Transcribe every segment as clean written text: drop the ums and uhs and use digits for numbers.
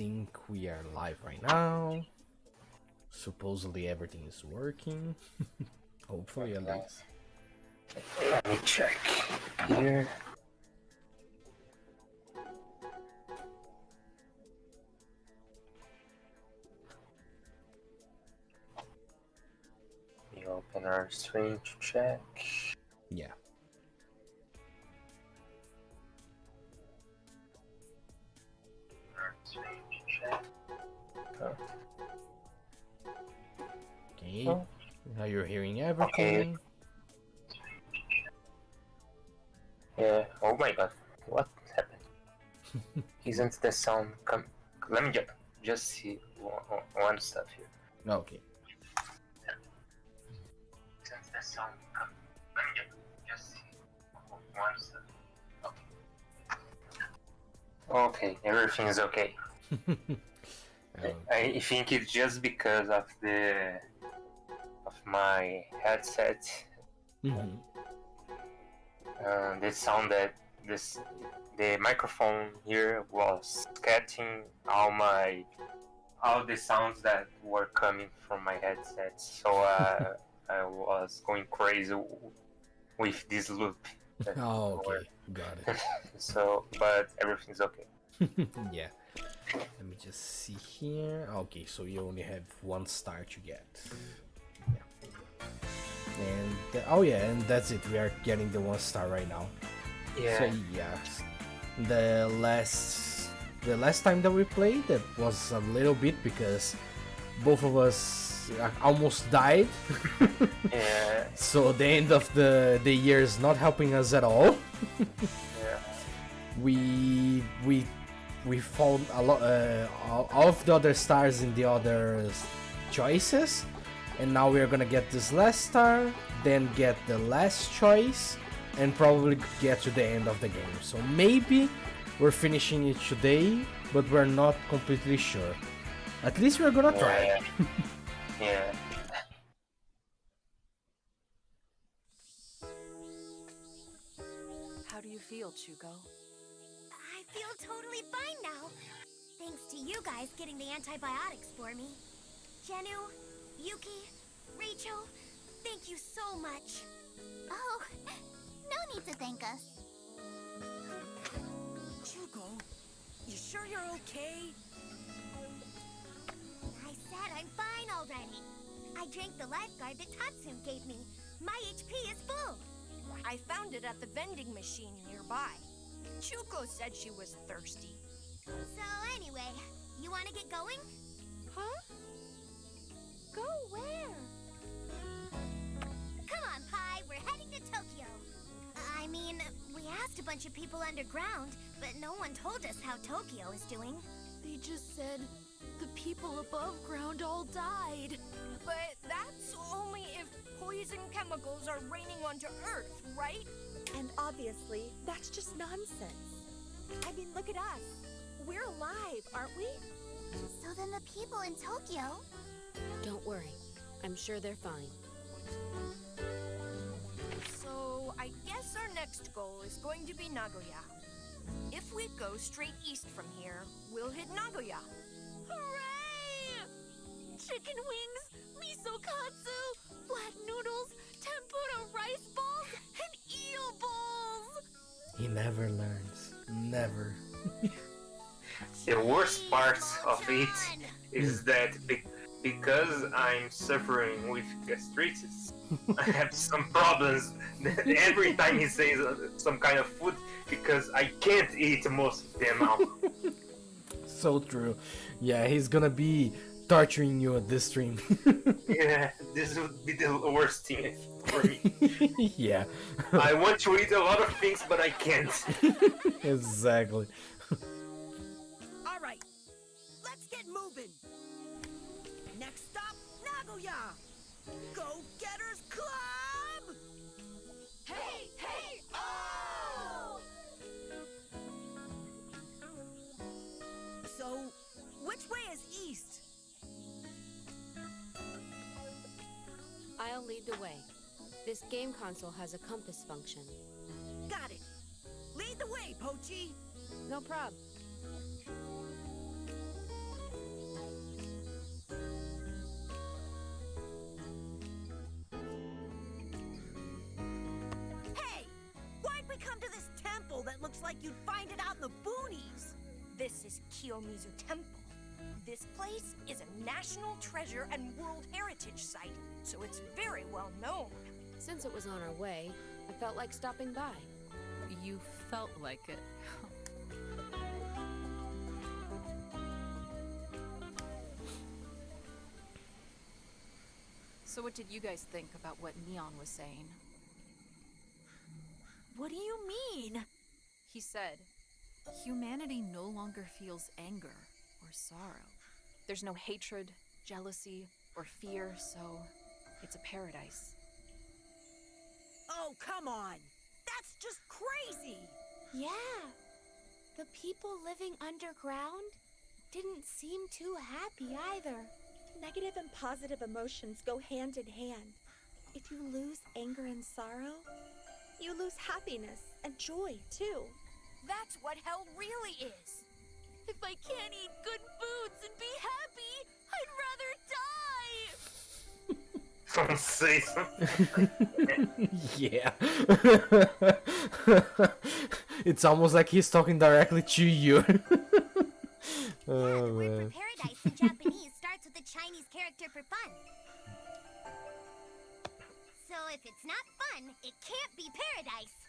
think we are live right now. Supposedly everything is working. Hopefully, at Okay. least. Let me check here. We open our stream to check. Yeah. Oh. Okay. Oh. Now you're hearing Okay. everything. Yeah. Oh my god. What happened? Isn't the sound come? Let me just see one stuff here. Okay. Isn't the sound come? Let me just see one stuff. Okay, everything is okay. I think it's just because of my headset. Mm-hmm. The sound that the microphone here was getting all the sounds that were coming from my headset. So I was going crazy with this loop. Oh, okay. Got it. So, but everything's okay. Yeah. Let me just see here. Okay, so you only have one star to get. Yeah. And oh yeah, and that's it. We are getting the 1 star right now. Yeah. So yeah, the last time that we played, that was a little bit because both of us almost died. Yeah. So the end of the year is not helping us at all. Yeah. We found a lot all of the other stars in the other choices, and now we're gonna get this last star, then get the last choice, and probably get to the end of the game. So maybe we're finishing it today, but we're not completely sure. At least we're gonna try. Yeah. How do you feel, Chuko? I feel totally fine now. Thanks to you guys getting the antibiotics for me. Jenu, Yuki, Rachel, thank you so much. Oh, no need to thank us. Chuko, you sure you're okay? I said I'm fine already. I drank the lifeguard that Tatsum gave me. My HP is full. I found it at the vending machine nearby. Chuko said she was thirsty. So anyway, you want to get going? Huh? Go where? Come on, Pi, we're heading to Tokyo. I mean, we asked a bunch of people underground, but no one told us how Tokyo is doing. They just said the people above ground all died. But that's only if poison chemicals are raining onto Earth, right? And obviously, that's just nonsense. I mean, look at us. We're alive, aren't we? So then the people in Tokyo... Don't worry. I'm sure they're fine. So I guess our next goal is going to be Nagoya. If we go straight east from here, we'll hit Nagoya. Hooray! Chicken wings, miso katsu, flat noodles, tempura rice balls, and eel balls! He never learns. Never. The worst part of it is that because I'm suffering with gastritis, I have some problems every time he says some kind of food because I can't eat most of them now. So true. Yeah, he's gonna be torturing you at this stream. Yeah, this would be the worst thing for me. Yeah. I want to eat a lot of things, but I can't. Exactly. All right, let's get moving. Next stop, Nagoya. Go-Getters Club! Hey, hey, oh! So, which way is east? I'll lead the way. This game console has a compass function. Got it. Lead the way, Pochi. No prob. This is Kiyomizu Temple. This place is a national treasure and World Heritage Site, so it's very well known. Since it was on our way, I felt like stopping by. You felt like it. So what did you guys think about what Neon was saying? What do you mean? He said, humanity no longer feels anger or sorrow. There's no hatred, jealousy, or fear, so it's a paradise. Oh, come on! That's just crazy! Yeah. The people living underground didn't seem too happy either. Negative and positive emotions go hand in hand. If you lose anger and sorrow, you lose happiness and joy too. That's what hell really is. If I can't eat good foods and be happy, I'd rather die! Don't say something. Yeah. It's almost like he's talking directly to you. The Oh word man. for paradise in Japanese starts with a Chinese character for fun. So if it's not fun, it can't be paradise.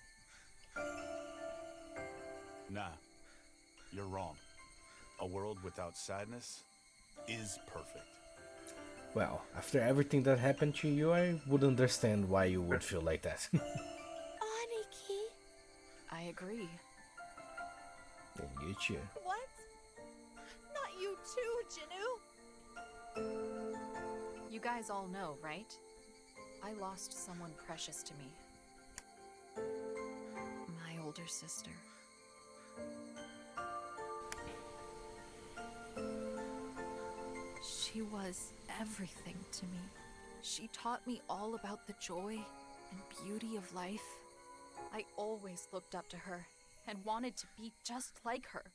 Nah, you're wrong. A world without sadness is perfect. Well, after everything that happened to you, I would understand why you would feel like that. Aniki. I agree. Then you too. What? Not you too, Jinu. You guys all know, right? I lost someone precious to me. My older sister. She was everything to me. She taught me all about the joy and beauty of life. I always looked up to her and wanted to be just like her.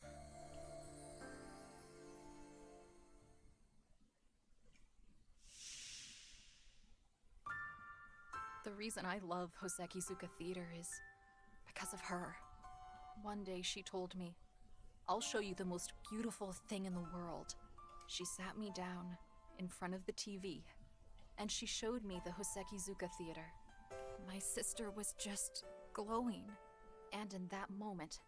The reason I love Hosekizuka Theater is because of her. One day she told me, "I'll show you the most beautiful thing in the world." She sat me down in front of the TV, and she showed me the Hosekizuka Theater. My sister was just glowing, and in that moment,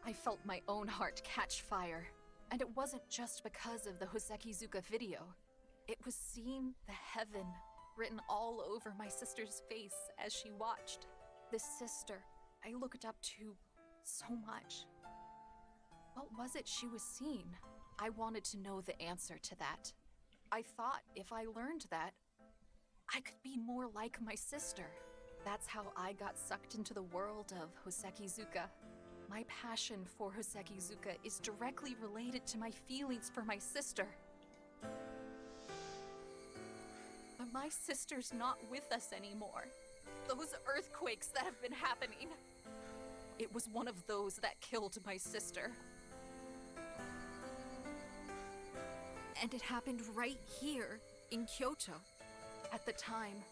I felt my own heart catch fire. And it wasn't just because of the Hosekizuka video. It was seeing the heaven written all over my sister's face as she watched. This sister I looked up to so much. What was it she was seeing? I wanted to know the answer to that. I thought if I learned that, I could be more like my sister. That's how I got sucked into the world of Hosekizuka. My passion for Hosekizuka is directly related to my feelings for my sister. But my sister's not with us anymore. Those earthquakes that have been happening. It was one of those that killed my sister. And it happened right here in Kyoto. At the time,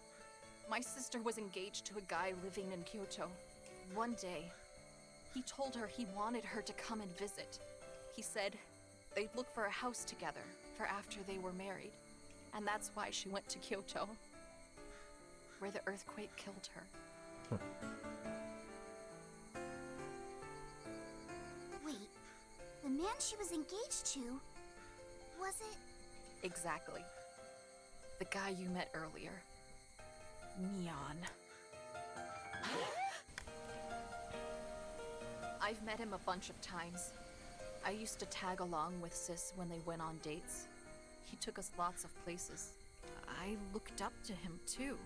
my sister was engaged to a guy living in Kyoto. One day, he told her he wanted her to come and visit. He said they'd look for a house together for after they were married. And that's why she went to Kyoto, where the earthquake killed her. Wait, the man she was engaged to, was it? Exactly. The guy you met earlier. Neon. I've met him a bunch of times. I used to tag along with Sis when they went on dates. He took us lots of places. I looked up to him too.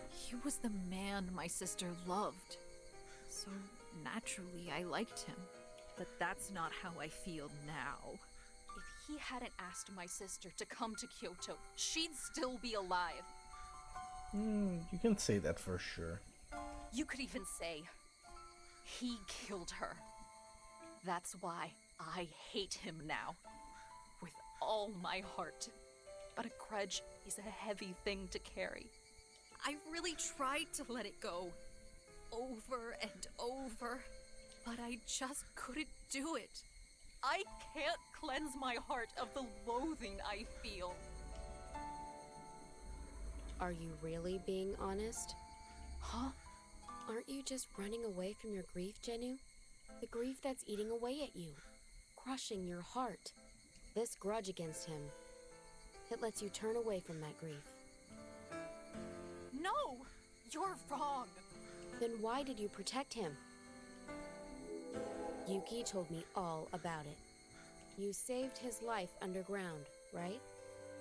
He was the man my sister loved. So naturally I liked him. But that's not how I feel now. If he hadn't asked my sister to come to Kyoto, she'd still be alive. You can say that for sure. You could even say, he killed her. That's why I hate him now. With all my heart. But a grudge is a heavy thing to carry. I really tried to let it go. Over and over. But I just couldn't do it. I can't cleanse my heart of the loathing I feel. Are you really being honest? Huh? Aren't you just running away from your grief, Genu? The grief that's eating away at you, crushing your heart. This grudge against him, it lets you turn away from that grief. No! You're wrong! Then why did you protect him? Yuki told me all about it. You saved his life underground, right?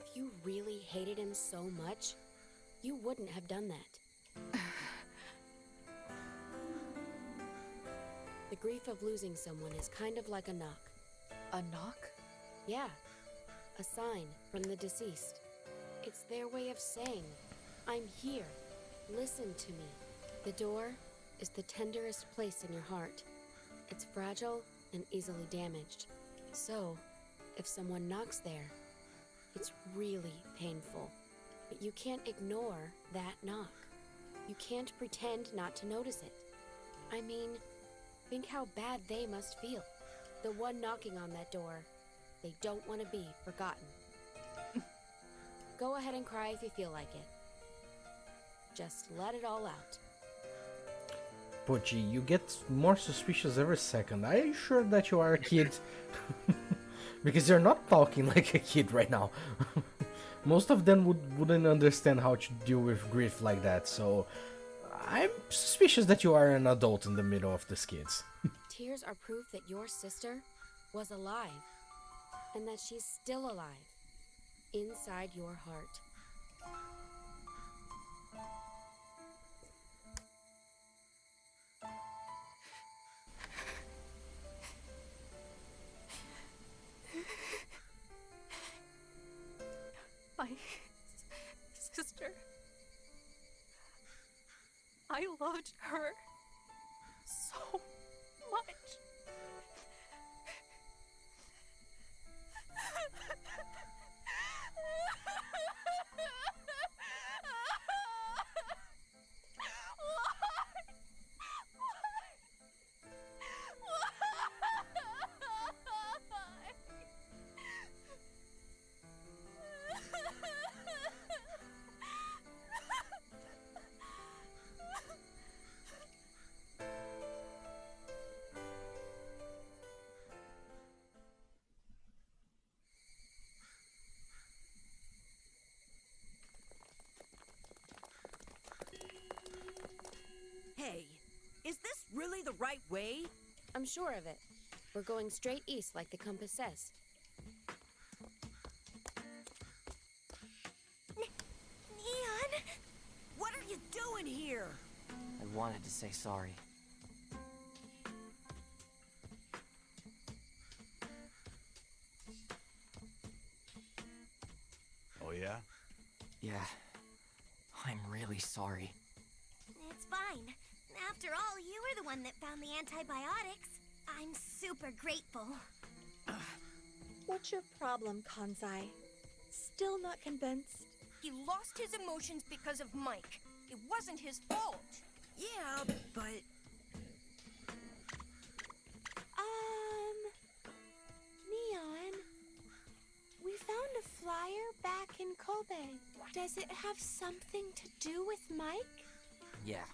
If you really hated him so much, you wouldn't have done that. The grief of losing someone is kind of like a knock. A knock? Yeah, a sign from the deceased. It's their way of saying, I'm here, listen to me. The door is the tenderest place in your heart. It's fragile and easily damaged. So, if someone knocks there, it's really painful. But you can't ignore that knock. You can't pretend not to notice it. I mean, think how bad they must feel. The one knocking on that door, they don't want to be forgotten. Go ahead and cry if you feel like it. Just let it all out. Pochi, you get more suspicious every second. Are you sure that you are a kid? Because you're not talking like a kid right now. Most of them wouldn't understand how to deal with grief like that, so I'm suspicious that you are an adult in the middle of these kids. Tears are proof that your sister was alive, and that she's still alive, inside your heart. My sister. I loved her so much. Hey, is this really the right way? I'm sure of it. We're going straight east like the compass says. Neon! What are you doing here? I wanted to say sorry. Oh yeah? Yeah. I'm really sorry. It's fine. After all, you were the one that found the antibiotics. I'm super grateful. What's your problem, Kanzai? Still not convinced? He lost his emotions because of Mike. It wasn't his fault. Yeah, but... Neon, we found a flyer back in Kobe. Does it have something to do with Mike? Yeah.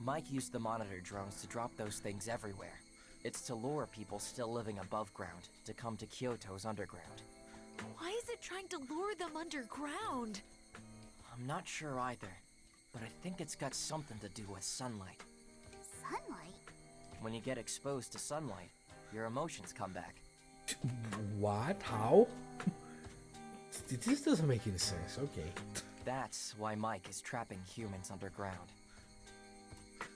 Mike used the monitor drones to drop those things everywhere. It's to lure people still living above ground to come to Kyoto's underground. Why is it trying to lure them underground? I'm not sure either, but I think it's got something to do with sunlight. Sunlight? When you get exposed to sunlight, your emotions come back. What? How? This doesn't make any sense. Okay. That's why Mike is trapping humans underground.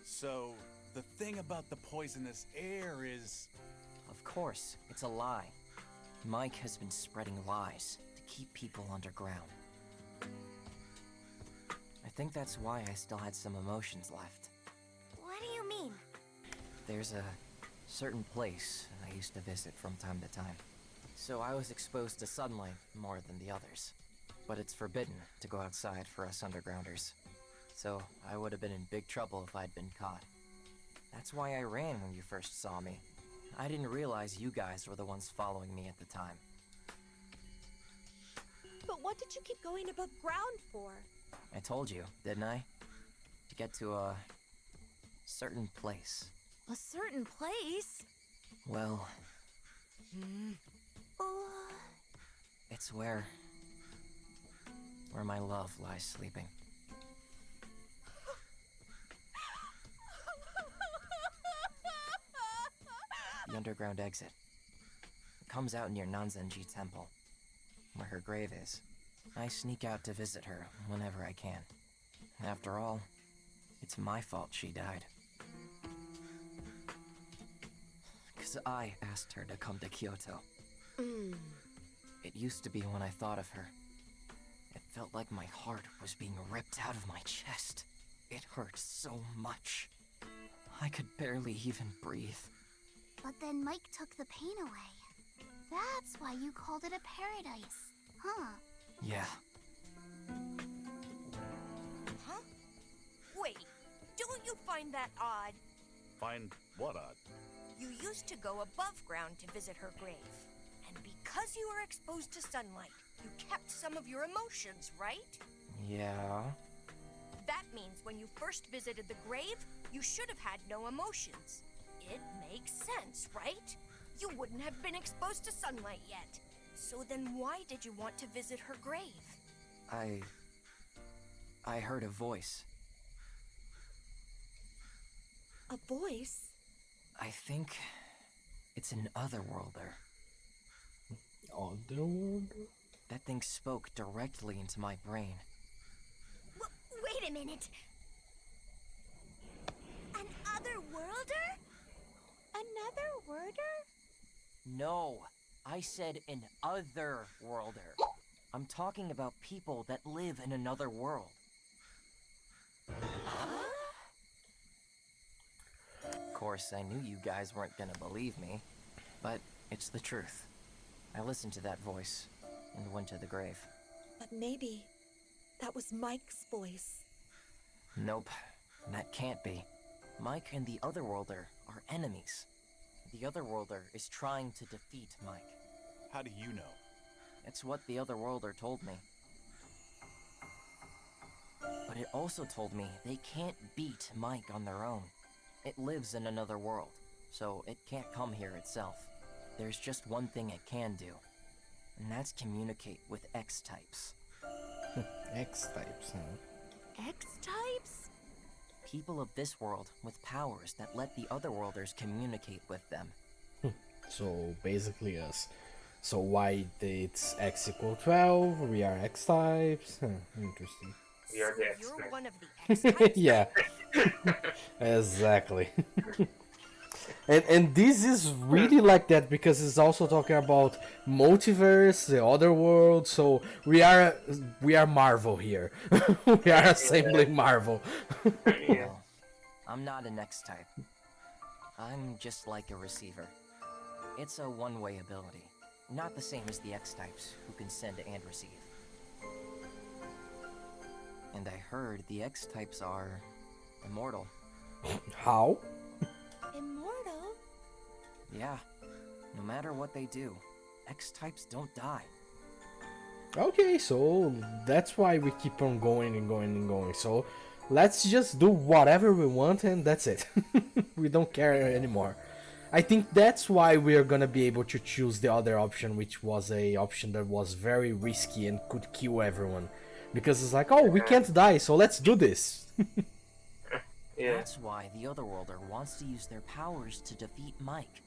So, the thing about the poisonous air is... Of course, it's a lie. Mike has been spreading lies to keep people underground. I think that's why I still had some emotions left. What do you mean? There's a certain place I used to visit from time to time. So I was exposed to sunlight more than the others. But it's forbidden to go outside for us undergrounders. So I would have been in big trouble if I'd been caught. That's why I ran when you first saw me. I didn't realize you guys were the ones following me at the time. But what did you keep going above ground for? I told you, didn't I? To get to a certain place. A certain place? Well, it's where my love lies sleeping. The underground exit. It comes out near Nanzenji Temple, where her grave is. I sneak out to visit her whenever I can. After all, it's my fault she died. 'Cause I asked her to come to Kyoto. It used to be when I thought of her. It felt like my heart was being ripped out of my chest. It hurt so much. I could barely even breathe. But then Mike took the pain away. That's why you called it a paradise, huh? Yeah. Huh? Wait, don't you find that odd? Find what odd? You used to go above ground to visit her grave. And because you were exposed to sunlight, you kept some of your emotions, right? Yeah. That means when you first visited the grave, you should have had no emotions. It makes sense, right? You wouldn't have been exposed to sunlight yet. So then why did you want to visit her grave? I heard a voice. A voice? I think it's an otherworlder. Otherworlder? That thing spoke directly into my brain. Wait a minute. An otherworlder? Another worder? No, I said an otherworlder. I'm talking about people that live in another world. Of course, I knew you guys weren't gonna believe me, but it's the truth. I listened to that voice and went to the grave. But maybe that was Mike's voice. Nope, that can't be. Mike and the Otherworlder are enemies. The Otherworlder is trying to defeat Mike. How do you know? It's what the Otherworlder told me. But it also told me they can't beat Mike on their own. It lives in another world, so it can't come here itself. There's just one thing it can do, and that's communicate with X-types. X-types, huh? X-types? People of this world with powers that let the Otherworlders communicate with them. So basically us. So why it's X equal 12, we are X-types? Interesting. We are the You're X-Men. one of the X-types? Yeah. Exactly. And this is really like that because it's also talking about multiverse, the other world. So we are Marvel here. We are assembling Marvel. Well, I'm not an X-type. I'm just like a receiver. It's a one-way ability, not the same as the X-types who can send and receive. And I heard the X-types are immortal. How? Immortal? Yeah, no matter what they do, X-types don't die. Okay, so that's why we keep on going and going and going. So let's just do whatever we want and that's it. We don't care anymore. I think that's why we are gonna be able to choose the other option, which was a option that was very risky and could kill everyone. Because it's like, oh, we can't die, so let's do this. Yeah. That's why the Otherworlder wants to use their powers to defeat Mike.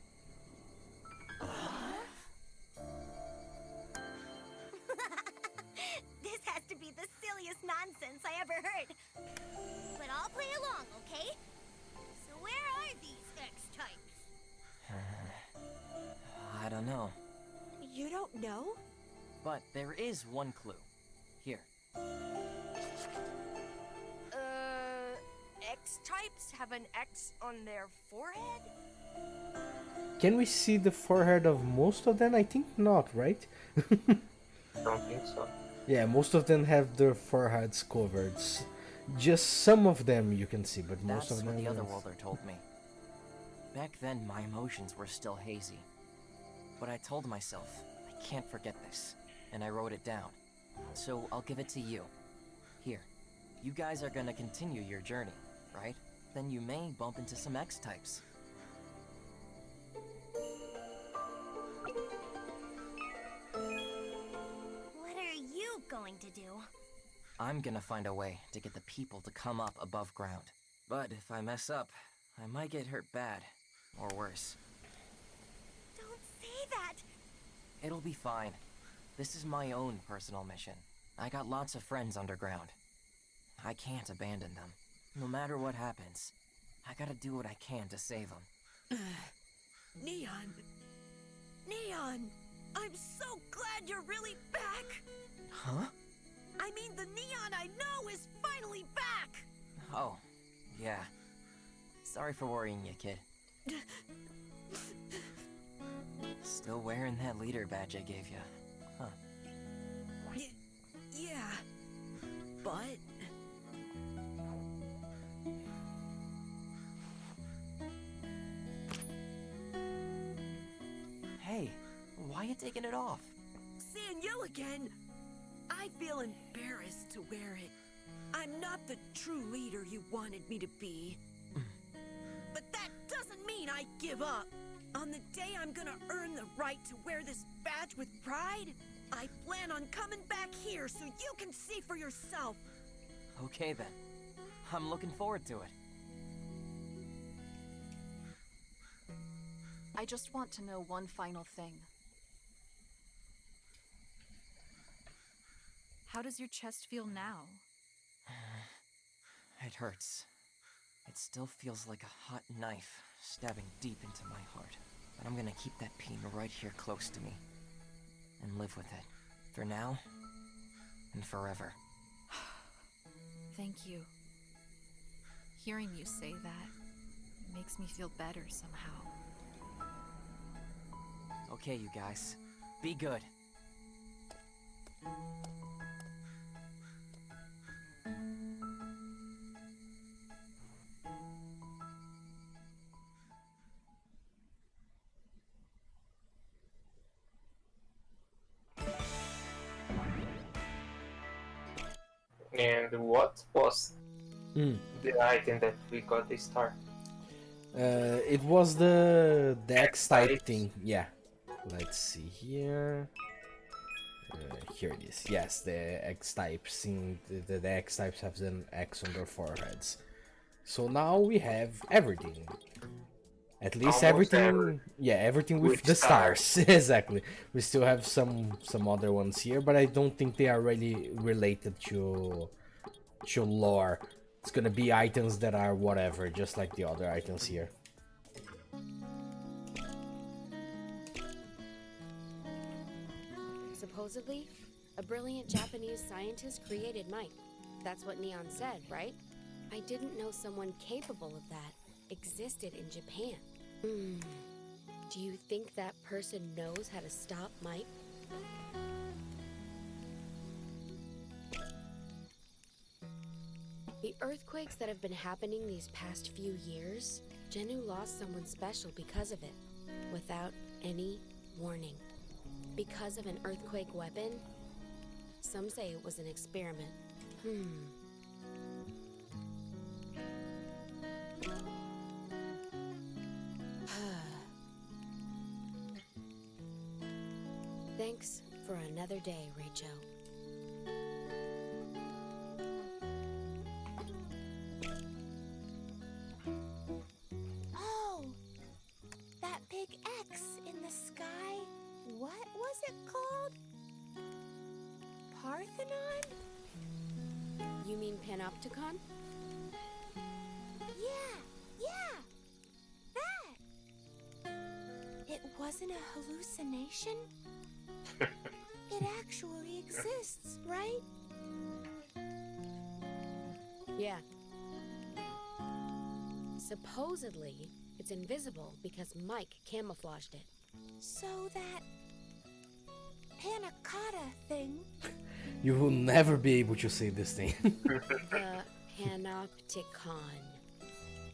This has to be the silliest nonsense I ever heard. But I'll play along, okay? So where are these X-types? I don't know. You don't know? But there is one clue. Here. X-types have an X on their forehead? Can we see the forehead of most of them? I think not, right? Don't think so. Yeah, most of them have their foreheads covered. Just some of them you can see, but most That's of what them. the Otherworlder told me. Back then, my emotions were still hazy. But I told myself, I can't forget this, and I wrote it down. So I'll give it to you. Here, you guys are gonna continue your journey, right? Then you may bump into some X-types. What are you going to do? I'm gonna find a way to get the people to come up above ground. But if I mess up, I might get hurt bad, or worse. Don't say that! It'll be fine. This is my own personal mission. I got lots of friends underground. I can't abandon them. No matter what happens, I gotta do what I can to save them. Neon! Neon! I'm so glad you're really back! Huh? I mean, the Neon I know is finally back! Oh, yeah. Sorry for worrying you, kid. Still wearing that leader badge I gave you, huh? Yeah. But... Hey, why you taking it off? Seeing you again, I feel embarrassed to wear it. I'm not the true leader you wanted me to be. But that doesn't mean I give up. On the day I'm gonna earn the right to wear this badge with pride, I plan on coming back here so you can see for yourself. Okay then. I'm looking forward to it. I just want to know one final thing. How does your chest feel now? It hurts. It still feels like a hot knife stabbing deep into my heart. But I'm gonna keep that pain right here close to me. And live with it. For now, and forever. Thank you. Hearing you say that makes me feel better somehow. Okay, you guys. Be good. And what was the item that we got this star? It was the X-type thing. Yeah. Let's see here. Here it is. Yes, the X-types. The X-types have an X on their foreheads. So now we have everything. At least Almost everything. every- Yeah, everything with with the stars. Exactly. We still have some other ones here, but I don't think they are really related to lore. It's gonna be items that are whatever, just like the other items here. Supposedly, a brilliant Japanese scientist created might. That's what Neon said, right? I didn't know someone capable of that existed in Japan. Do you think that person knows how to stop might? The earthquakes that have been happening these past few years, Genu lost someone special because of it, without any warning. Because of an earthquake weapon? Some say it was an experiment. Thanks for another day, Rachel. Oh, that big X in the sky. What was it called? Parthenon? You mean Panopticon? Yeah, that. It wasn't a hallucination? It actually exists, right? Yeah. Supposedly, it's invisible because Mike camouflaged it. So that Panacotta thing. You will never be able to say this thing. The Panopticon.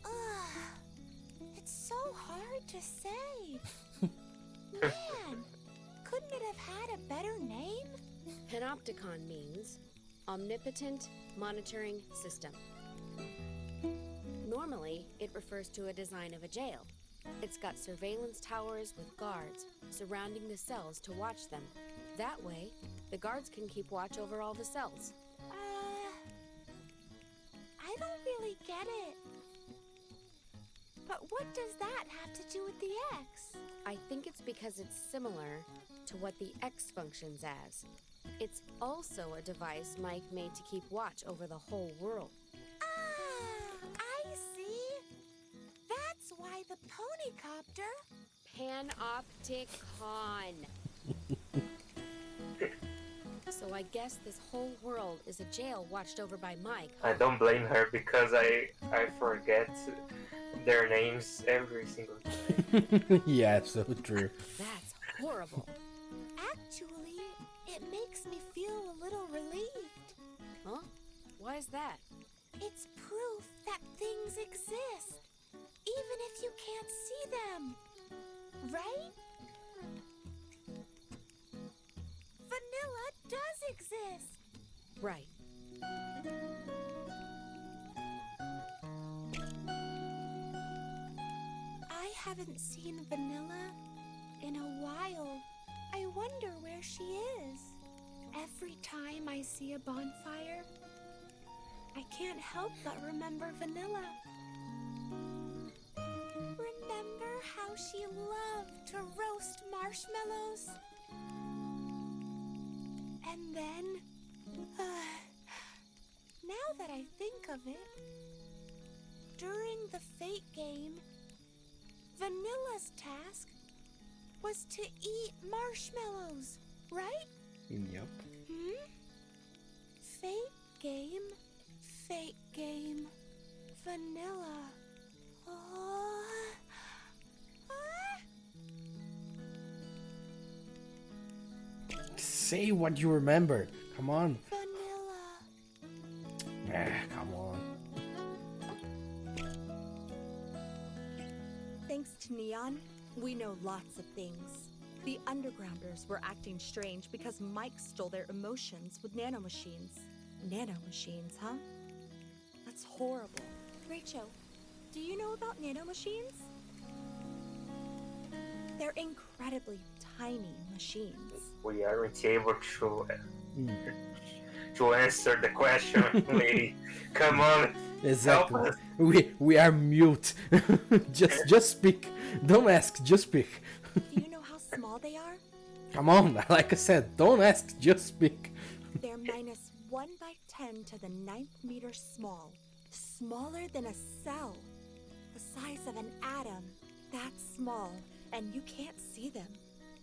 Ugh, it It's so hard to say. Man, couldn't it have had a better name? Panopticon means Omnipotent Monitoring System. Normally, it refers to a design of a jail. It's got surveillance towers with guards surrounding the cells to watch them. That way, the guards can keep watch over all the cells. I don't really get it. But what does that have to do with the X? I think it's because it's similar to what the X functions as. It's also a device Mike made to keep watch over the whole world. I see. That's why the ponycopter... Panopticon. So I guess this whole world is a jail watched over by Mike. I don't blame her because I forget their names every single time. Yeah, so true. That's horrible. Actually, it makes me feel a little relieved. Huh? Why is that? It's proof that things exist, even if you can't see them. Right? Vanilla does exist. Right. I haven't seen Vanilla in a while. I wonder where she is. Every time I see a bonfire, I can't help but remember Vanilla. Remember how she loved to roast marshmallows? And then, now that I think of it, during the Fate game, Vanilla's task was to eat marshmallows, right? Yep. Fate game, Vanilla. Oh. Say what you remember. Come on. Vanilla. Come on. Thanks to Neon, we know lots of things. The Undergrounders were acting strange because Mike stole their emotions with nanomachines. Nanomachines, huh? That's horrible. Rachel, do you know about nanomachines? They're incredibly tiny machines. We aren't able to answer the question, lady. Come on. Exactly. Help us. We are mute. just speak. Don't ask. Just speak. Do you know how small they are? Come on. Like I said, don't ask. Just speak. They're minus 1 by 10 to the 9th meter small. Smaller than a cell. The size of an atom. That's small. And you can't see them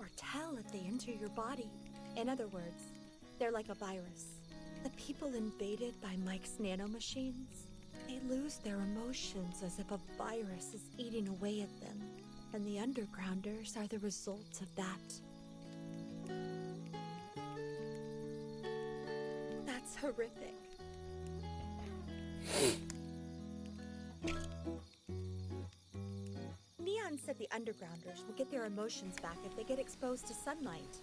or tell if they enter your body. In other words, they're like a virus. The people invaded by Mike's nanomachines, they lose their emotions as if a virus is eating away at them. And the Undergrounders are the result of that. That's horrific. Neon said the Undergrounders will get their emotions back if they get exposed to sunlight.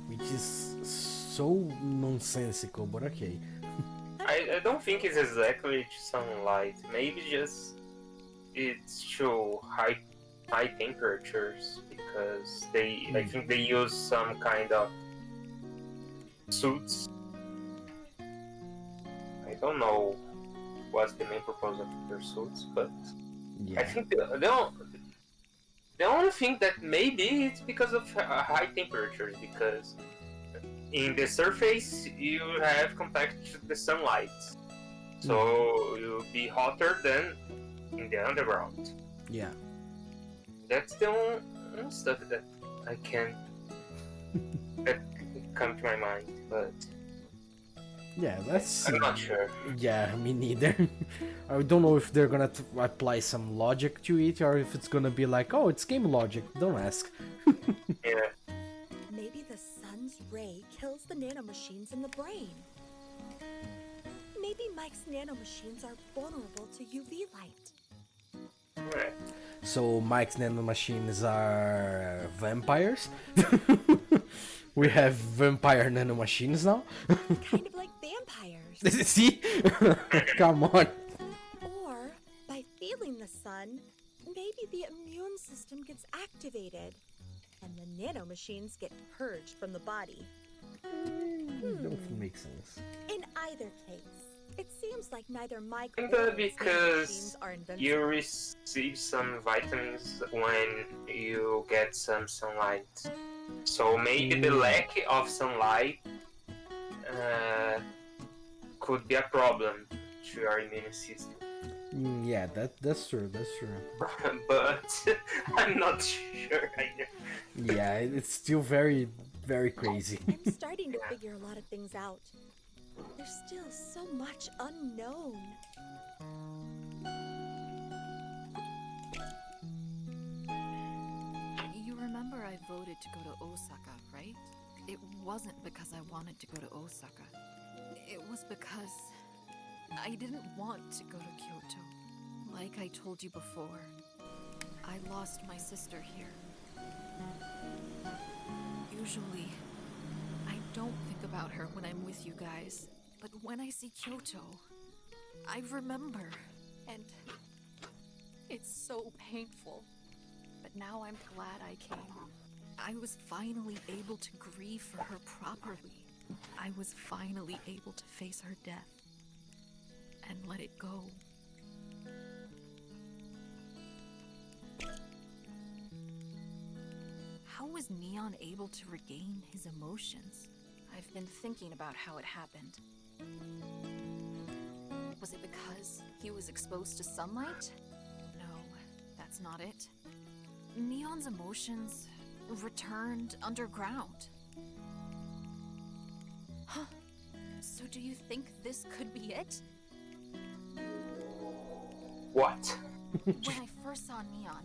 Which is so nonsensical, but okay. I don't think it's exactly sunlight. Maybe just it's to high temperatures because I think they use some kind of suits. I don't know what's the main purpose of their suits, but yeah. I think the only thing that maybe it's because of high temperatures, because in the surface you have contact to the sunlight, so you'll be hotter than in the underground. Yeah. That's the only stuff that I can that come to my mind, but yeah, let's see. I'm not sure. Yeah, me neither. I don't know if they're gonna apply some logic to it or if it's gonna be like, oh, it's game logic. Don't ask. Yeah. Maybe the sun's ray kills the nanomachines in the brain. Maybe Mike's nanomachines are vulnerable to UV light. Right. So Mike's nanomachines are vampires. We have vampire nanomachines now. Kind of like vampires. See? Come on. Or, by feeling the sun, maybe the immune system gets activated, and the nanomachines get purged from the body. Don't make sense. In either case, it seems like neither Mike And or his because nanomachines are invincible. you receive some vitamins when you get some sunlight. So maybe the lack of sunlight could be a problem to your immune system. Yeah, that's true. That's true. But I'm not sure either. Yeah, it's still very, very crazy. I'm starting to figure a lot of things out. There's still so much unknown. You remember I voted to go to Osaka, right? It wasn't because I wanted to go to Osaka. It was because I didn't want to go to Kyoto. Like I told you before, I lost my sister here. Usually, I don't think about her when I'm with you guys, but when I see Kyoto, I remember, and it's so painful. But now I'm glad I came. I was finally able to grieve for her properly. I was finally able to face her death and let it go. How was Neon able to regain his emotions? I've been thinking about how it happened. Was it because he was exposed to sunlight? No, that's not it. Neon's emotions returned underground. Huh. So do you think this could be it? What? When I first saw Neon,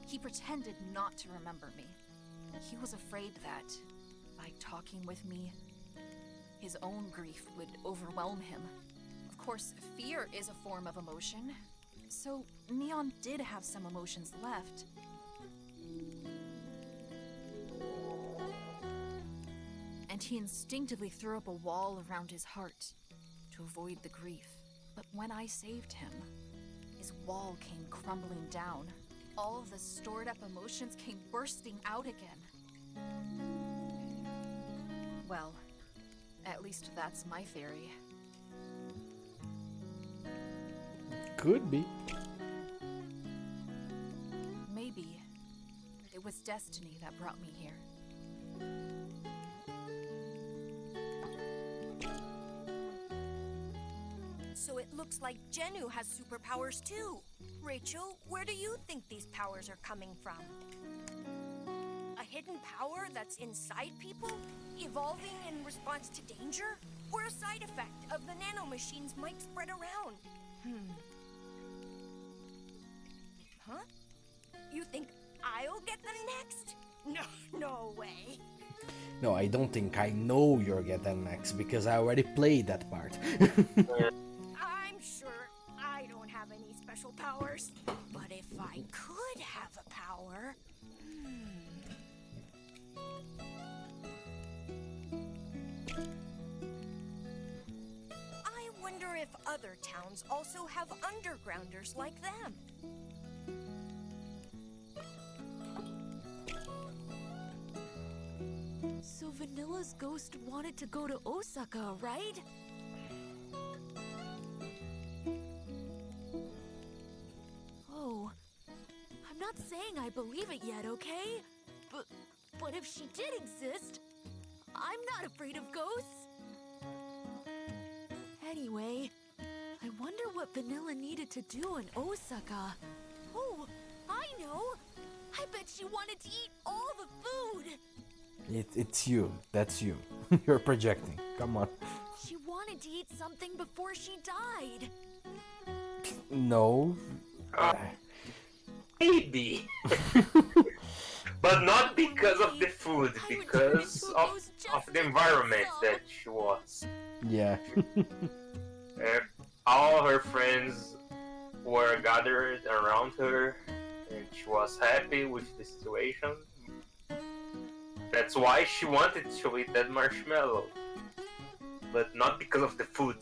he pretended not to remember me. He was afraid that, by talking with me, his own grief would overwhelm him. Of course, fear is a form of emotion, so Neon did have some emotions left. And he instinctively threw up a wall around his heart to avoid the grief. But when I saved him, his wall came crumbling down. All of the stored up emotions came bursting out again. Well, at least that's my theory. Could be. Maybe it was destiny that brought me here. So it looks like Genu has superpowers too. Rachel, where do you think these powers are coming from? A hidden power that's inside people, evolving in response to danger? Or a side effect of the nanomachines might spread around? Huh? You think I'll get them next? No way. No, I don't think I know you'll get that next because I already played that part. I'm sure I don't have any special powers. But if I could have a power... I wonder if other towns also have undergrounders like them. So Vanilla's ghost wanted to go to Osaka, right? Oh, I'm not saying I believe it yet, okay? But if she did exist, I'm not afraid of ghosts. Anyway, I wonder what Vanilla needed to do in Osaka. Oh, I know! I bet she wanted to eat all the food! It's you. That's you. You're projecting. Come on. She wanted to eat something before she died. No. Maybe. But not because of the food, because of the environment that she was. Yeah. All her friends were gathered around her, and she was happy with the situation. That's why she wanted to eat that marshmallow, but not because of the food.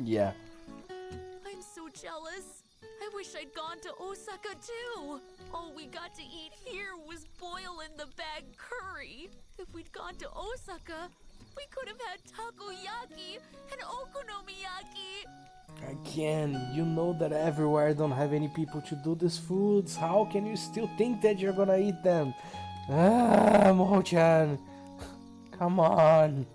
Yeah. I'm so jealous. I wish I'd gone to Osaka too. All we got to eat here was boil in the bag curry. If we'd gone to Osaka, we could have had takoyaki and okonomiyaki. Again, you know that everywhere don't have any people to do these foods. How can you still think that you're gonna eat them? Ah, Mo-chan. Come on.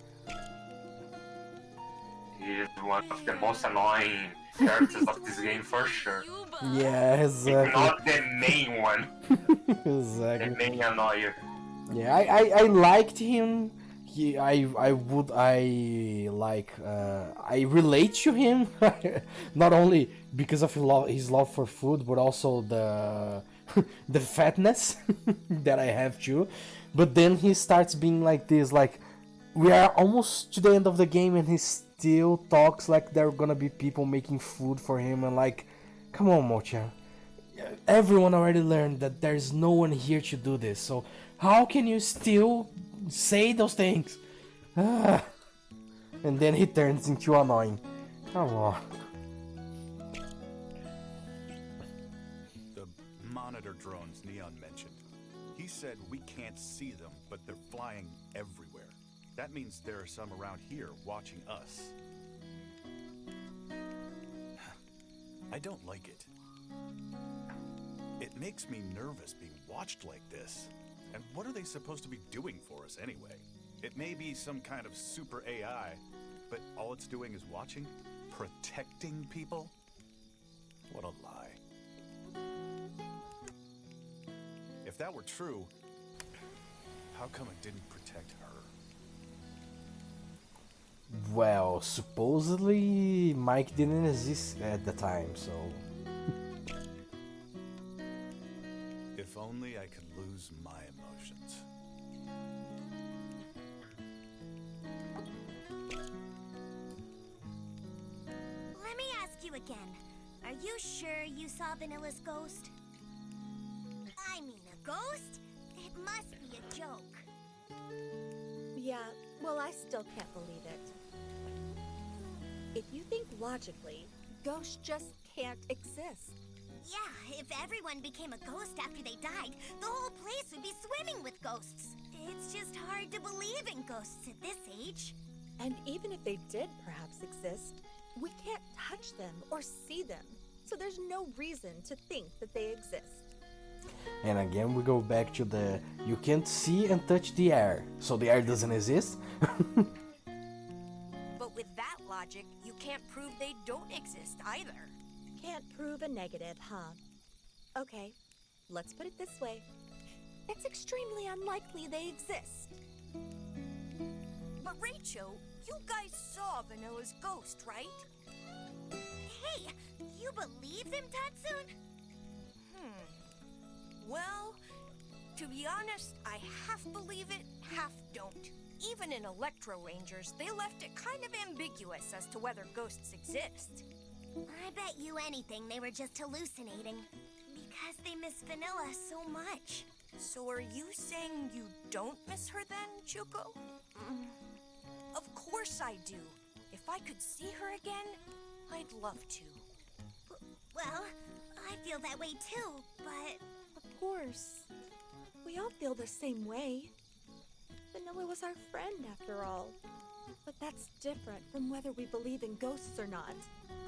He is one of the most annoying characters of this game for sure. Yeah, If exactly. not the main one. Exactly. The main annoyer. Yeah, I liked him. I relate to him, not only because of his love for food, but also the the fatness that I have too. But then he starts being like this, like we are almost to the end of the game, and he still talks like there are gonna be people making food for him, and like, come on, Mocha. Everyone already learned that there's no one here to do this, so how can you still say those things? Ah. And then he turns into annoying. Come on. The monitor drones Neon mentioned. He said we can't see them, but they're flying everywhere. That means there are some around here watching us. I don't like it. It makes me nervous being watched like this. And what are they supposed to be doing for us anyway? It may be some kind of super AI, but all it's doing is watching? Protecting people? What a lie. If that were true, how come it didn't protect her? Well, supposedly Mike didn't exist at the time, so... If only I could lose my emotions. Let me ask you again. Are you sure you saw Vanilla's ghost? I mean, a ghost? It must be a joke. Yeah, well, I still can't believe it. If you think logically, ghosts just can't exist. Yeah, if everyone became a ghost after they died, the whole place would be swimming with ghosts. It's just hard to believe in ghosts at this age. And even if they did perhaps exist, we can't touch them or see them. So there's no reason to think that they exist. And again, we go back to the you can't see and touch the air, so the air doesn't exist. But with that logic, you can't prove they don't exist either. Can't prove a negative, huh? Okay, let's put it this way. It's extremely unlikely they exist. But Rachel, you guys saw Vanilla's ghost, right? Hey, you believe them, Tatsun? Well, to be honest, I half believe it, half don't. Even in Electro Rangers, they left it kind of ambiguous as to whether ghosts exist. I bet you anything they were just hallucinating. Because they miss Vanilla so much. So are you saying you don't miss her then, Chuko? Of course I do. If I could see her again, I'd love to. Well, I feel that way too, but... Of course. We all feel the same way. Vanilla was our friend, after all. But that's different from whether we believe in ghosts or not.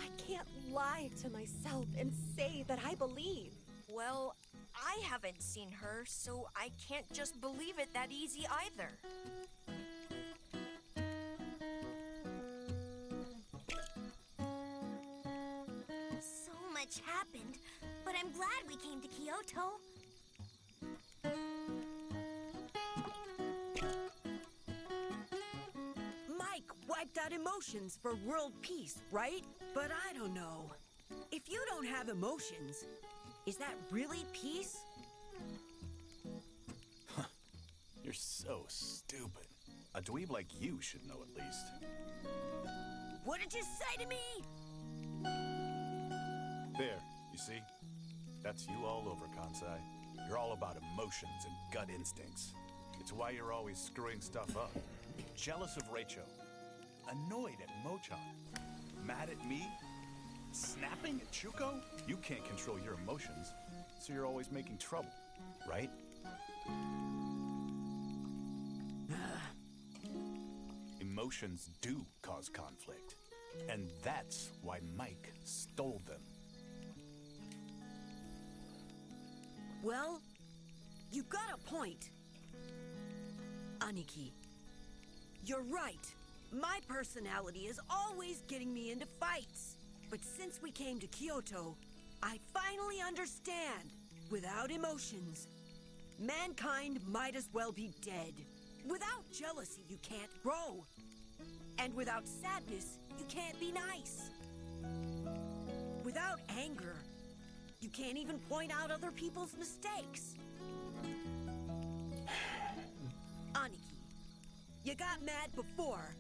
I can't lie to myself and say that I believe. Well, I haven't seen her, so I can't just believe it that easy either. So much happened, but I'm glad we came to Kyoto. Mike wiped out emotions for world peace, right? But I don't know. If you don't have emotions, is that really peace? You're so stupid. A dweeb like you should know at least. What did you say to me? see? That's you all over, Kansai. You're all about emotions and gut instincts. It's why you're always screwing stuff up. Jealous of Rachel. Annoyed at Mochan. Mad at me? Snapping at Chuko? You can't control your emotions, so you're always making trouble, right? Emotions do cause conflict, and that's why Mike stole them. Well, you got a point. Aniki, you're right. My personality is always getting me into fights. But since we came to Kyoto, I finally understand. Without emotions, mankind might as well be dead. Without jealousy, you can't grow. And without sadness, you can't be nice. Without anger, you can't even point out other people's mistakes. Aniki, you got mad before,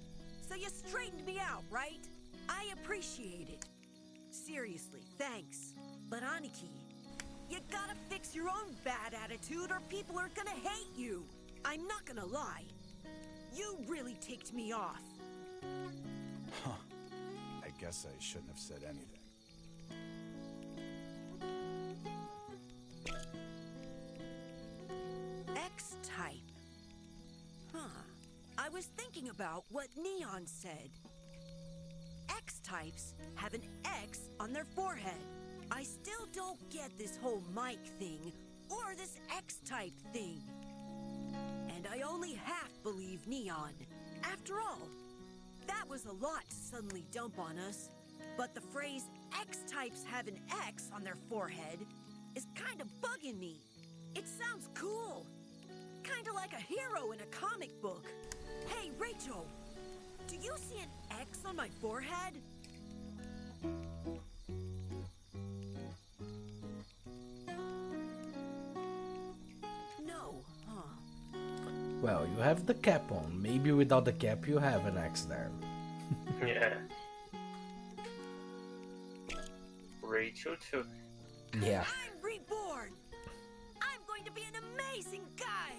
so you straightened me out, right? I appreciate it. Seriously, thanks. But Aniki, you gotta fix your own bad attitude or people are gonna hate you. I'm not gonna lie. You really ticked me off. Huh. I guess I shouldn't have said anything. X-type. Huh. I was thinking about what Neon said. X-types have an X on their forehead. I still don't get this whole Mike thing or this X-type thing. And I only half believe Neon. After all, that was a lot to suddenly dump on us. But the phrase X-types have an X on their forehead is kind of bugging me. It sounds cool. Kind of like a hero in a comic book. Hey, Rachel, do you see an X on my forehead? No, huh? Well, you have the cap on. Maybe without the cap you have an X there. Yeah. Rachel too. Yeah. I'm reborn! I'm going to be an amazing guy!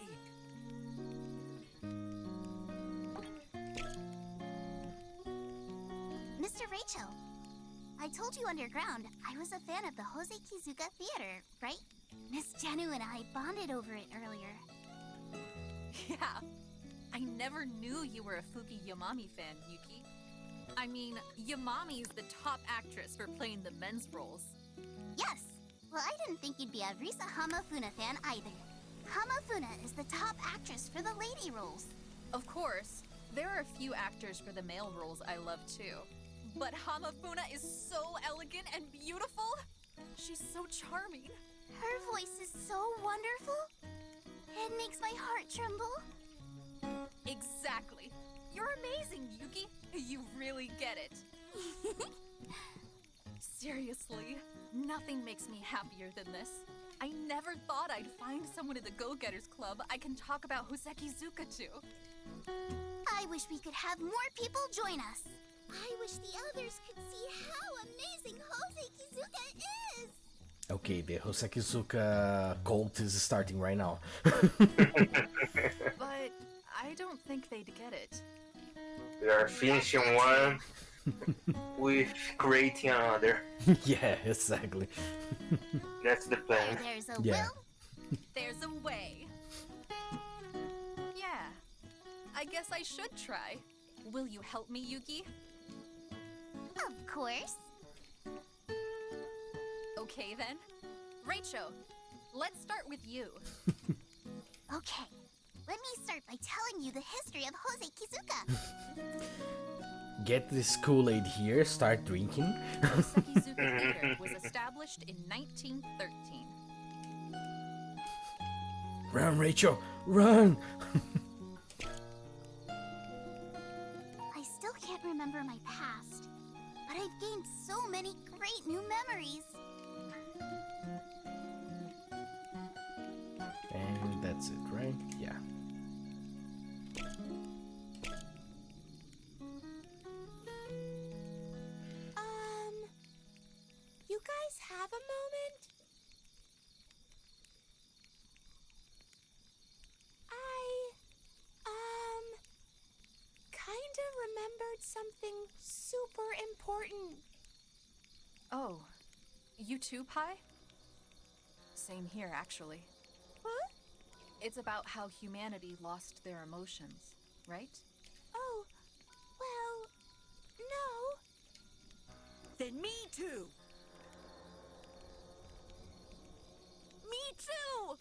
Mr. Rachel, I told you underground I was a fan of the Jose Kizuka Theater, right? Miss Jenu and I bonded over it earlier. Yeah. I never knew you were a Fuki Yamami fan, Yuki. I mean, Yamami's the top actress for playing the men's roles. Yes. Well, I didn't think you'd be a Risa Hamafuna fan either. Hamafuna is the top actress for the lady roles. Of course, there are a few actors for the male roles I love too. But Hamafuna is so elegant and beautiful. She's so charming. Her voice is so wonderful. It makes my heart tremble. Exactly. You're amazing, Yuki. You really get it. Seriously, nothing makes me happier than this. I never thought I'd find someone in the Go-Getters Club I can talk about Hosekizuka to. I wish we could have more people join us. I wish the others could see how amazing Jose Kizuka is. Okay, the Hosekizuka cult is starting right now. But I don't think they'd get it. We are finishing one with creating another. Yeah, exactly. That's the plan. There's a Yeah. will. There's a way. Yeah. I guess I should try. Will you help me, Yuki? Of course. Okay then. Rachel, let's start with you. Okay. Let me start by telling you the history of Jose Kizuka. Get this Kool-Aid here, start drinking. Hosekizuka Theater was established in 1913. Run, Rachel, run! I still can't remember my past, but I've gained so many great new memories. And that's it, right? Yeah. You guys have a moment? Kinda remembered something super important. Oh, you too, Pi? Same here, actually. Huh? It's about how humanity lost their emotions, right? Oh, well, no. Then me too. Me too!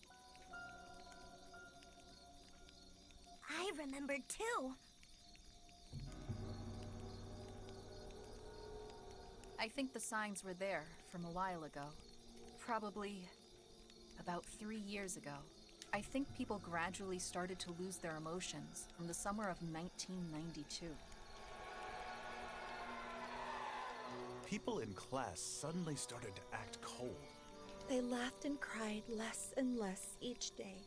I remembered too. I think the signs were there from a while ago. Probably about 3 years ago. I think people gradually started to lose their emotions from the summer of 1992. People in class suddenly started to act cold. They laughed and cried less and less each day.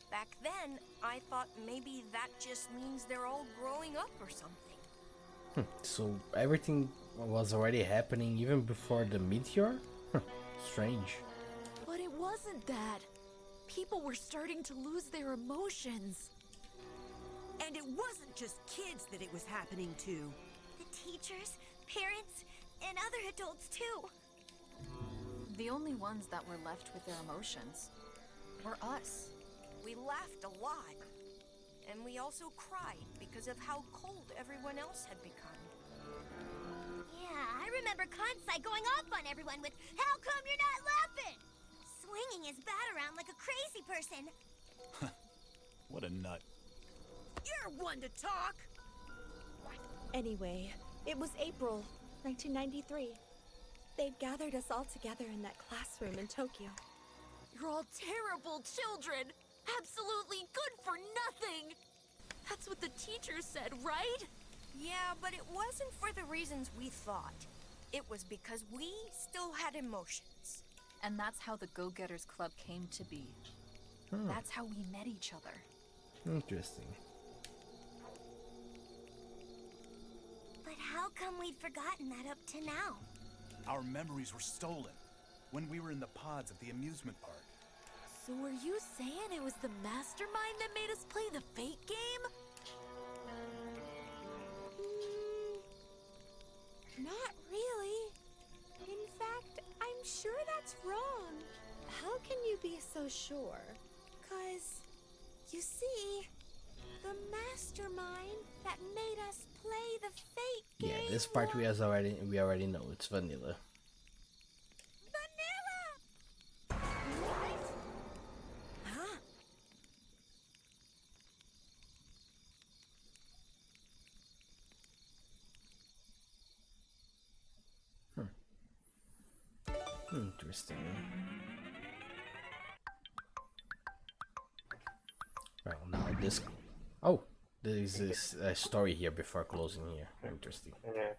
Back then, I thought maybe that just means they're all growing up or something. So everything was already happening even before the meteor? Strange. But it wasn't that. People were starting to lose their emotions. And it wasn't just kids that it was happening to. The teachers, parents, and other adults too. The only ones that were left with their emotions were us. We laughed a lot. And we also cried because of how cold everyone else had become. Yeah, I remember Kansai going off on everyone with, "How come you're not laughing?" Swinging his bat around like a crazy person. What a nut. You're one to talk! Anyway, it was April 1993. They'd gathered us all together in that classroom in Tokyo. You're all terrible children! Absolutely good for nothing! That's what the teacher said, right? Yeah, but it wasn't for the reasons we thought. It was because we still had emotions. And that's how the Go-Getters Club came to be. That's how we met each other. Interesting. But how come we'd forgotten that up to now? Our memories were stolen when we were in the pods at the amusement park. So are you saying it was the mastermind that made us play the fate game? Not really. In fact, I'm sure that's wrong. How can you be so sure? 'Cause, you see, the mastermind that made us play the fate game. Yeah, this part we already know. It's Vanilla. Huh? Interesting. Well, now this. Oh, there is this story here before closing here. Interesting. Yeah.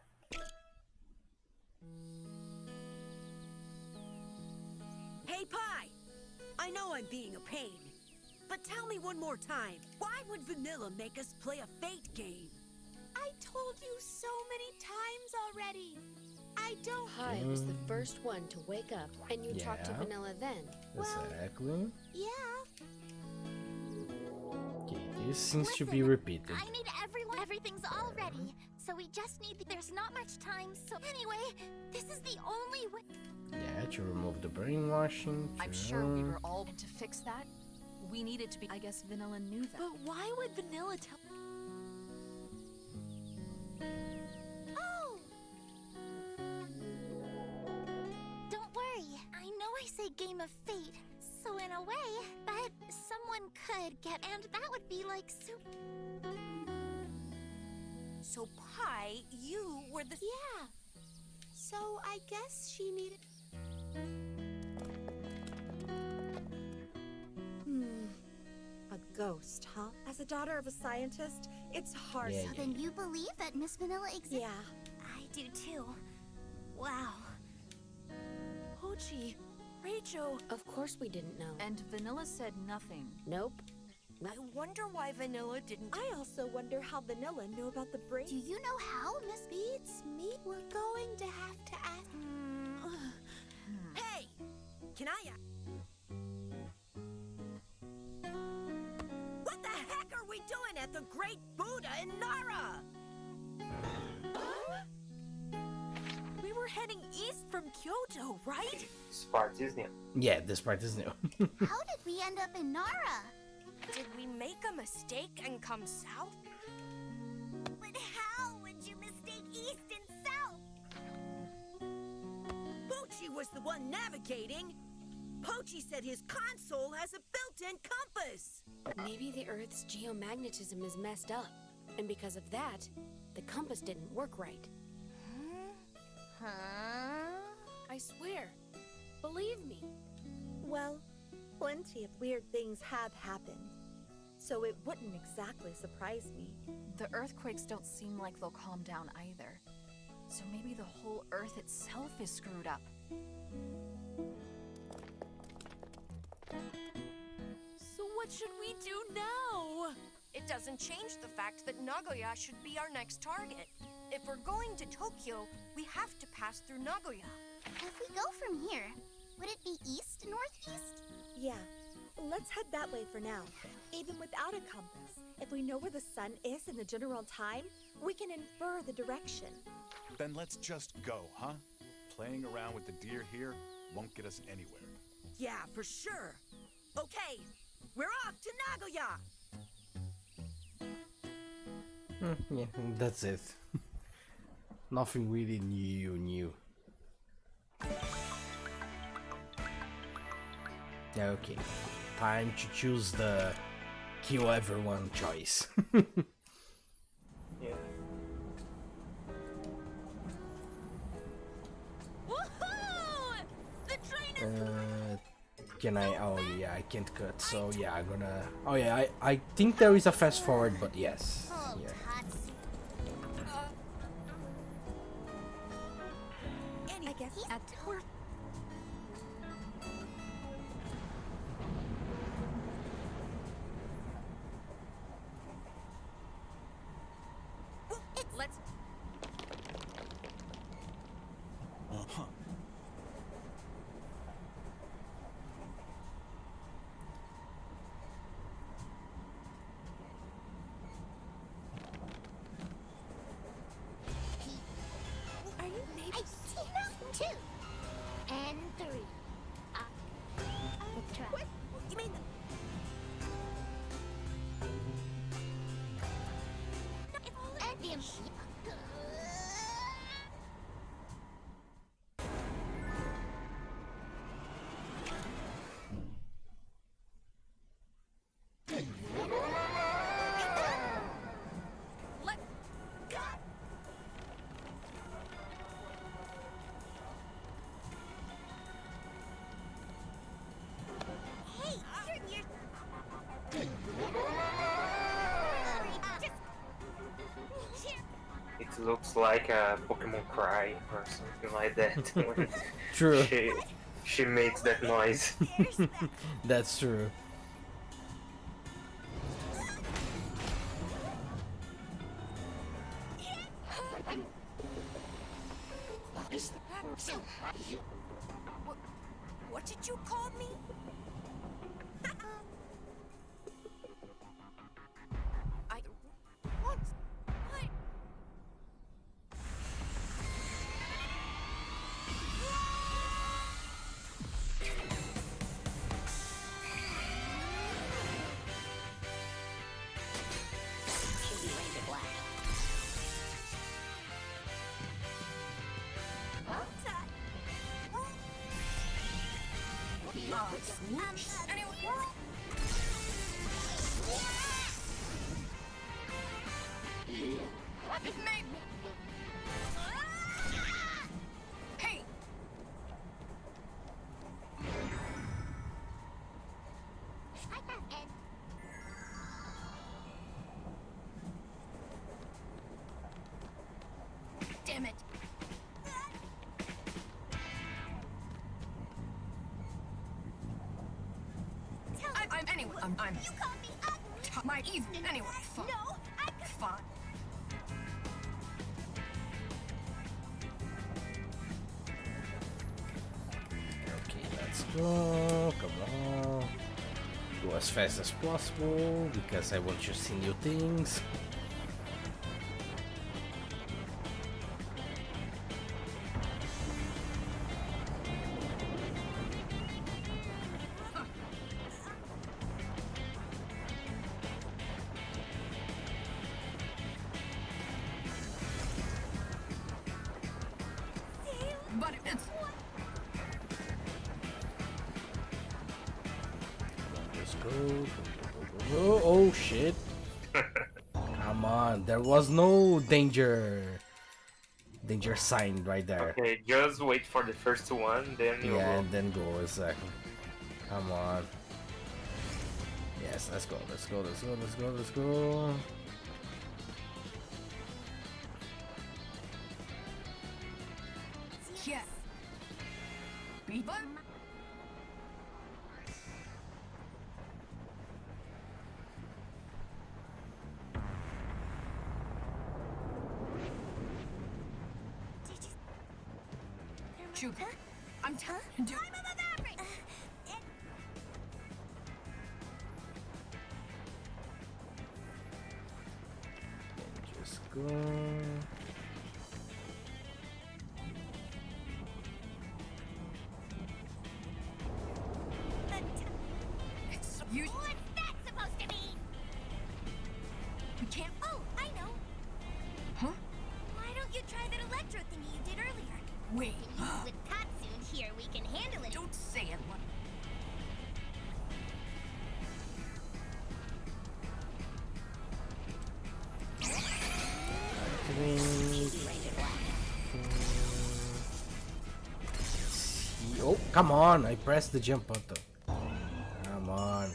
Hey, Pi! I know I'm being a pain, but tell me one more time, why would Vanilla make us play a fate game? I told you so many times already. I don't. Pi was the first one to wake up, and you talked to Yeah. Vanilla then. Exactly. Yeah. Okay, this seems to Listen, be repeated. I need everyone. Everything's all ready. So we just need. There's not much time. So anyway, this is the only way. Yeah, to remove the brainwashing. I'm sure we were all to fix that. We needed to be. I guess Vanilla knew that. But why would Vanilla tell? Oh! Don't worry. I know I say game of fate. So in a way, but someone could get, and that would be like super. So, Pi, you were the... Yeah. So I guess she needed. A ghost, huh? As a daughter of a scientist, it's hard. Yeah, So then you believe that Miss Vanilla exists? Yeah. I do too. Wow. Hochi, Rachel. Of course we didn't know. And Vanilla said nothing. Nope. I wonder why Vanilla didn't... I also wonder how Vanilla knew about the brain. Do you know how, Miss Beats me. We're going to have to ask. Hey! the great Buddha in Nara! We were heading east from Kyoto, right? This part is new. Yeah, this part is new. How did we end up in Nara? Did we make a mistake and come south? But how would you mistake east and south? Pochi was the one navigating. Pochi said his console has a built-in compass. Maybe the Earth's geomagnetism is messed up, and because of that, the compass didn't work right. Huh? I swear. Believe me. Well, plenty of weird things have happened, so it wouldn't exactly surprise me. The earthquakes don't seem like they'll calm down either. So maybe the whole Earth itself is screwed up. So what should we do now? It doesn't change the fact that Nagoya should be our next target. If we're going to Tokyo, we have to pass through Nagoya. If we go from here, would it be east northeast? Yeah, let's head that way for now. Even without a compass, if we know where the sun is in the general time, we can infer the direction. Then let's just go, huh? Playing around with the deer here won't get us anywhere. Yeah, for sure. Okay, we're off to Nagoya! Yeah, that's it. Nothing really new. Okay, time to choose the kill everyone choice. Yeah. Woohoo! The train is Can I? Oh yeah, I can't cut. So yeah, I'm gonna. Oh yeah, I think there is a fast forward, but yes. Oh, Yeah. Tatsu. I guess we're Let's... Uh-huh. Are you maybe? I see now. 2 and 3. We'll try. What? You mean... And the sheep. Let... Hey, you're... It looks like a Pokemon cry or something like that. when True. she makes that noise. That's true. What did you call me? I... What? What? Should be rated black. Anyway... It made me... Hey! I have Ed. Damn it! I'm anyway. I'm. You called me ugly. My evil. Anyway, fine. No, I... Fine. Okay, let's go. Come on. Go as fast as possible because I want to see new things. But it's Let's go. Oh shit. Come on, there was no danger sign right there. Okay, just wait for the first one, then you'll Yeah, go. and then go, exactly. Come on. Yes, let's go, let's go, let's go, let's go, let's go. yes. Beat them. Shoot. I'm telling you. Just go. You. What's that supposed to mean? We can't. Oh, I know. Huh? Why don't you try that electro thingy you did earlier? Wait. With Tatsun here, we can handle it. Don't say it. Oh, come on! I pressed the jump button. Come on.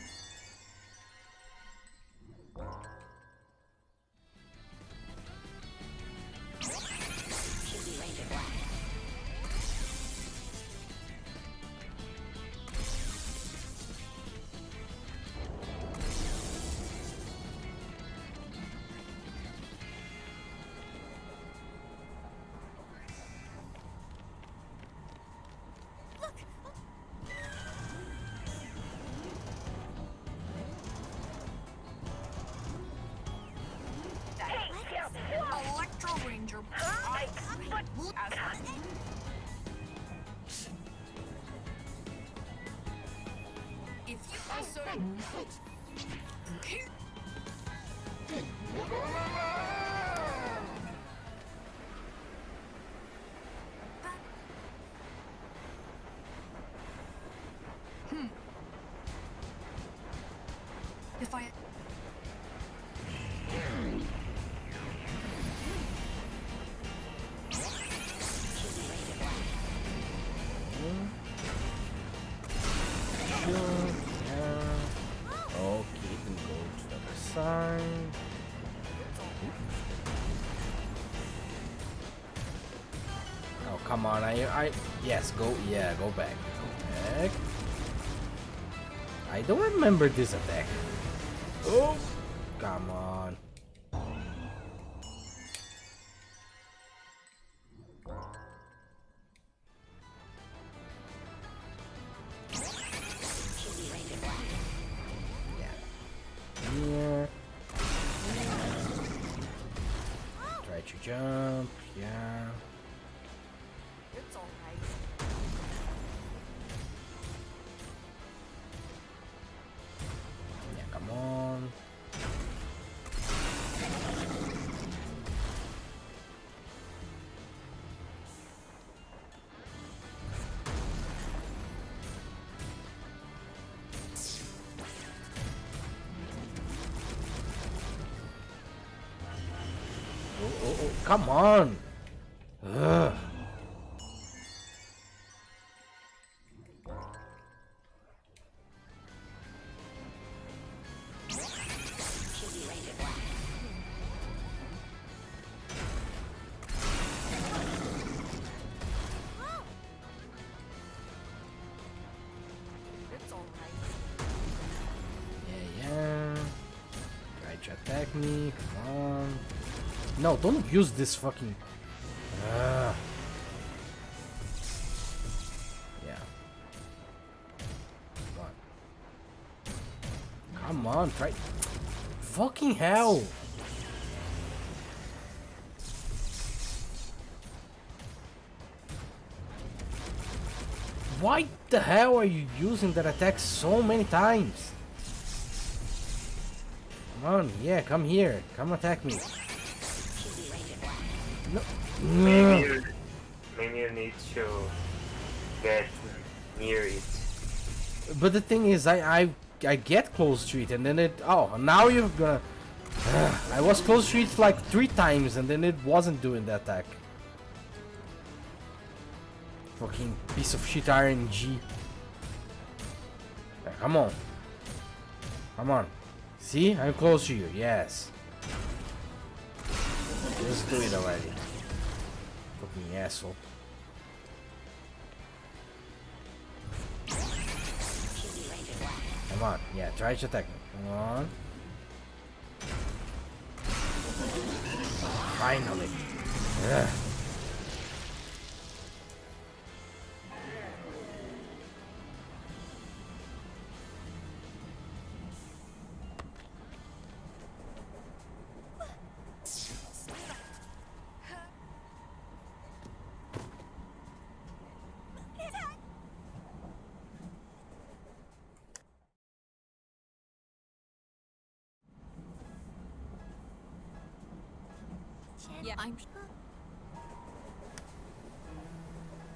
Electro Ranger. If you also. If I. Okay, then go to the other side. Oh, come on, yes, go, yeah, go back. Go back. I don't remember this attack. Oh, come on. Here. Try to jump, yeah. It's alright. Yeah, come on. Oh, come on! Ugh. It's alright. Yeah. Try to attack me, come on. No, don't use this fucking... Yeah. Come on. Come on, try. Fucking hell! Why the hell are you using that attack so many times? Come on, yeah, come here. Come attack me. No. Maybe you need to get near it. But the thing is, I get close to it and then it... Oh, now you're gonna... I was close to it like 3 times and then it wasn't doing the attack. Fucking piece of shit RNG. Come on. Come on. See? I'm close to you. Yes. Just do it already. Fucking asshole. Come on. Yeah, try to attack me. Come on. Finally. Ugh. Yeah, I'm.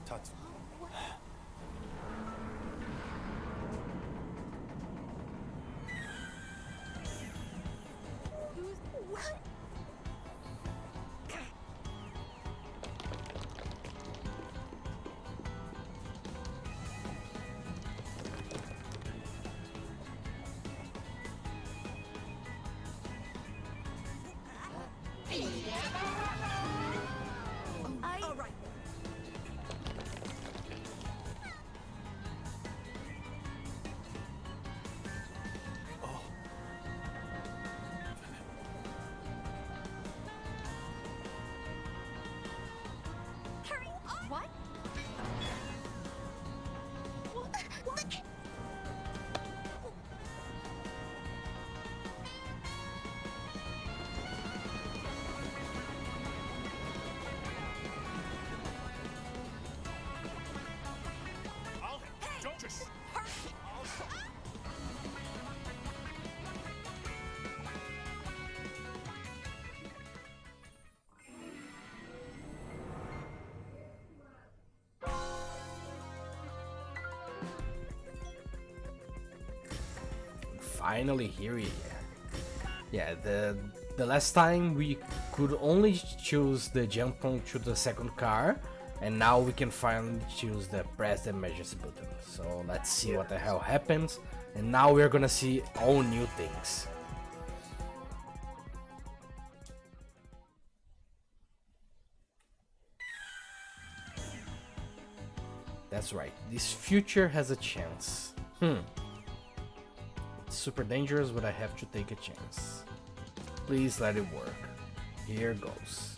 Tatsu. What? All right. Hurry! What? Don't just. Finally here we are. Yeah, the last time we could only choose the jump onto the second car, and now we can finally choose the press the emergency button. So let's see what the hell happens, and now we're gonna see all new things. That's right, this future has a chance. It's super dangerous, but I have to take a chance. Please let it work. Here goes.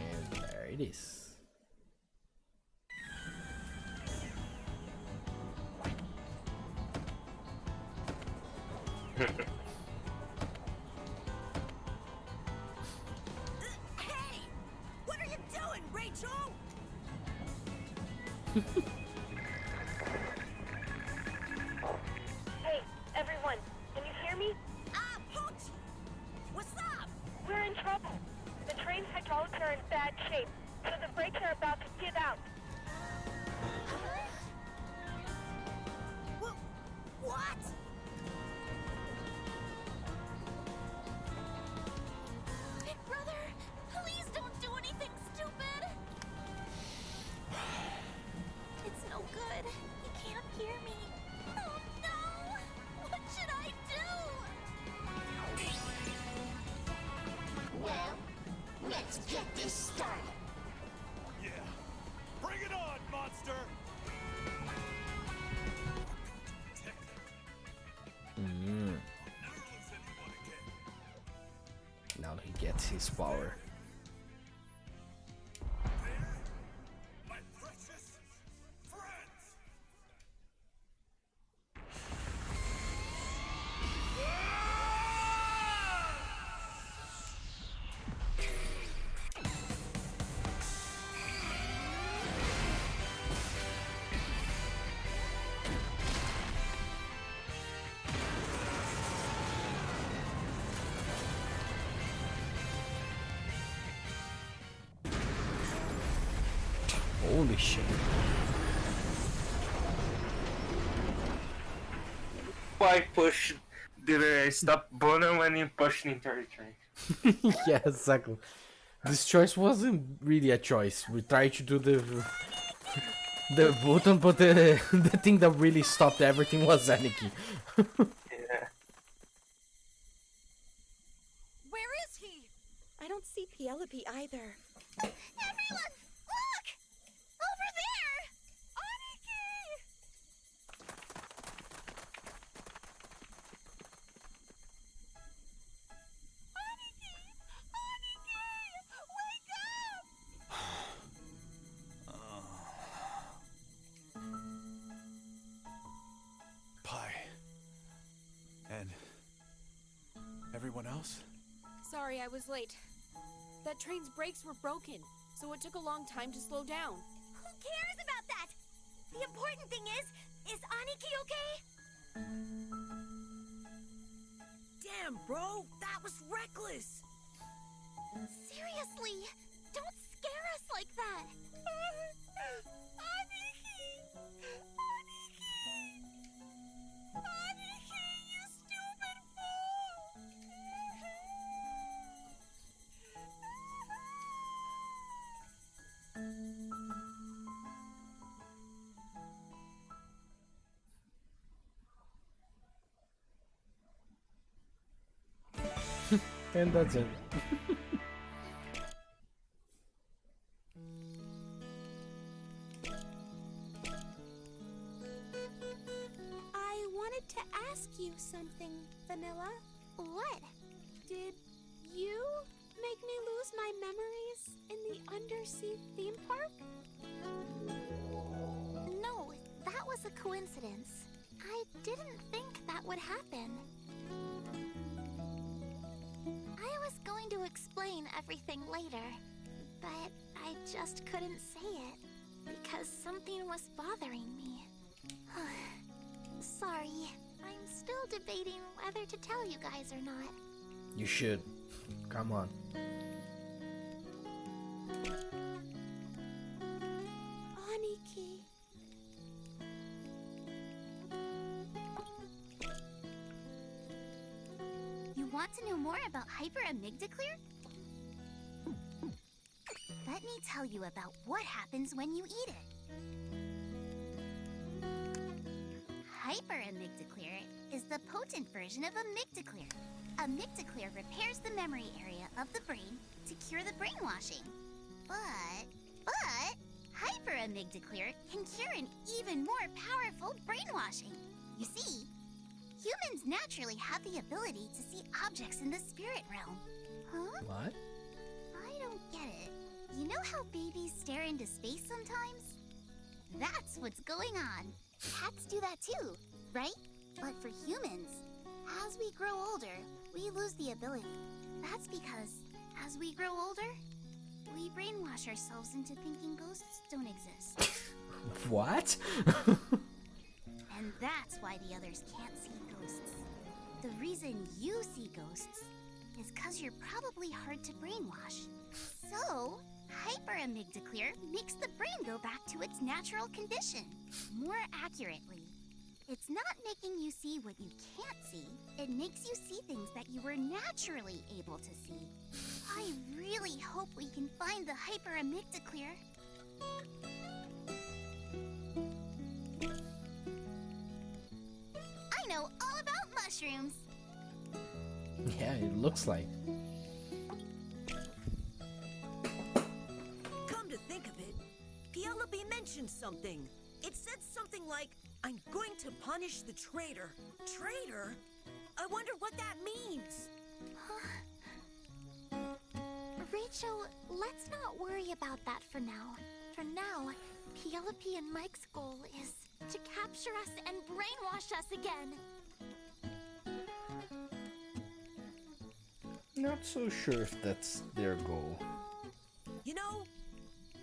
And there it is. Hey! What are you doing, Rachel? Hey, everyone, can you hear me? Ah, Pooch! What's up? We're in trouble. The train's hydraulics are in bad shape, so the brakes are about to give out. What? Brother, please don't do anything stupid. It's no good. He can't hear me. Oh no! What should I do? Well, let's get this started. Yeah. Bring it on, monster! Now he gets hate his power. Holy shit. Why push? Did I stop button when you pushed into the train? Yeah, exactly. This choice wasn't really a choice. We tried to do the button, but the the thing that really stopped everything was Aniki. Yeah. Where is he? I don't see Penelope either. Everyone, look! Over there! Aniki! Pi. And everyone else? Sorry, I was late. That train's brakes were broken, so it took a long time to slow down. Who cares about that? The important thing is Aniki okay? Damn, bro, that was reckless. Seriously, don't scare us like that. Aniki, you stupid fool! And that's it. I wanted to ask you something, Vanilla. What? Did you make me lose my memories in the undersea theme park? No, that was a coincidence. I didn't think that would happen. I was going to explain everything later, but I just couldn't say it because something was bothering me. Sorry, I'm still debating whether to tell you guys or not. You should. Come on. Aniki. You want to know more about hyperamygdaclear? Let me tell you about what happens when you eat it. Hyperamygdaclear is the potent version of amygdaclear. Amygdaclear repairs the memory area of the brain to cure the brainwashing. But hyperamygdaclear can cure an even more powerful brainwashing. You see, humans naturally have the ability to see objects in the spirit realm. Huh? What? I don't get it. You know how babies stare into space sometimes? That's what's going on. Cats do that too, right? But for humans, as we grow older, we lose the ability. That's because as we grow older, we brainwash ourselves into thinking ghosts don't exist. What? And that's why the others can't see ghosts. The reason you see ghosts is because you're probably hard to brainwash. So, hyperamygdaclear makes the brain go back to its natural condition. More accurately, it's not making you see what you can't see. It makes you see things that you were naturally able to see. I really hope we can find the hyperamygdaclear. I know all about mushrooms. Yeah, it looks like. Come to think of it, Penelope mentioned something. It said something like, I'm going to punish the traitor. Traitor? I wonder what that means. Rachel, let's not worry about that for now. For now, Penelope and Mike's goal is to capture us and brainwash us again. Not so sure if that's their goal. You know,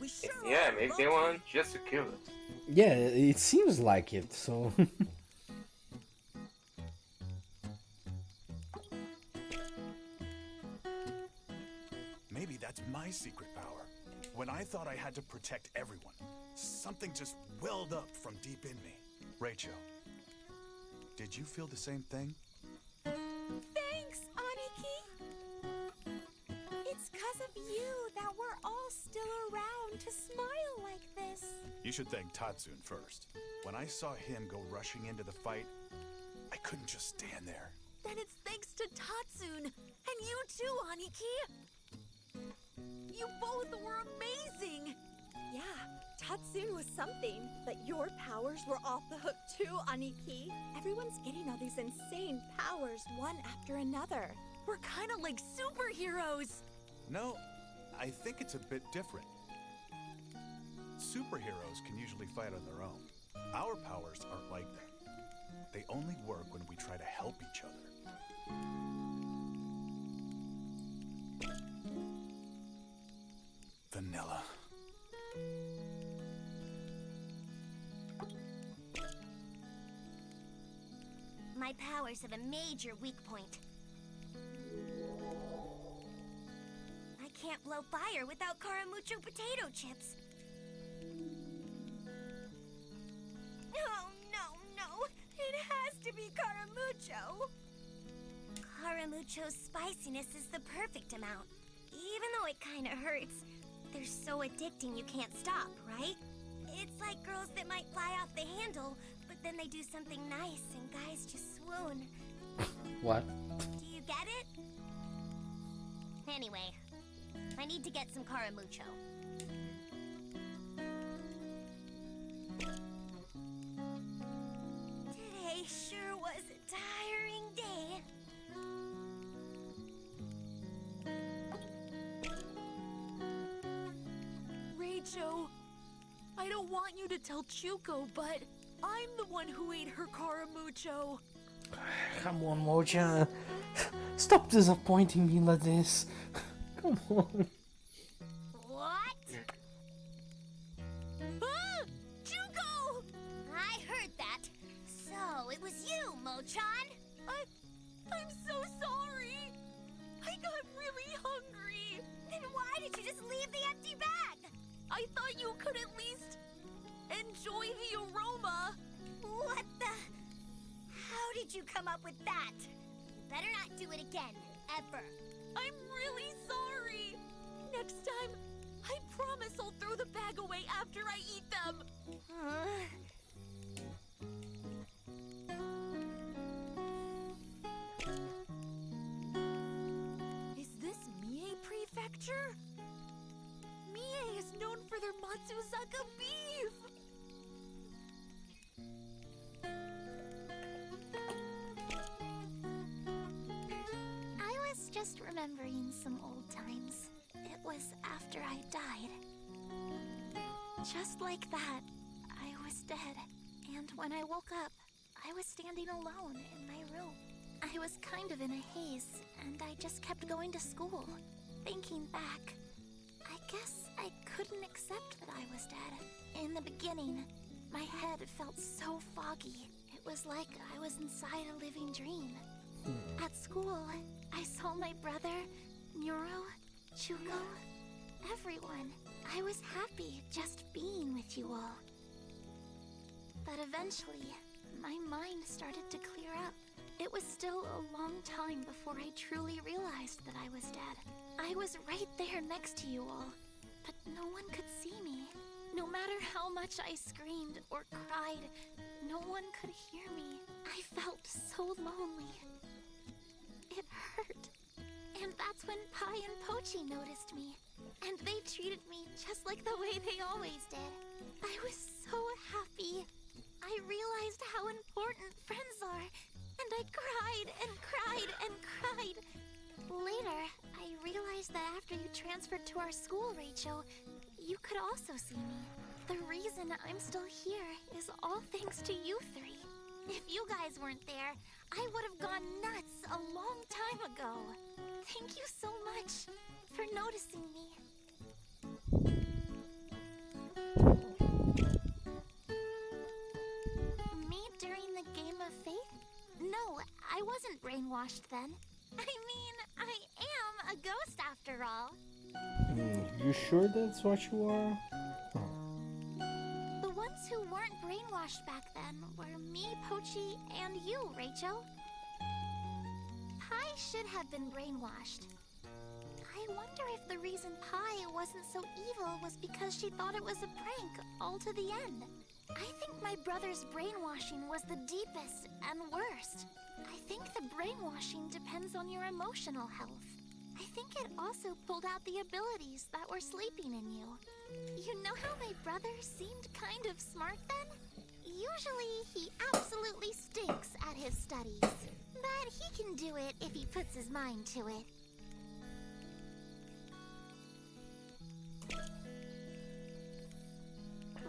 we sure Yeah, are maybe they lucky. want just to kill it. Yeah, it seems like it, so... Maybe that's my secret power. When I thought I had to protect everyone, something just welled up from deep in me. Rachel, did you feel the same thing? Thanks, Aniki! It's 'cause of you that we're all still around to smile like this. You should thank Tatsun first. When I saw him go rushing into the fight, I couldn't just stand there. Then it's thanks to Tatsun! And you too, Aniki! You both were amazing! Yeah, Tatsun was something, but your powers were off the hook too, Aniki. Everyone's getting all these insane powers one after another. We're kind of like superheroes! No, I think it's a bit different. Superheroes can usually fight on their own. Our powers aren't like that. They only work when we try to help each other. Vanilla. My powers have a major weak point. I can't blow fire without Caramucho potato chips. Oh, no. It has to be Caramucho. Caramucho's spiciness is the perfect amount. Even though it kinda hurts, they're so addicting you can't stop, right? It's like girls that might fly off the handle, but then they do something nice and guys just swoon. What? Do you get it? Anyway, I need to get some Caramucho. Today sure was a tiring day. Rachel, I don't want you to tell Chuko, but I'm the one who ate her Caramucho. Come on, Mocha. Stop disappointing me like this. Come on. What? Ah! Chuko! I heard that. So, it was you, Mochan? I'm so sorry. I got really hungry. Then why did you just leave the empty bag? I thought you could at least enjoy the aroma. What the? How did you come up with that? You better not do it again, ever. I'm really sorry. Next time, I promise I'll throw the bag away after I eat them. Is this Mie Prefecture? Mie is known for their Matsuzaka beef. I was just remembering some old times. It was after I died. Just like that, I was dead. And when I woke up, I was standing alone in my room. I was kind of in a haze, and I just kept going to school. Thinking back, I guess I couldn't accept that I was dead. In the beginning, my head felt so foggy. It was like I was inside a living dream. At school, I saw my brother, Nuro, Chuko, everyone. I was happy just being with you all. But eventually, my mind started to clear up. It was still a long time before I truly realized that I was dead. I was right there next to you all, but no one could see me. No matter how much I screamed or cried, no one could hear me. I felt so lonely. It hurt. And that's when Pai and Pochi noticed me. And they treated me just like the way they always did. I was so happy. I realized how important friends are. And I cried and cried and cried. Later, I I realized that after you transferred to our school, Rachel, you could also see me. The reason I'm still here is all thanks to you three. If you guys weren't there, I would have gone nuts a long time ago. Thank you so much for noticing me. Me during the game of faith? No, I wasn't brainwashed then. I mean, I am a ghost after all. You sure that's what you are? The ones who weren't brainwashed back then were me, Pochi, and you, Rachel. Pi should have been brainwashed. I wonder if the reason Pi wasn't so evil was because she thought it was a prank all to the end. I think my brother's brainwashing was the deepest and worst. I think the brainwashing depends on your emotional health. I think it also pulled out the abilities that were sleeping in you. You know how my brother seemed kind of smart then? Usually he absolutely stinks at his studies. But he can do it if he puts his mind to it.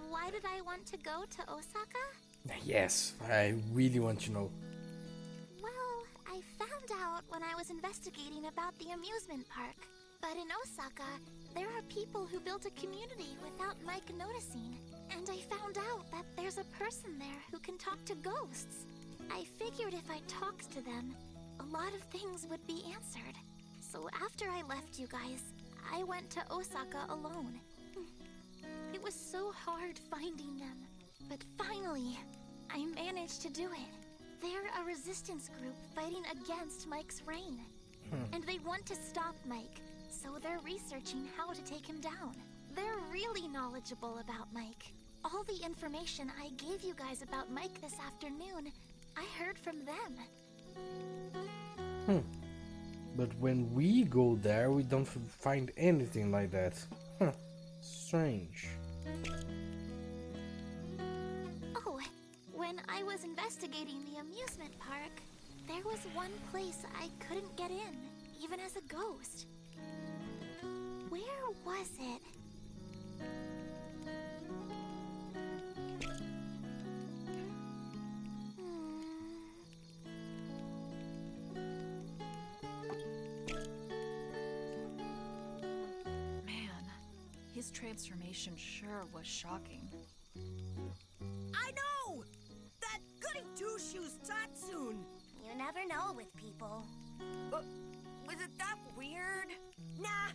Why did I want to go to Osaka? Yes, I really want to know. Well, I found out when I was investigating about the amusement park. But in Osaka, there are people who built a community without Mike noticing. And I found out that there's a person there who can talk to ghosts. I figured if I talked to them, a lot of things would be answered. So after I left you guys, I went to Osaka alone. It was so hard finding them. But finally, I managed to do it. They're a resistance group fighting against Mike's reign. And they want to stop Mike, so they're researching how to take him down. They're really knowledgeable about Mike. All the information I gave you guys about Mike this afternoon, I heard from them. But when we go there, we don't find anything like that. Strange. Oh, when I was investigating the amusement park, there was one place I couldn't get in, even as a ghost. Where was it? His transformation sure was shocking. I know! That goody two-shoes Tatsun! You never know with people. Was it that weird? Nah,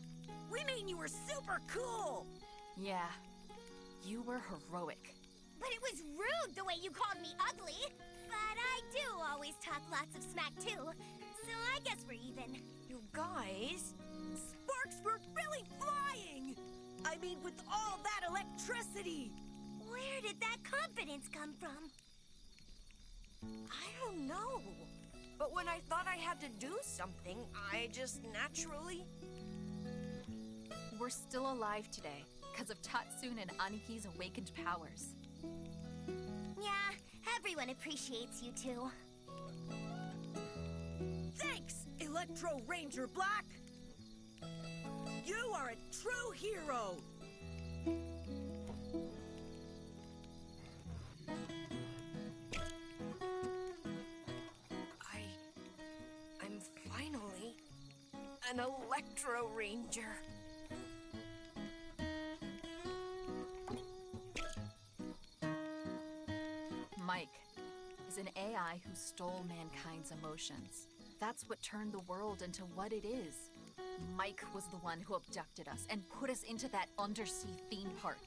we mean you were super cool! Yeah, you were heroic. But it was rude the way you called me ugly. But I do always talk lots of smack too, so I guess we're even. You guys, sparks were really flying! I mean, with all that electricity! Where did that confidence come from? I don't know. But when I thought I had to do something, I just naturally... We're still alive today, because of Tatsun and Aniki's awakened powers. Yeah, everyone appreciates you too. Thanks, Electro Ranger Black! You are a true hero! I'm finally an Electro Ranger. Mike is an AI who stole mankind's emotions. That's what turned the world into what it is. Mike was the one who abducted us and put us into that undersea theme park.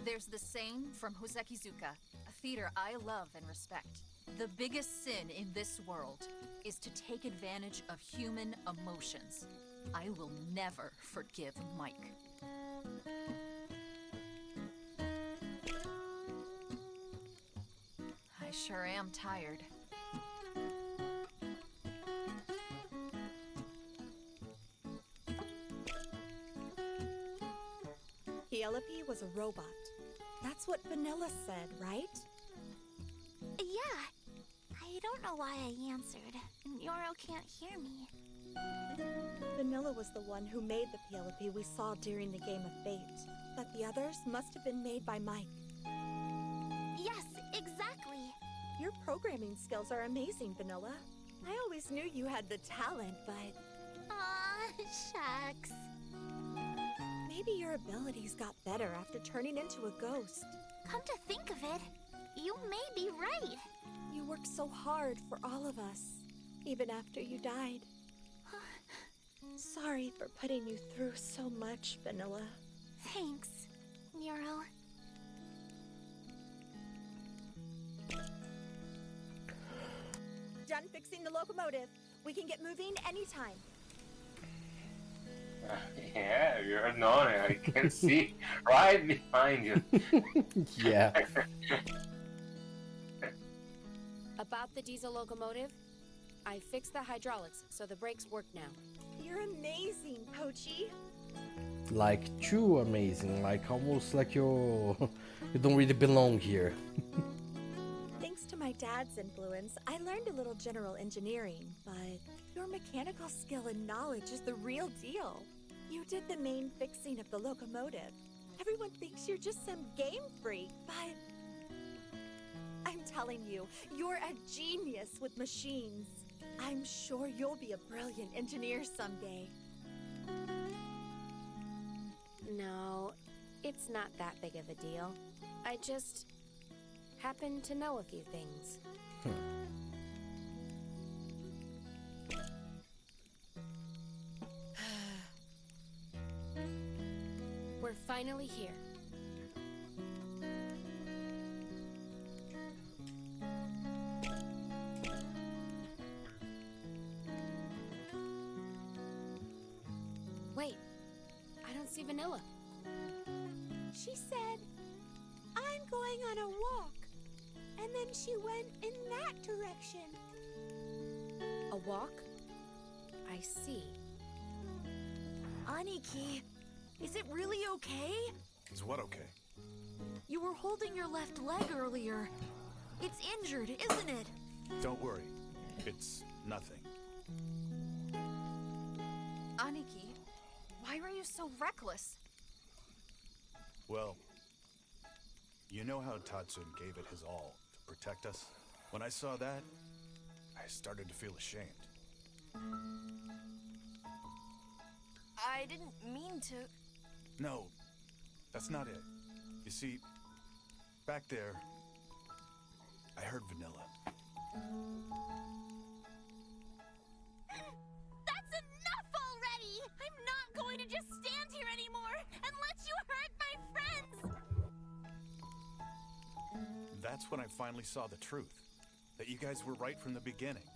There's the saying from Hosekizuka, a theater I love and respect. The biggest sin in this world is to take advantage of human emotions. I will never forgive Mike. I sure am tired. Penelope was a robot. That's what Vanilla said, right? Yeah. I don't don't know why I answered. Nyoro can't hear me. Vanilla was the one who made the PLP we saw during the Game of Fate. But the others must have been made by Mike. Yes, exactly. Your programming skills are amazing, Vanilla. I always knew you had the talent, but... Aw, shucks. Maybe your abilities got better after turning into a ghost. Come to think of it, you may be right. You worked so hard for all of us, even after you died. Sorry for putting you through so much, Vanilla. Thanks, Nyoro. Done fixing the locomotive. We can get moving anytime. Yeah, you're annoying. I can see right behind you. Yeah. About the diesel locomotive, I fixed the hydraulics, so the brakes work now. You're amazing, Pochi. Like too amazing, like almost like you don't really belong here. Thanks to my dad's influence, I learned a little general engineering, but your mechanical skill and knowledge is the real deal. You did the main fixing of the locomotive. Everyone thinks you're just some game freak, but I'm telling you, you're a genius with machines. I'm sure you'll be a brilliant engineer someday. No, it's not that big of a deal. I just happen to know a few things. We're finally here. Wait, I don't see Vanilla. She said, I'm going on a walk. And then she went in that direction. A walk? I see. Aniki, is it really okay? Is what okay? You were holding your left leg earlier. It's injured, isn't it? Don't worry. It's nothing. Aniki, why were you so reckless? Well, you know how Tatsun gave it his all to protect us? When I saw that, I started to feel ashamed. I didn't mean to... No, that's not it. You see, back there, I heard Vanilla. That's enough already! I'm not going to just stand here anymore and let you hurt my friends! That's when I finally saw the truth. That you guys were right from the beginning.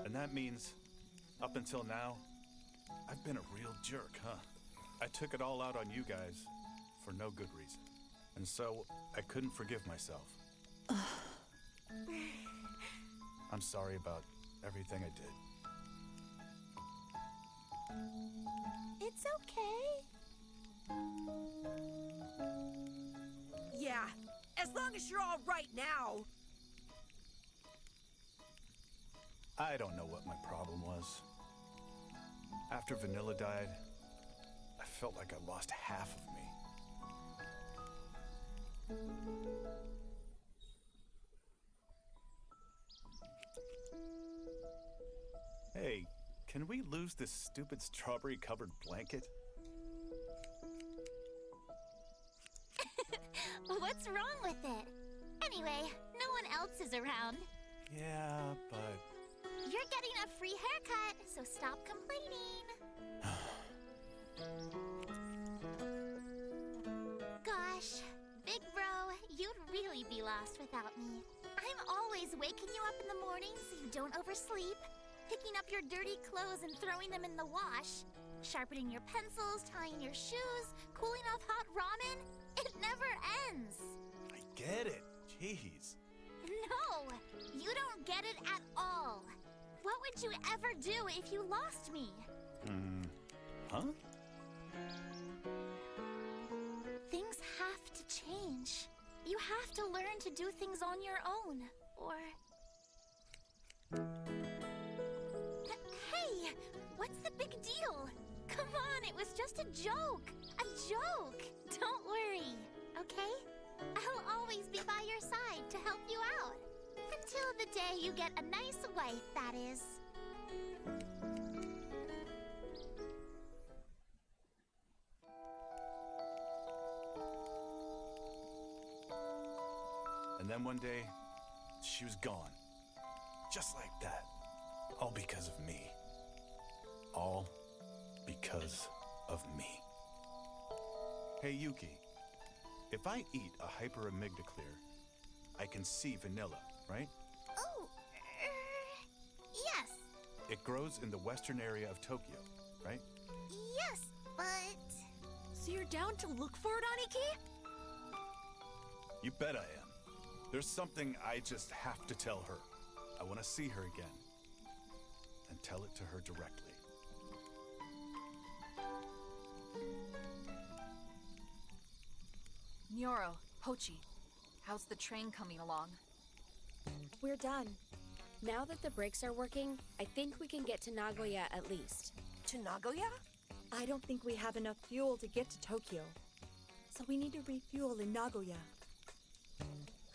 And that means, up until now, I've been a real jerk, huh? I took it all out on you guys for no good reason. And so, I couldn't forgive myself. I'm sorry about everything I did. It's okay. Yeah, as long as you're all right now. I don't know what my problem was. After Vanilla died, I felt like I lost half of me. Hey, can we lose this stupid strawberry-covered blanket? What's wrong with it? Anyway, no one else is around. Yeah, but... You're getting a free haircut, so stop complaining. Gosh, big bro, you'd really be lost without me. I'm always waking you up in the morning so you don't oversleep, picking up your dirty clothes and throwing them in the wash, sharpening your pencils, tying your shoes, cooling off hot ramen. It never ends. I get it. Jeez. No, you don't get it at all. What would you ever do if you lost me? Huh? Things have to change. You have to learn to do things on your own. Or Hey, what's the big deal? Come on, it was just a joke. A joke. Don't worry, okay? I'll always be by your side to help you out. Until the day you get a nice wife, that is. And then one day, she was gone. Just like that. All because of me. All because of me. Hey, Yuki. If I eat a hyperamygdaclear, I can see vanilla, right? Oh, yes. It grows in the western area of Tokyo, right? Yes, but... So you're down to look for it, Aniki? You bet I am. There's something I just have to tell her. I want to see her again. And tell it to her directly. Nyoro, Pochi, how's the train coming along? We're done. Now that the brakes are working, I think we can get to Nagoya at least. To Nagoya? I don't think we have enough fuel to get to Tokyo. So we need to refuel in Nagoya.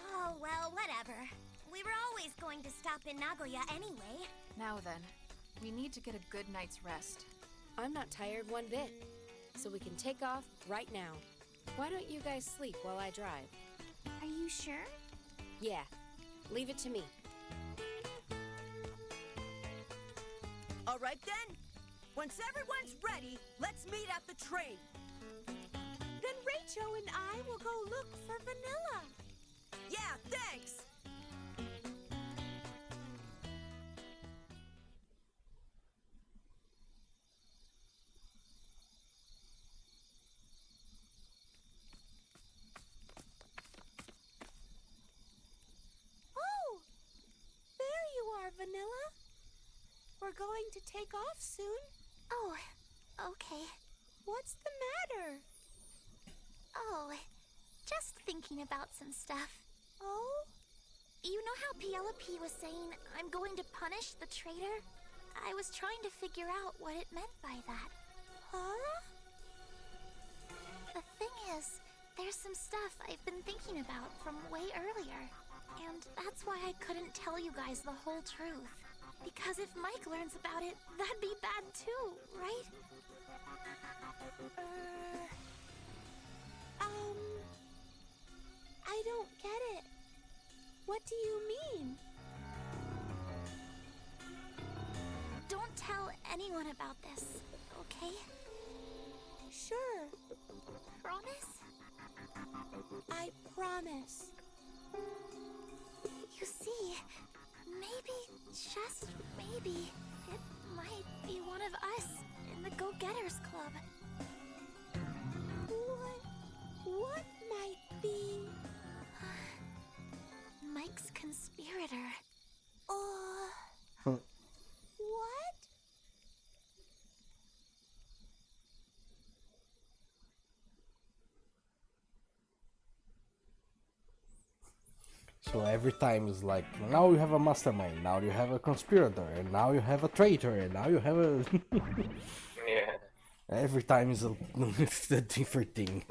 Oh, well, whatever. We were always going to stop in Nagoya anyway. Now then, we need to get a good night's rest. I'm not tired one bit, so we can take off right now. Why don't you guys sleep while I drive? Are you sure? Yeah, leave it to me. All right then. Once everyone's ready, let's meet at the train. Then Rachel and I will go look for Vanilla. Yeah, thanks. Oh, there you are, Vanilla. We're going to take off soon. Oh, okay. What's the matter? Oh, just thinking about some stuff. Oh? You know how Penelope was saying I'm going to punish the traitor? I was trying to figure out what it meant by that. Huh? The thing is, there's some stuff I've been thinking about from way earlier. And that's why I couldn't tell you guys the whole truth. Because if Mike learns about it, that'd be bad too, right? I don't get it. What do you mean? Don't tell anyone about this, okay? Sure. Promise? I promise. You see, maybe, just maybe, it might be one of us in the Go-Getters Club. What might be? Mike's conspirator. What? So every time it's like, now you have a mastermind, now you have a conspirator, and now you have a traitor, and now you have a... Yeah. Every time is it's a different thing.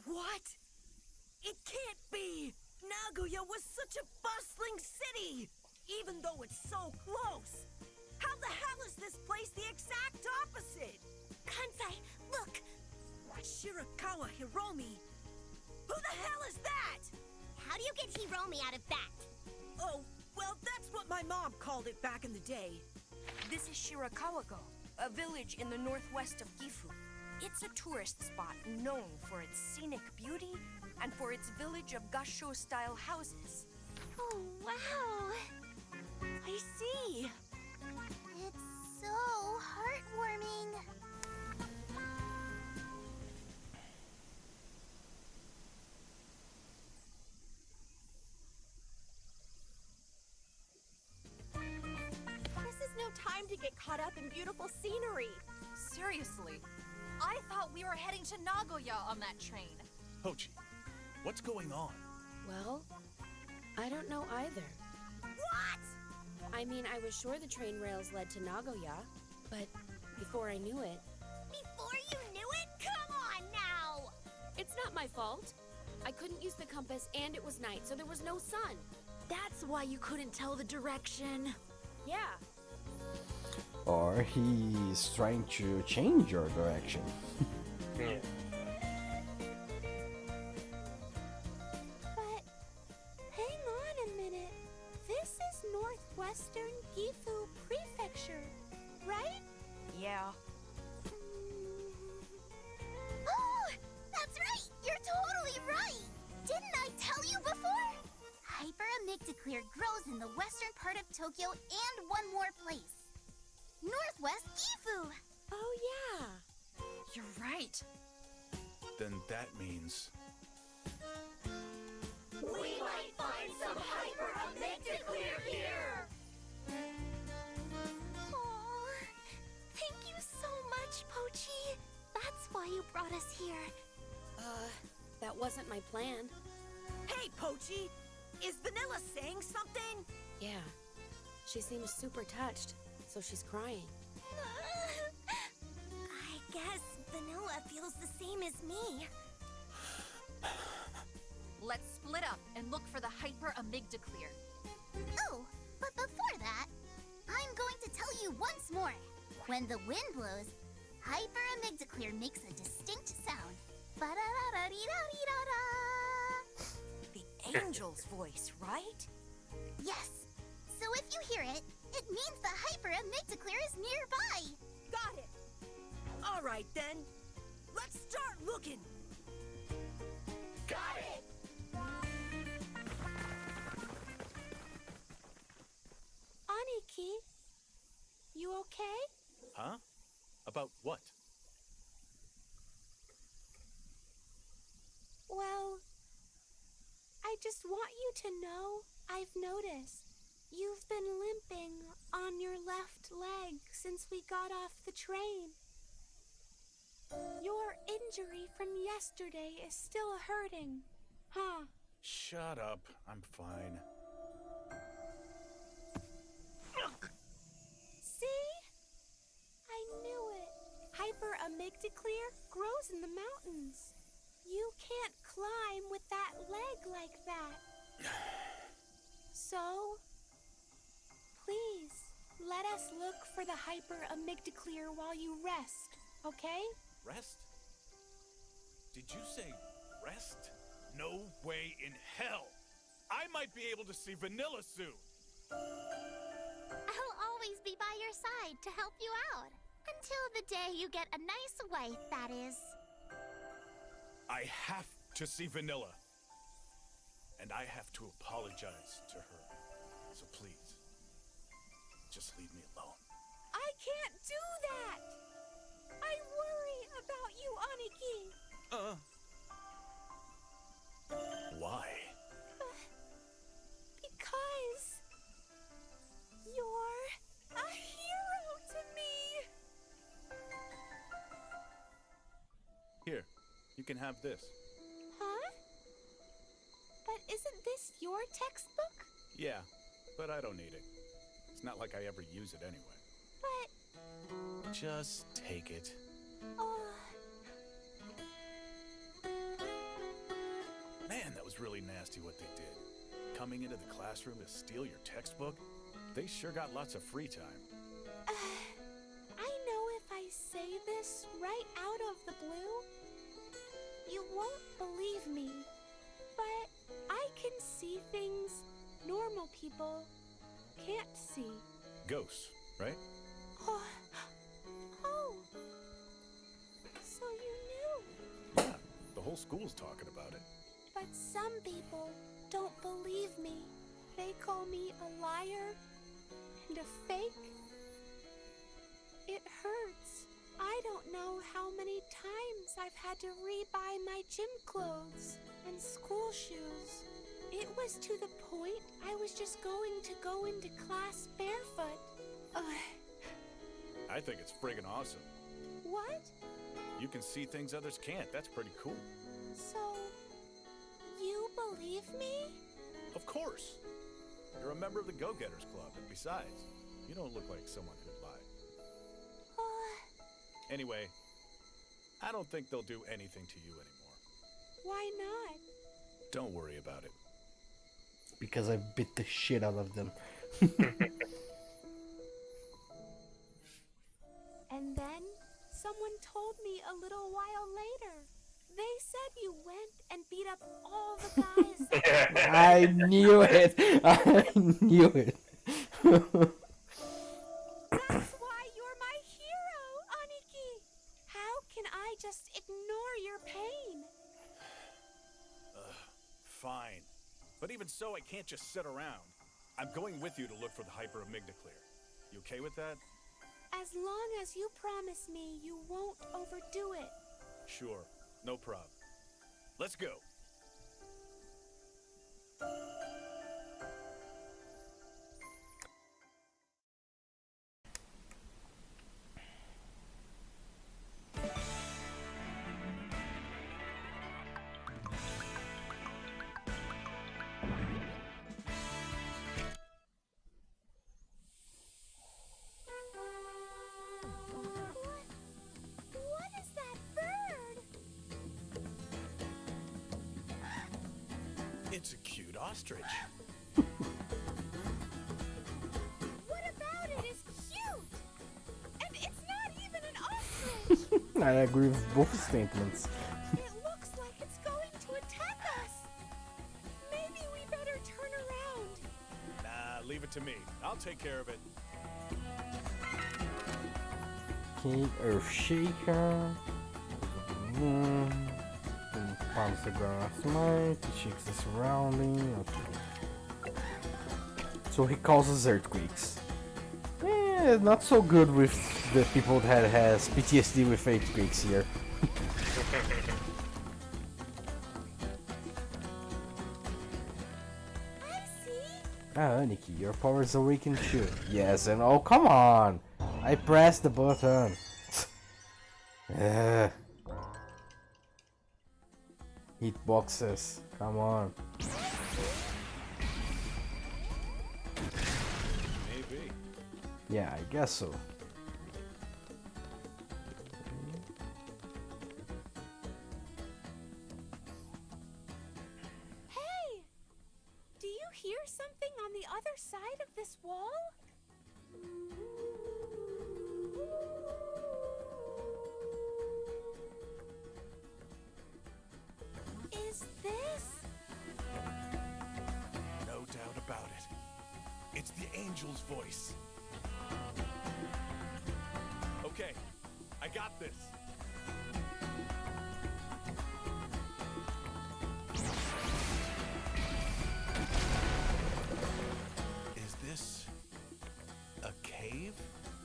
What? It can't be! Nagoya was such a bustling city! Even though it's so close! How the hell is this place the exact opposite? Kansai, look! Shirakawa Hiromi! Who the hell is that? How do you get Hiromi out of that? Oh, well, that's what my mom called it back in the day. This is Shirakawa-go, a village in the northwest of Gifu. It's a tourist spot known for its scenic beauty and for its village of Gasho-style houses. Oh, wow! I see. It's so heartwarming. This is no time to get caught up in beautiful scenery. Seriously, I thought we were heading to Nagoya on that train. Pochi, what's going on? Well, I don't know either. What? I mean, I was sure the train rails led to Nagoya, but before I knew it... Before you knew it? Come on now! It's not my fault. I couldn't use the compass and it was night, so there was no sun. That's why you couldn't tell the direction. Yeah. Or he's trying to change your direction. Yeah. But hang on a minute. This is Northwestern Gifu Prefecture, right? Yeah. Oh, that's right! You're totally right! Didn't I tell you before? Hyperamygdaclear grows in the western part of Tokyo and one more place. Northwest Gifu! Oh, yeah. You're right. Then that means... We might find some Hyperamygdaclear here! Oh, thank you so much, Pochi. That's why you brought us here. That wasn't my plan. Hey, Pochi! Is Vanilla saying something? Yeah. She seems super touched, so she's crying. I guess Vanilla feels the same as me. Let's split up and look for the Hyperamygdaclear. Oh, but before that, I'm going to tell you once more. When the wind blows, Hyperamygdaclear makes a distinct sound. Ba-da-da-da-dee-da-dee-da-da. The angel's voice, right? Yes. So if you hear it, it means the Hyperamygdaclear is nearby. Got it. All right, then. Let's start looking. Got it! Aniki, you okay? Huh? About what? Well, I just want you to know I've noticed. You've been limping on your left leg since we got off the train. Your injury from yesterday is still hurting, huh? Shut up. I'm fine. See? I knew it. Hyperamygdaclear grows in the mountains. You can't climb with that leg like that. So, please, let us look for the Hyperamygdaclear while you rest, okay? Rest? Did you say rest? No way in hell! I might be able to see Vanilla soon! I'll always be by your side to help you out. Until the day you get a nice wife, that is. I have to see Vanilla. And I have to apologize to her. So please, just leave me alone. I can't do that! I worry about you, Aniki. Why? Because you're a hero to me. Here, you can have this. Huh? But isn't this your textbook? Yeah, but I don't need it. It's not like I ever use it anyway. But... Just take it. Man, that was really nasty what they did. Coming into the classroom to steal your textbook? They sure got lots of free time. I know if I say this right out of the blue, you won't believe me. But I can see things normal people can't see. Ghosts, right? Oh, so you knew. Yeah, the whole school's talking about it. But some people don't believe me. They call me a liar and a fake. It hurts. I don't know how many times I've had to re-buy my gym clothes and school shoes. It was to the point I was just going to go into class barefoot. I think it's friggin' awesome. What? You can see things others can't. That's pretty cool. So, you believe me? member of the Go-Getters Club, and besides, you don't look like someone who'd lie. Anyway, I don't think they'll do anything to you anymore. Why not? Don't worry about it. Because I bit the shit out of them. And then someone told me a little while later. They said you went and beat up all the guys. I knew it. I knew it. That's why you're my hero, Aniki. How can I just ignore your pain? Fine. But even so, I can't just sit around. I'm going with you to look for the Hyper-Amygdaclear. You okay with that? As long as you promise me you won't overdo it. Sure. No problem. Let's go. What is that bird? It's a cute ostrich. What about it is cute? And it's not even an ostrich. I agree with both statements. It looks like it's going to attack us. Maybe we better turn around. Nah, leave it to me. I'll take care of it. Okay, Earthshaker. Palms the grass might. He shakes the surrounding. Okay. So he causes earthquakes. Not so good with the people that has PTSD with earthquakes here. Aniki, your power is awakened too. Yes, and oh, come on! I pressed the button. Hitboxes, come on. Maybe. Yeah, I guess so. Hey! Do you hear something on the other side of this wall? Is this? No doubt about it. It's the angel's voice. Okay, I got this. Is this a cave?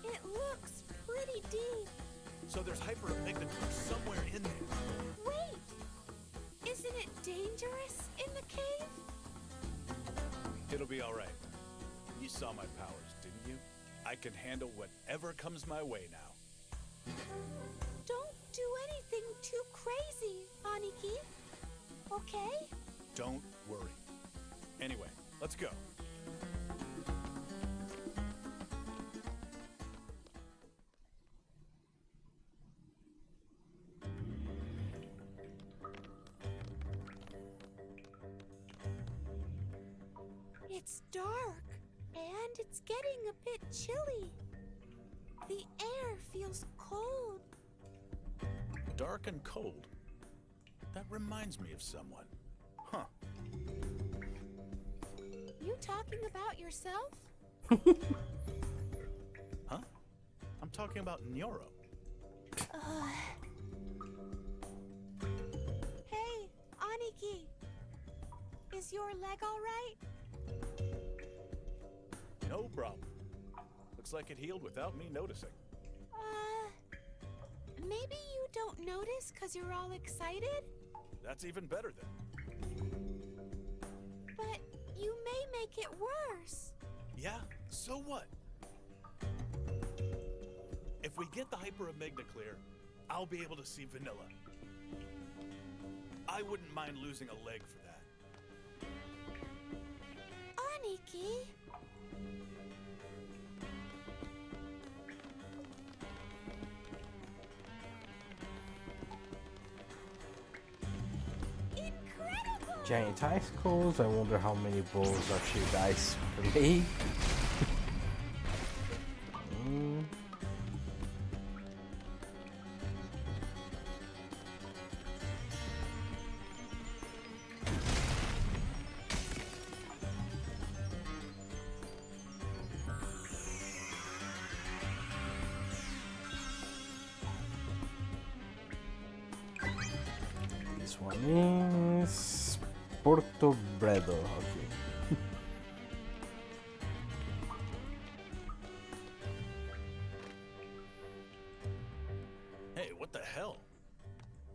It looks pretty deep. So there's Hyper-Amygdaclear somewhere in there. Wait! Isn't it dangerous in the cave? It'll be all right. You saw my powers, didn't you? I can handle whatever comes my way now. Don't do anything too crazy, Aniki. Okay? Don't worry. Anyway, let's go. It's dark, and it's getting a bit chilly. The air feels cold. Dark and cold. That reminds me of someone. Huh. You talking about yourself? Huh? I'm talking about Nyoro. Hey, Aniki. Is your leg all right? No problem. Looks like it healed without me noticing. Maybe you don't notice because you're all excited? That's even better then. But you may make it worse. Yeah, so what? If we get the Hyper-Amygdaclear, I'll be able to see Vanilla. I wouldn't mind losing a leg for that. Aniki, Giant icicles. I wonder how many balls actually dice per me. This one is Portobredo. Okay. Hey, what the hell?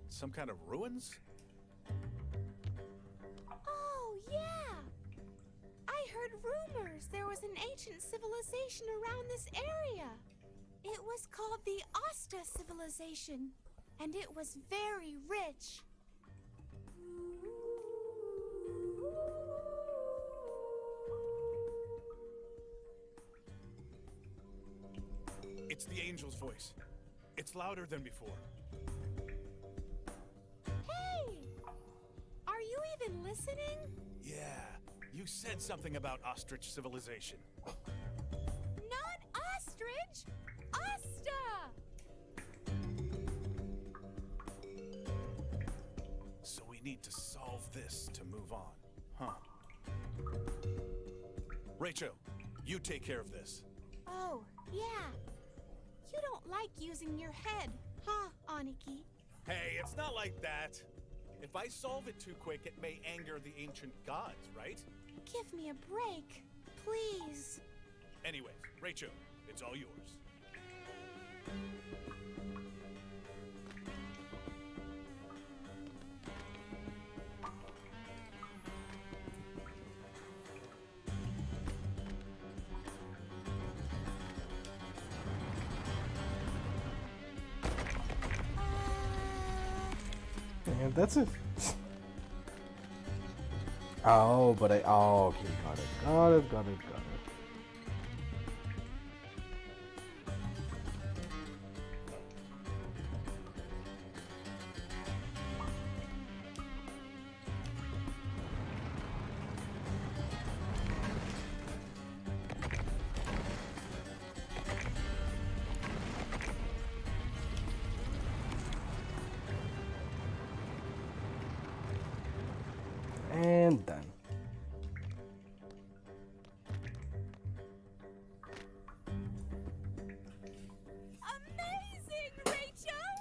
Some kind of ruins? Oh, yeah! I heard rumors there was an ancient civilization around this area. It was called the Asta civilization, and it was very rich. It's the angel's voice. It's louder than before. Hey! Are you even listening? Yeah, you said something about ostrich civilization. Not ostrich! Asta! So we need to solve this to move on, huh? Rachel, you take care of this. Oh, yeah. You don't like using your head, huh, Aniki? Hey, it's not like that. If I solve it too quick, it may anger the ancient gods, right? Give me a break, please. Anyways, Rachel, it's all yours. And that's it. Oh, but I. Oh, okay, got it. And done. Amazing, Rachel!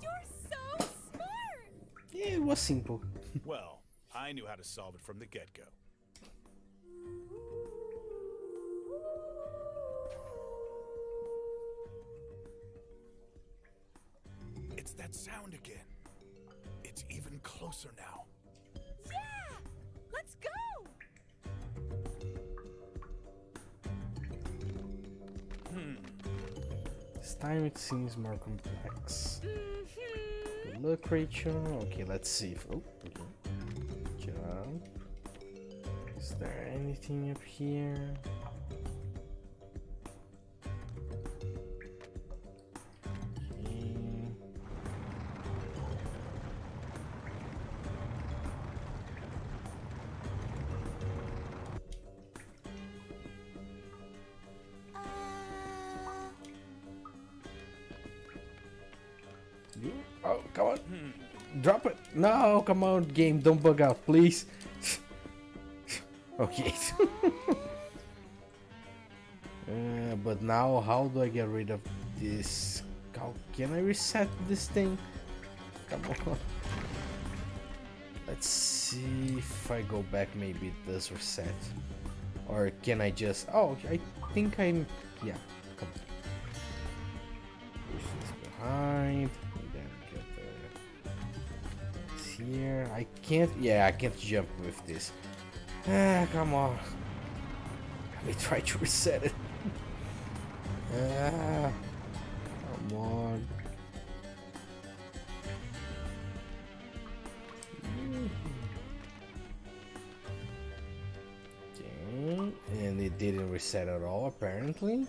You're so smart! Yeah, it was simple. Well, I knew how to solve it from the get-go. It's that sound again. It's even closer now. Yeah! Let's go! This time it seems more complex. Good luck, Rachel. Okay, let's see if. Oh, okay. Jump. Is there anything up here? Okay. Oh, come on. Drop it. No, come on, game. Don't bug out, please. Okay. But now, how do I get rid of this? How can I reset this thing? Come on. Let's see if I go back, maybe it does reset. Or can I just... Oh, I think I'm... Yeah, come on. Push this behind. And then get the... Here. I can't... Yeah, I can't jump with this. Ah, come on. Let me try to reset it. Ah, come on. Okay, and it didn't reset at all, apparently.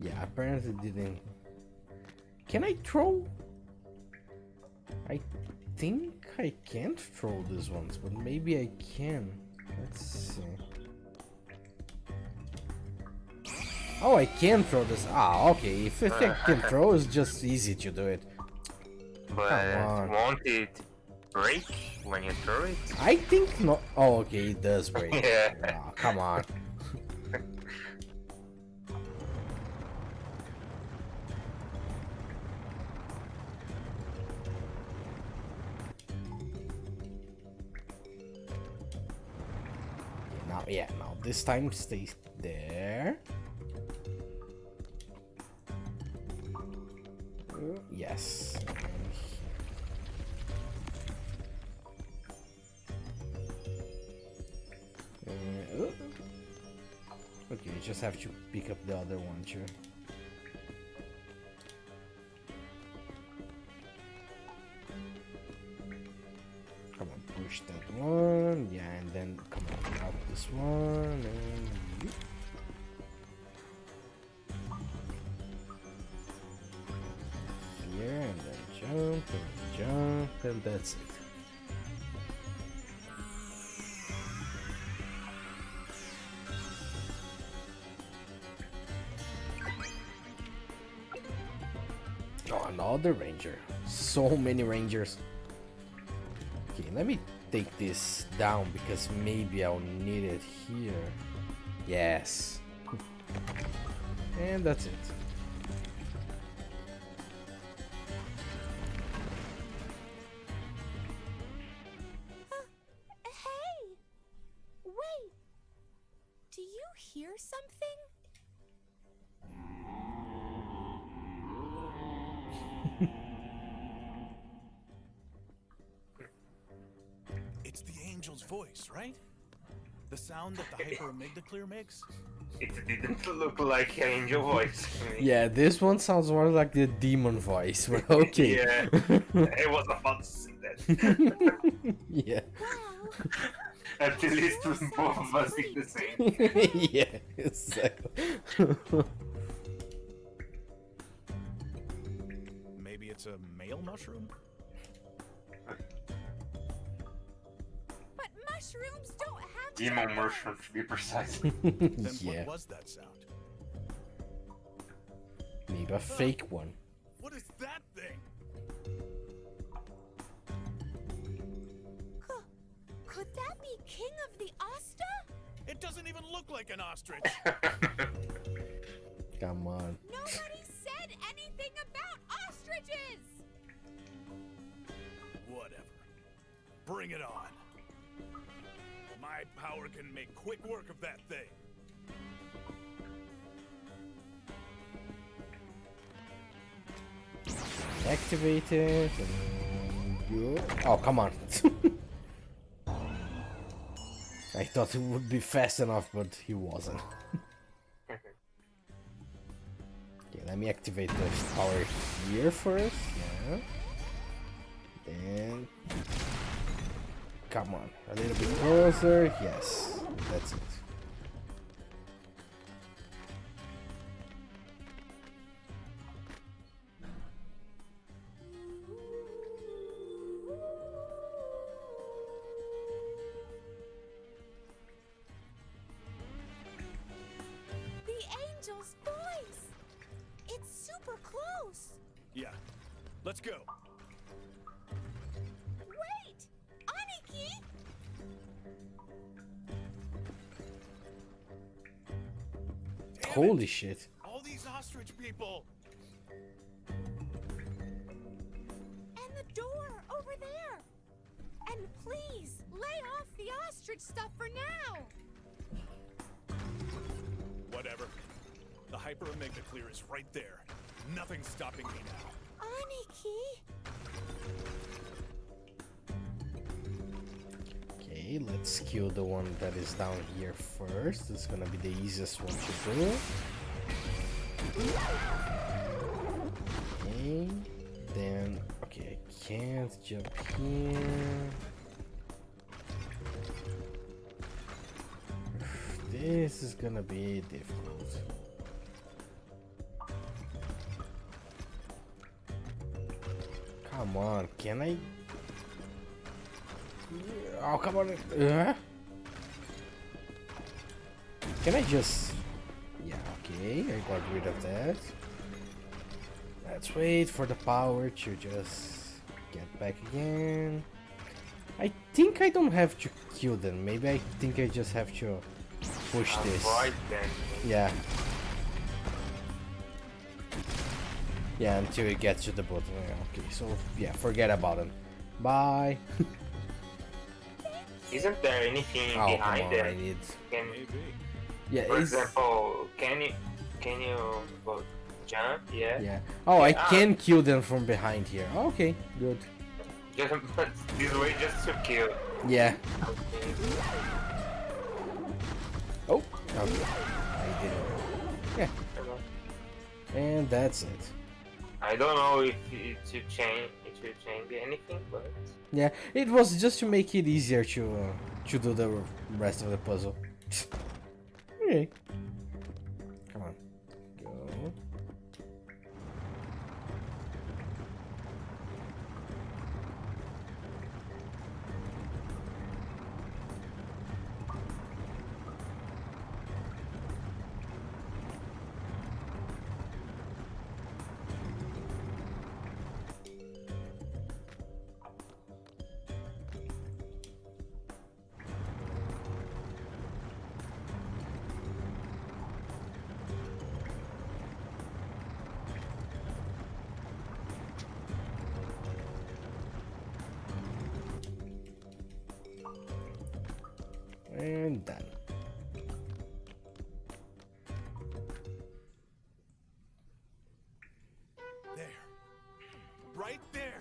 Yeah, apparently it didn't. Can I throw? I think I can't throw these ones, but maybe I can. Let's see. Oh, I can throw this. Ah, okay. If I can throw, it's just easy to do it. But won't it break when you throw it? I think not. Oh, okay, it does break. Yeah. Oh, come on. Now this time stay there. Yes. Okay, you just have to pick up the other one too. Come on, push that one. Yeah, and then come on, drop this one and here, and then jump, and that's it. Oh, another ranger. So many rangers. Okay, let me take this down because maybe I'll need it here. Yes. And that's it. Hey! Wait! Do you hear something? It's the angel's voice, right? The sound that the hyperamygdaclear makes? It didn't look like an angel voice to me. Yeah, this one sounds more like the demon voice, but okay. Yeah, I was about to say that. Yeah. At least both of us think the same. Yeah, exactly. Maybe it's a male mushroom? But mushrooms don't have Demon mushroom, to be precise. Then Yeah. what was that sound? Maybe a fake one. What is that thing? Could that be King of the Asta? It doesn't even look like an ostrich. Come on. Nobody said anything about ostriches! Whatever. Bring it on. My power can make quick work of that thing. Activate it. And go. Oh, come on. I thought it would be fast enough, but he wasn't. Okay, let me activate the power here first. Yeah. Then. Come on. A little bit closer. Yes. That's it. Angel's voice! It's super close! Yeah. Let's go. Wait! Aniki! Holy shit. All these ostrich people. And the door over there! And please, lay off the ostrich stuff for now! Whatever. The hyperamygdaclear is right there. Nothing's stopping me now. Aniki! Okay, let's kill the one that is down here first. It's gonna be the easiest one to do. Okay, then, okay, I can't jump here. This is gonna be difficult. Come on, can I? Oh, come on. Can I just... Yeah, okay, I got rid of that. Let's wait for the power to just get back again. I think I don't have to kill them. Maybe I think I just have to push this. Avoid them. Yeah. Yeah, until it gets to the bottom. Yeah, okay, so yeah, forget about it. Bye. Isn't there anything Oh, come behind on, there? I need... Can, Yeah, for it's... example, can you go jump? Yeah. Yeah. Oh, I Yeah, can kill them from behind here. Okay, good. Just this way, just to kill. Yeah. Okay. Oh, okay. I didn't. Yeah. And that's it. I don't know if it should change anything, but Yeah, it was just to make it easier to do the rest of the puzzle. Okay. Come on. Go. And done. There. Right there.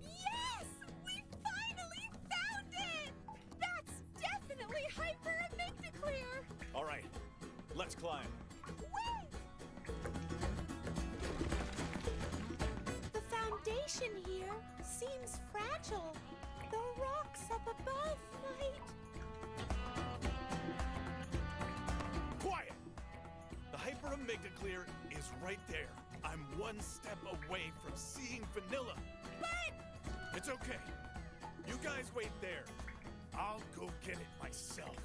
Yes! We finally found it! That's definitely Hyper Amygdaclear! All right, let's climb. The foundation here seems fragile. The rocks up above might... Quiet! The Hyper Amygdaclear is right there. I'm one step away from seeing Vanilla. But... It's okay. You guys wait there. I'll go get it myself.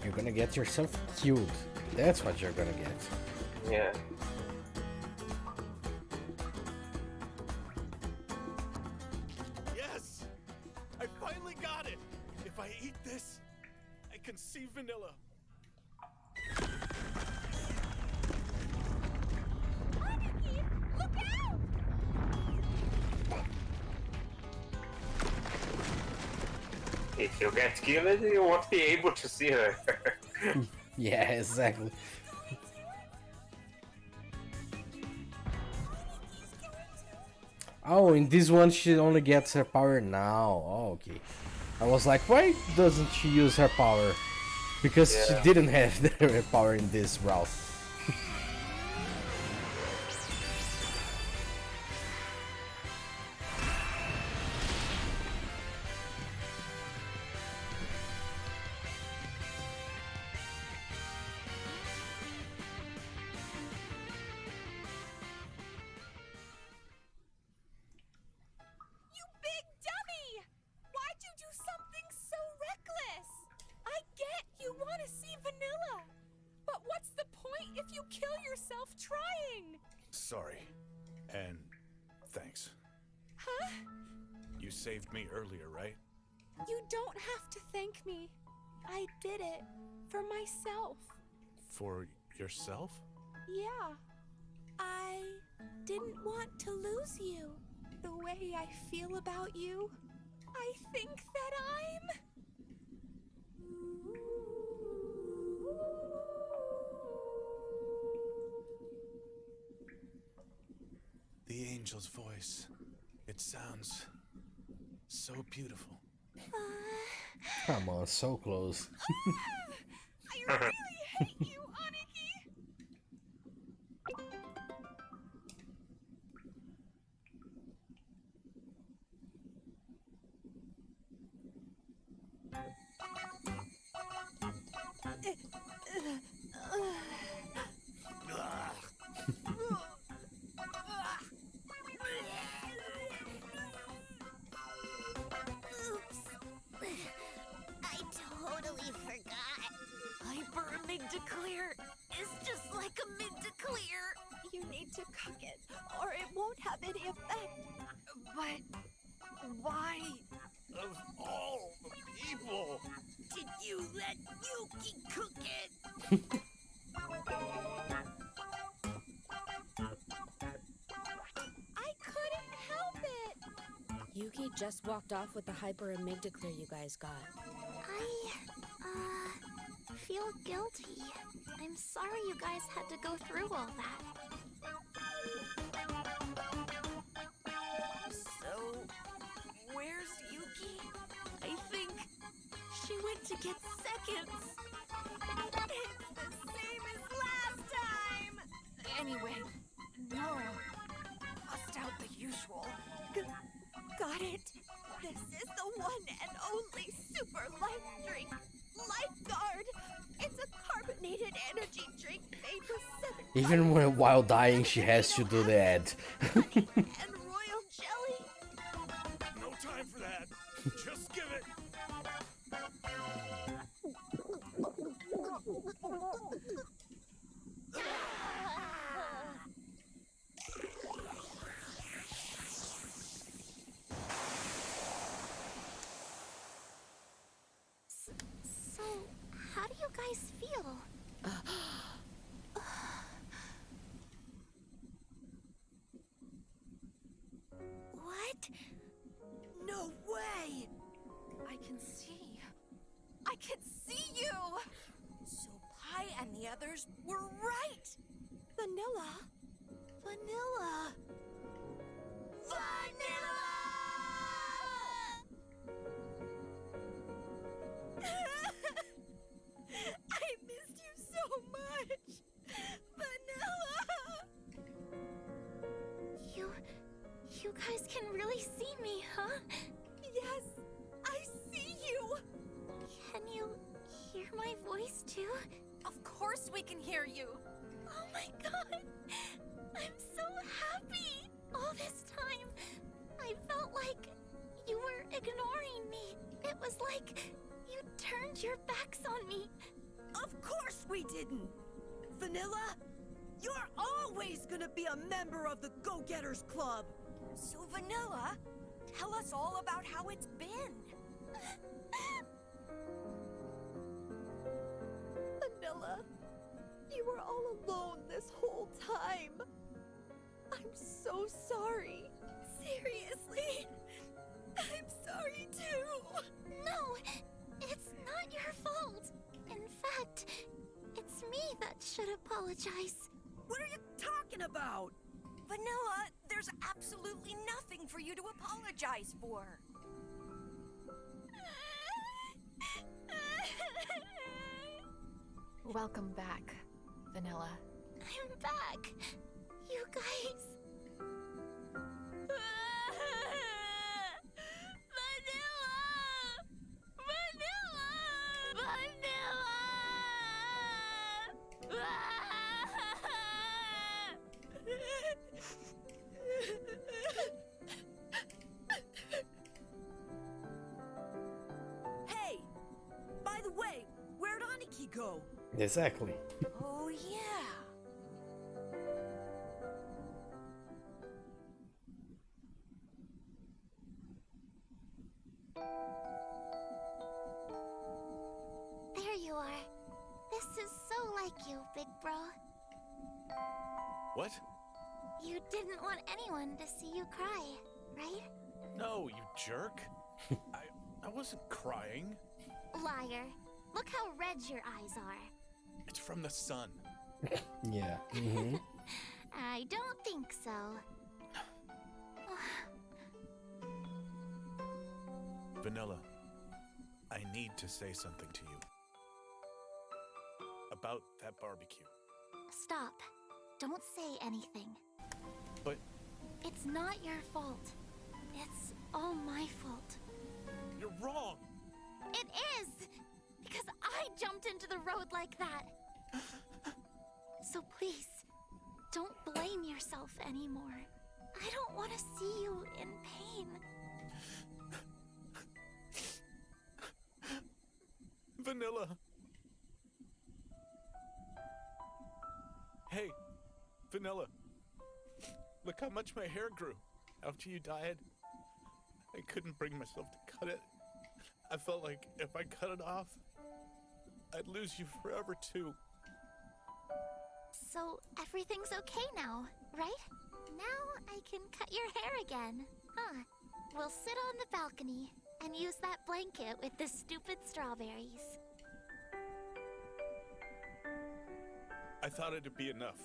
You're gonna get yourself killed. That's what you're gonna get. yeah. Yes! I finally got it! If I eat this, I can see Vanilla. Aniki, look out! If you get killed, you won't be able to see her. Yeah, exactly. Oh, in this one she only gets her power now. Oh, okay. I was like, why doesn't she use her power? Because Yeah. she didn't have her power in this route. You big dummy! Why'd you do something so reckless? I get you want to see Vanilla, but what's the point if you kill yourself trying? Sorry. And thanks. Huh? You saved me earlier, right? You don't have to thank me. I did it for myself. For yourself? Yeah. I didn't want to lose you. The way I feel about you, I think that I'm... The angel's voice. It sounds so beautiful. Come on, so close. I really hate you, Aniki! clear. You need to cook it, or it won't have any effect. But why Of all the people! Did you let Yuki cook it? I couldn't help it. Yuki just walked off with the hyper amygdala you guys got. I feel guilty. I'm sorry you guys had to go through all that. So, where's Yuki? I think she went to get seconds. it's the same as last time? Anyway, no. Bust out the usual. Got it. This is the one and only super life drink. Lifeguard. It's a carbonated energy drink made with 7 Even when while dying, she has to do that. and royal jelly. No time for that. Just give it. So, how do you guys feel? What? No way! I can see. I can see you! So Pai and the others were right! Vanilla. Vanilla! Vanilla! I missed you so much! Vanilla! You guys can really see me, huh? Yes, I see you. Can you hear my voice too? Of course we can hear you! Oh my god! I'm so happy! All this time, I felt like you were ignoring me. It was like you turned your backs on me. Of course we didn't! Vanilla, you're always gonna be a member of the Go-Getters Club! So Vanilla, tell us all about how it's been. Vanilla, you were all alone this whole time. I'm so sorry. Seriously. I'm sorry too. No, it's not your fault. In fact, it's me that should apologize. What are you talking about? Vanilla, there's absolutely nothing for you to apologize for. Welcome back, Vanilla. I'm back. You guys. Hey! By the way, where'd Aniki go? Exactly. Oh, yeah. There you are. This is so like you, big bro. What? You didn't want anyone to see you cry, right? No, you jerk. I wasn't crying. Liar. Look how red your eyes are. It's from the sun. Yeah. Mm-hmm. I don't think so. Vanilla, I need to say something to you. About that barbecue. Stop. Don't say anything. But It's not your fault. It's all my fault. you're wrong! It is! Because I jumped into the road like that. So please, don't blame yourself anymore. I don't want to see you in pain. Vanilla! Hey, Vanilla, look how much my hair grew after you died. I couldn't bring myself to cut it. I felt like if I cut it off, I'd lose you forever too. So everything's okay now, right? Now I can cut your hair again. Huh. We'll sit on the balcony and use that blanket with the stupid strawberries. I thought it'd be enough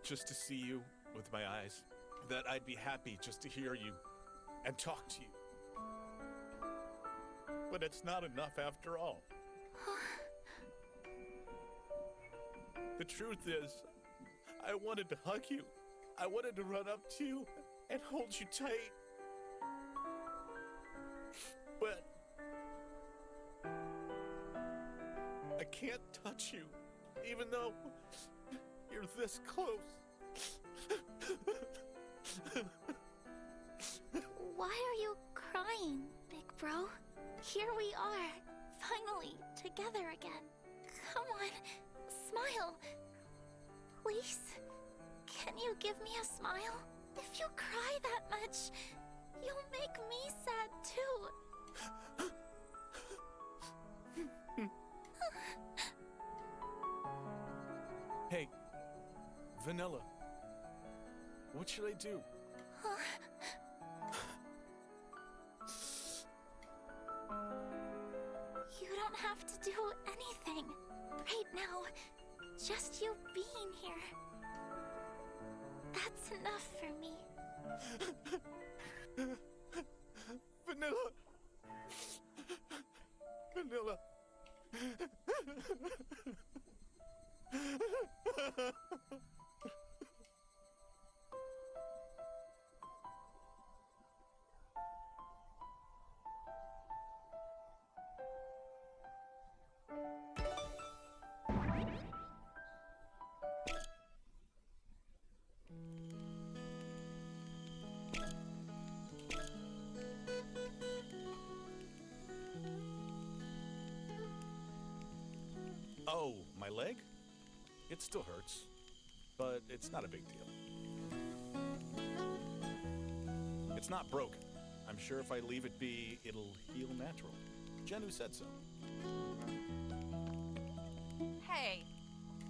just to see you with my eyes. That I'd be happy just to hear you and talk to you. But it's not enough after all. The truth is, I wanted to hug you. I wanted to run up to you and hold you tight. But I can't touch you, even though you're this close. Why are you crying, big bro? Here we are, finally together again. Come on, smile. Please, can you give me a smile? If you cry that much, you'll make me sad too. Hey, Vanilla, what should I do? You don't have to do anything right now. Just you being here. That's enough for me. Vanilla! Vanilla! Oh, my leg? It still hurts, but it's not a big deal. It's not broken. I'm sure if I leave it be, it'll heal natural. Jenu said so. Hey,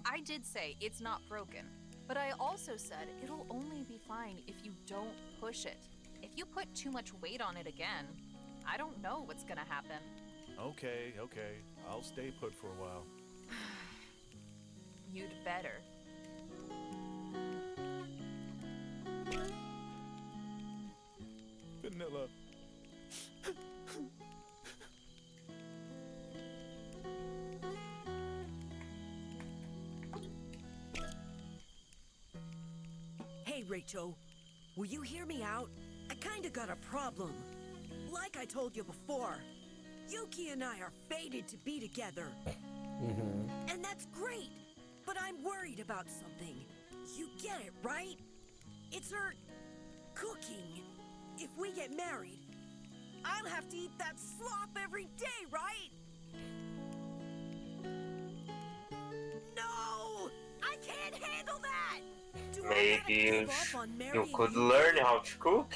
I did say it's not broken, but I also said it'll only be fine if you don't push it. If you put too much weight on it again, I don't know what's gonna happen. Okay. I'll stay put for a while. You'd better. Vanilla. Hey, Rachel. Will you hear me out? I kinda got a problem. Like I told you before, Yuki and I are fated to be together. And that's great, but I'm worried about something. You get it, right? It's her cooking. If we get married, I'll have to eat that slop every day, right? No! I can't handle that! Maybe you could learn how to cook.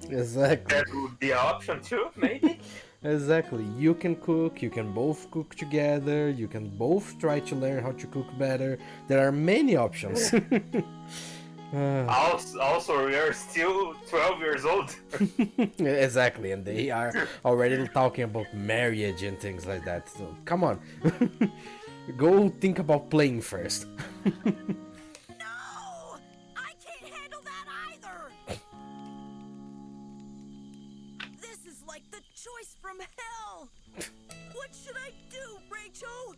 Exactly. That would be an option too, maybe. Exactly. You can cook, you can both cook together, you can both try to learn how to cook better. There are many options. Also, we are still 12 years old. Exactly, and they are already talking about marriage and things like that. So, come on. Go think about playing first. Choice from hell! What should I do, Rachel?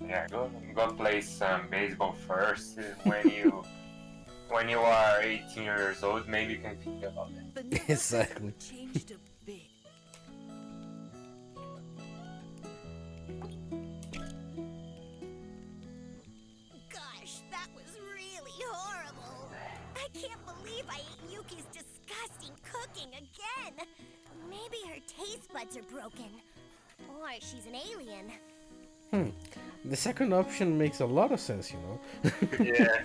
Yeah, go play some baseball first. When you are 18 years old, maybe you can think about it. Exactly. Changed a bit. Gosh, that was really horrible. I can't believe I ate Yuki's disgusting cooking again. Maybe her taste buds are broken. Or she's an alien. The second option makes a lot of sense, you know. Yeah.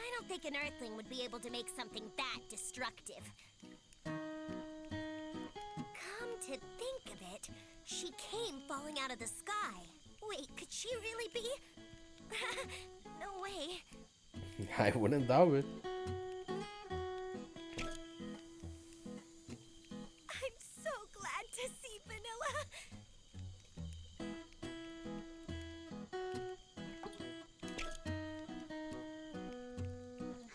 I don't think an Earthling would be able to make something that destructive. Come to think of it, she came falling out of the sky. Wait, could she really be? No way. I wouldn't doubt it. I'm so glad to see Vanilla.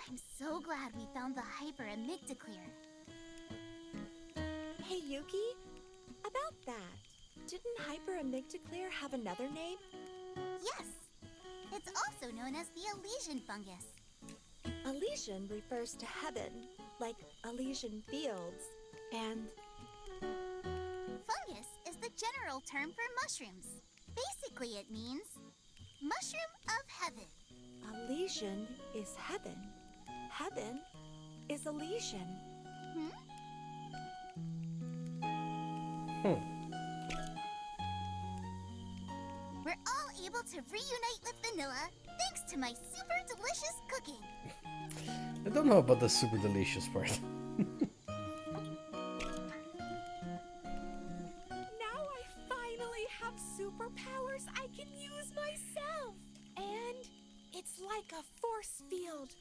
I'm so glad we found the Hyper Amygdaclear. Hey, Yuki, about that, didn't Hyper Amygdaclear have another name? Yes. It's also known as the Elysian fungus. Elysian refers to heaven, like Elysian Fields, and Fungus is the general term for mushrooms. Basically, it means mushroom of heaven. Elysian is heaven. Heaven is Elysian. We're all able to reunite with Vanilla thanks to my super delicious cooking. I don't know about the super delicious part. Now I finally have superpowers I can use myself. And it's like a force field.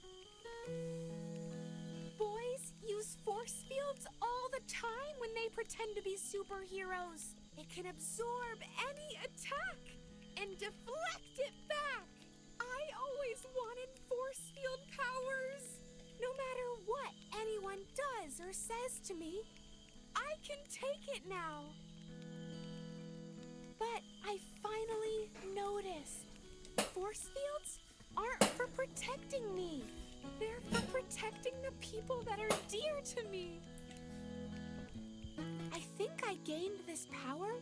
Boys use force fields all the time when they pretend to be superheroes. It can absorb any attack and deflect it back. I always wanted force field powers. No matter what anyone does or says to me, I can take it now. But I finally noticed force fields aren't for protecting me. They're for protecting the people that are dear to me. I think I gained this power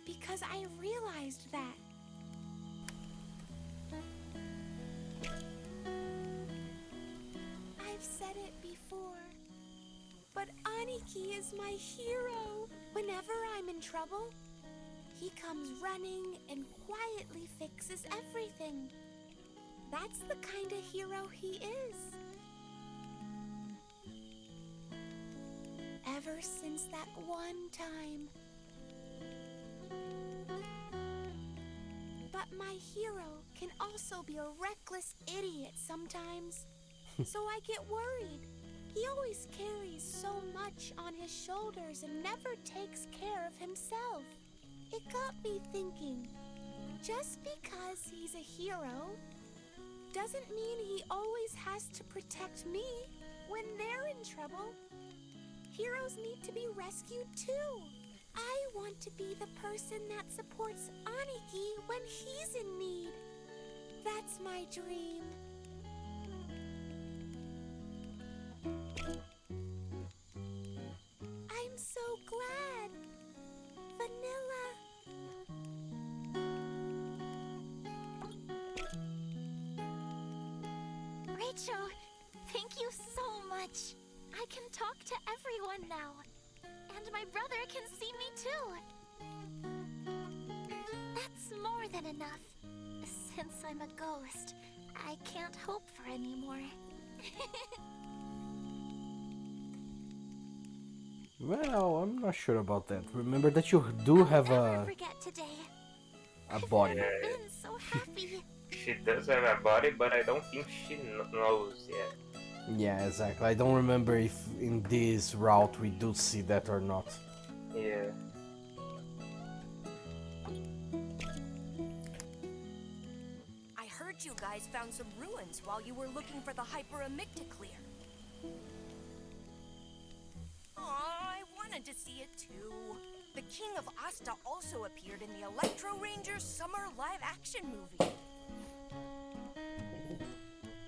because I realized that. I've said it before, but Aniki is my hero. Whenever I'm in trouble, he comes running and quietly fixes everything. That's the kind of hero he is. Ever since that one time. But my hero can also be a reckless idiot sometimes. So I get worried. He always carries so much on his shoulders and never takes care of himself. It got me thinking, just because he's a hero doesn't mean he always has to protect me when they're in trouble. Heroes need to be rescued too. I want to be the person that supports Aniki when he's in need. That's my dream. I'm so glad. Vanilla. Rachel, thank you so much. I can talk to everyone now. And my brother can see me too. That's more than enough. Since I'm a ghost, I can't hope for any more. Well, I'm not sure about that. Remember that you do have a Forget today. body. Been so happy. She does have a body, but I don't think she knows yet. Yeah, exactly. I don't remember if in this route we do see that or not. Yeah. I heard you guys found some ruins while you were looking for the Hyper Amygdaclear. I wanted to see it too. The King of Asta also appeared in the Electro Rangers summer live-action movie.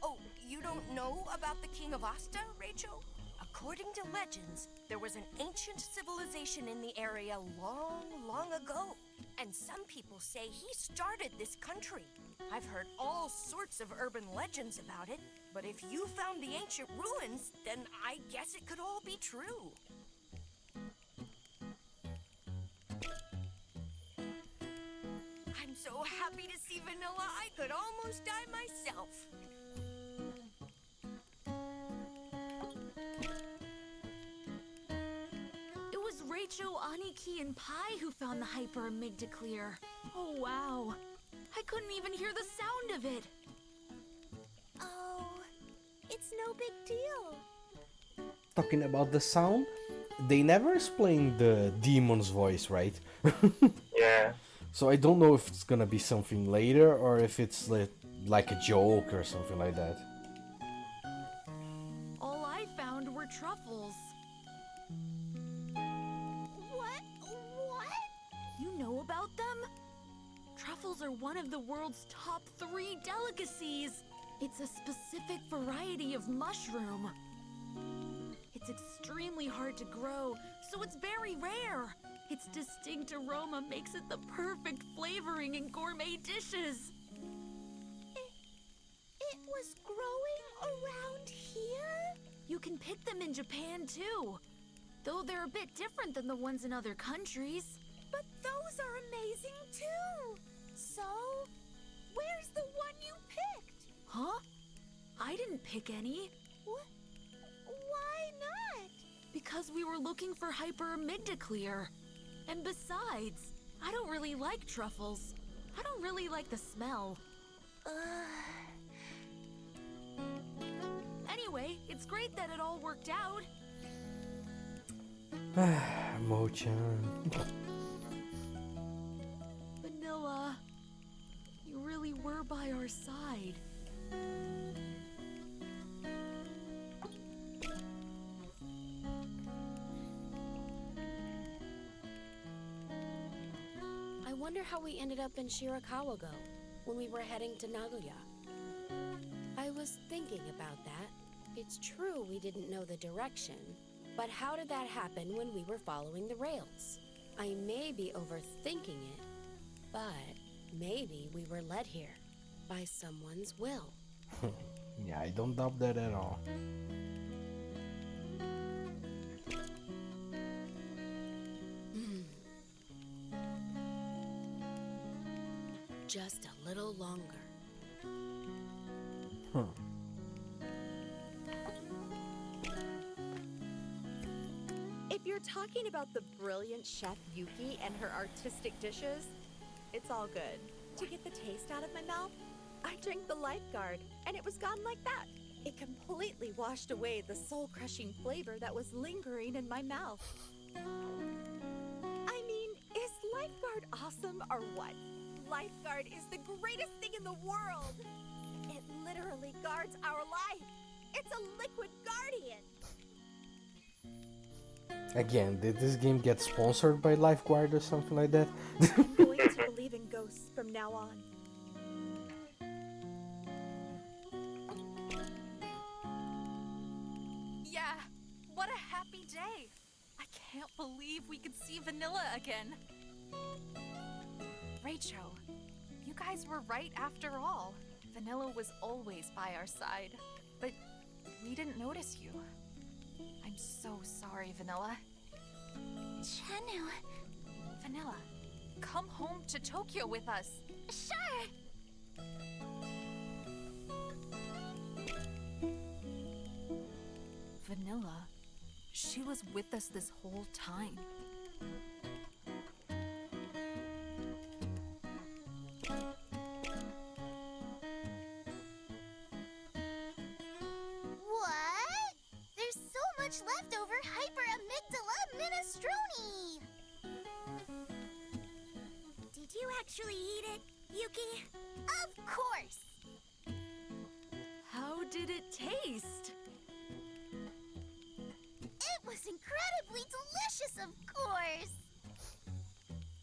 Oh, you don't know about the King of Asta, Rachel? According to legends, there was an ancient civilization in the area long, long ago. And some people say he started this country. I've heard all sorts of urban legends about it, but if you found the ancient ruins, then I guess it could all be true. I'm so happy to see Vanilla, I could almost die myself. Raicho, Aniki, and Pai who found the Hyper Amygdaclear. Oh, wow. I couldn't even hear the sound of it. Oh, it's no big deal. Talking about the sound, they never explain the demon's voice, right? Yeah. So I don't know if it's gonna be something later or if it's like a joke or something like that. All I found were truffles. What? You know about them? Truffles are one of the world's top 3 delicacies. It's a specific variety of mushroom. It's extremely hard to grow, so it's very rare. Its distinct aroma makes it the perfect flavoring in gourmet dishes. It was growing around here? You can pick them in Japan too, though they're a bit different than the ones in other countries. But those are amazing too. So, where's the one you picked? Huh? I didn't pick any. What? Why not? Because we were looking for Hyper Amygdaclear. And besides, I don't really like truffles. I don't really like the smell. Anyway, it's great that it all worked out. Mo-chan. Vanilla, you really were by our side. I wonder how we ended up in Shirakawa-go when we were heading to Nagoya. I was thinking about that. It's true we didn't know the direction, but how did that happen when we were following the rails? I may be overthinking it, but maybe we were led here by someone's will. Yeah, I don't doubt that at all. Just a little longer. Huh. If you're talking about the brilliant chef Yuki and her artistic dishes, it's all good. To get the taste out of my mouth, I drank the Lifeguard, and it was gone like that. It completely washed away the soul-crushing flavor that was lingering in my mouth. I mean, is Lifeguard awesome or what? Lifeguard is the greatest thing in the world! It literally guards our life! It's a liquid guardian! Again, did this game get sponsored by Lifeguard or something like that? I'm going to believe in ghosts from now on. Yeah, what a happy day. I can't believe we could see Vanilla again. Raicho, you guys were right after all. Vanilla was always by our side, but we didn't notice you. I'm so sorry, Vanilla. Chenu. Vanilla, come home to Tokyo with us. Sure. Vanilla, she was with us this whole time. What? There's so much leftover Hyper Amygdala minestrone! Did you actually eat it, Yuki? Of course! How did it taste? It was incredibly delicious, of course!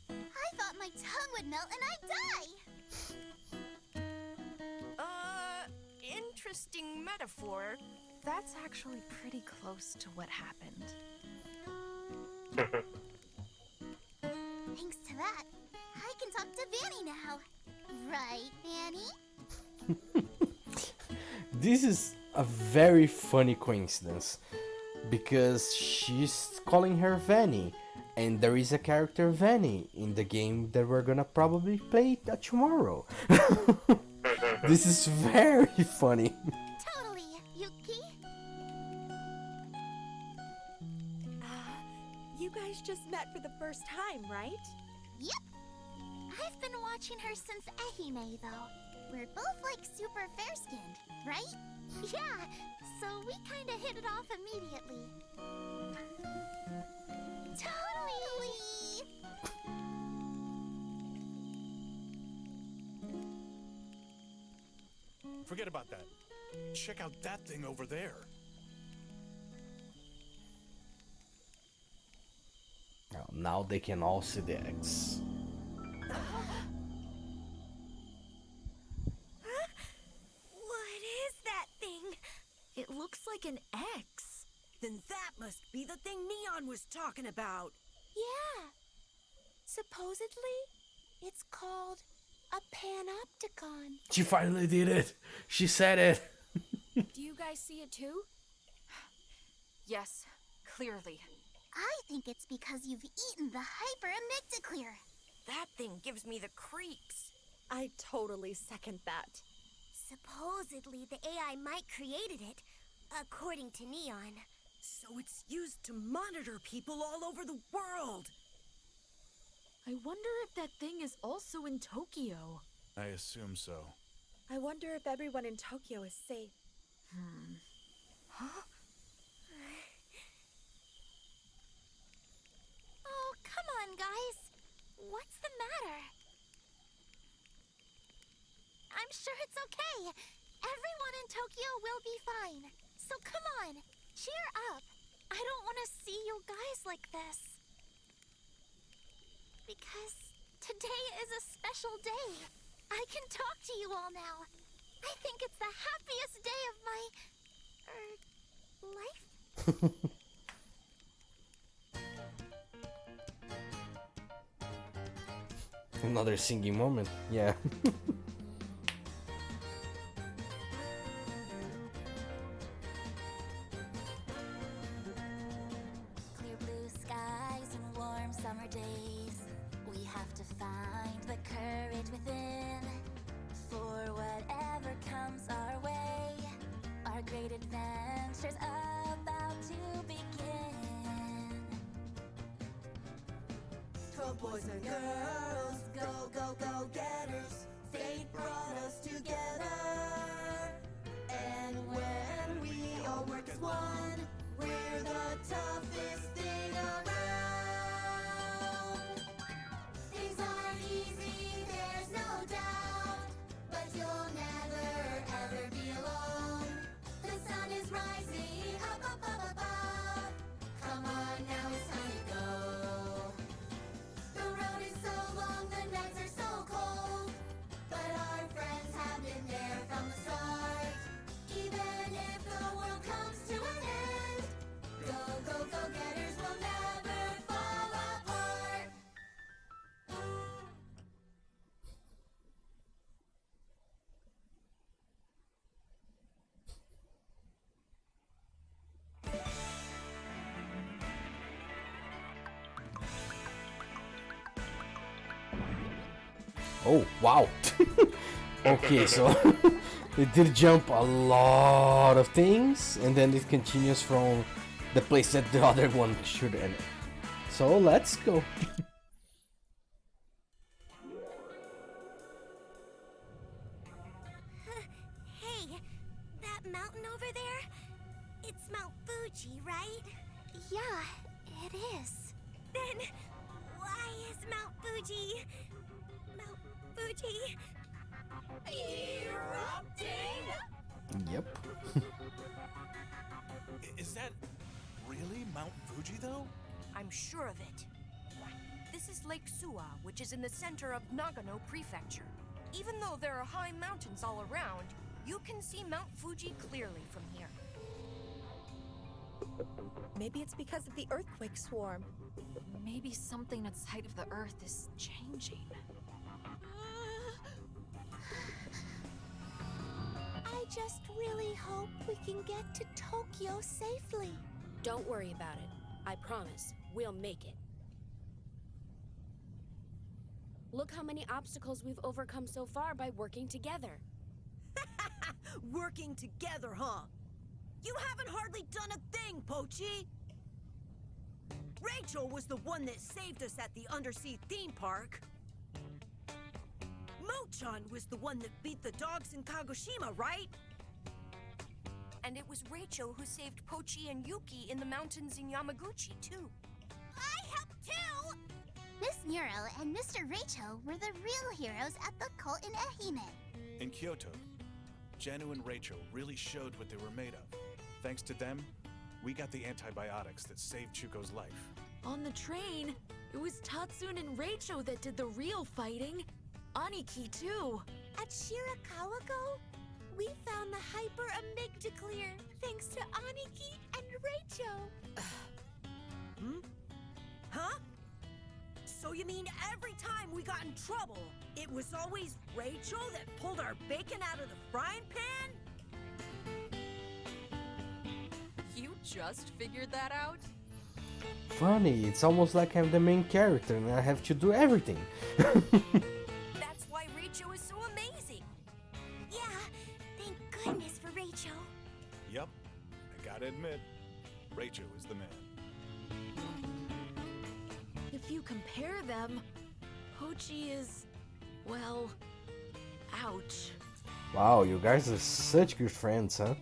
I thought my tongue would melt and I'd die! Interesting metaphor. That's actually pretty close to what happened. Thanks to that, I can talk to Vanny now. Right, Vanny? This is a very funny coincidence because she's calling her Vanny, and there is a character Vanny in the game that we're gonna probably play tomorrow. This is very funny. Totally, Yuki. You guys just met for the first time, right? Yep. I've been watching her since Ehime, though. We're both like super fair-skinned, right? Yeah, so we kinda hit it off immediately. Totally! Forget about that. Check out that thing over there. Now they can all see the X. What is that thing? It looks like an X. Then that must be the thing Neon was talking about. Yeah. Supposedly, it's called a panopticon. She finally did it. She said it. Do you guys see it too? Yes, clearly. I think it's because you've eaten the hyper-amygdaclear. That thing gives me the creeps. I totally second that. Supposedly, the AI might created it, according to Neon. So it's used to monitor people all over the world. I wonder if that thing is also in Tokyo. I assume so. I wonder if everyone in Tokyo is safe. Huh? Oh, come on, guys. What's the matter? I'm sure it's okay. Everyone in Tokyo will be fine. So come on, cheer up. I don't want to see you guys like this. Because today is a special day. I can talk to you all now. I think it's the happiest day of my... life? Another singing moment. Yeah. Clear blue skies and warm summer days. We have to find the courage within for whatever comes our way. Our great adventure's about to begin. 12 boys and girls, go, go, go getters. Fate brought us together. And when we all work as one, we're the toughest thing around. Things aren't easy, there's no doubt. But you'll never ever be alone. The sun is rising up, up, up, up, up. Come on, now it's time to go. The road is so long, the nights are so cold. But our friends have been there from the start. Even if the world comes to an end, go, go, go getters will never fall apart. Oh, wow. Okay, so it did jump a lot of things, and then it continues from the place that the other one should end. So let's go. Hey, that mountain over there? It's Mount Fuji, right? Yeah, it is. Then why is Mount Fuji... Mount Fuji... erupting? Yep. Is that really Mount Fuji, though? I'm sure of it. This is Lake Suwa, which is in the center of Nagano Prefecture. Even though there are high mountains all around, you can see Mount Fuji clearly from here. Maybe it's because of the earthquake swarm. Maybe something outside of the Earth is changing. I just really hope we can get to Tokyo safely. Don't worry about it. I promise, we'll make it. Look how many obstacles we've overcome so far by working together. Working together, huh? You haven't hardly done a thing, Pochi! Rachel was the one that saved us at the undersea theme park. Mochan was the one that beat the dogs in Kagoshima, right? And it was Rachel who saved Pochi and Yuki in the mountains in Yamaguchi, too. I helped too! Miss Nero and Mr. Rachel were the real heroes at the cult in Ehime. In Kyoto, Janu and Rachel really showed what they were made of. Thanks to them, we got the antibiotics that saved Chuko's life. On the train, it was Tatsune and Rachel that did the real fighting. Aniki, too. At Shirakawa-go, we found the Hyper Amygdaclear thanks to Aniki and Rachel. Huh? So you mean every time we got in trouble, it was always Rachel that pulled our bacon out of the frying pan? You just figured that out? Funny, it's almost like I'm the main character and I have to do everything. That's why Rachel is so amazing. Yeah, thank goodness for Rachel. Yup, I gotta admit, Rachel is the man. If you compare them, Pochi is, well, ouch. Wow, you guys are such good friends, huh?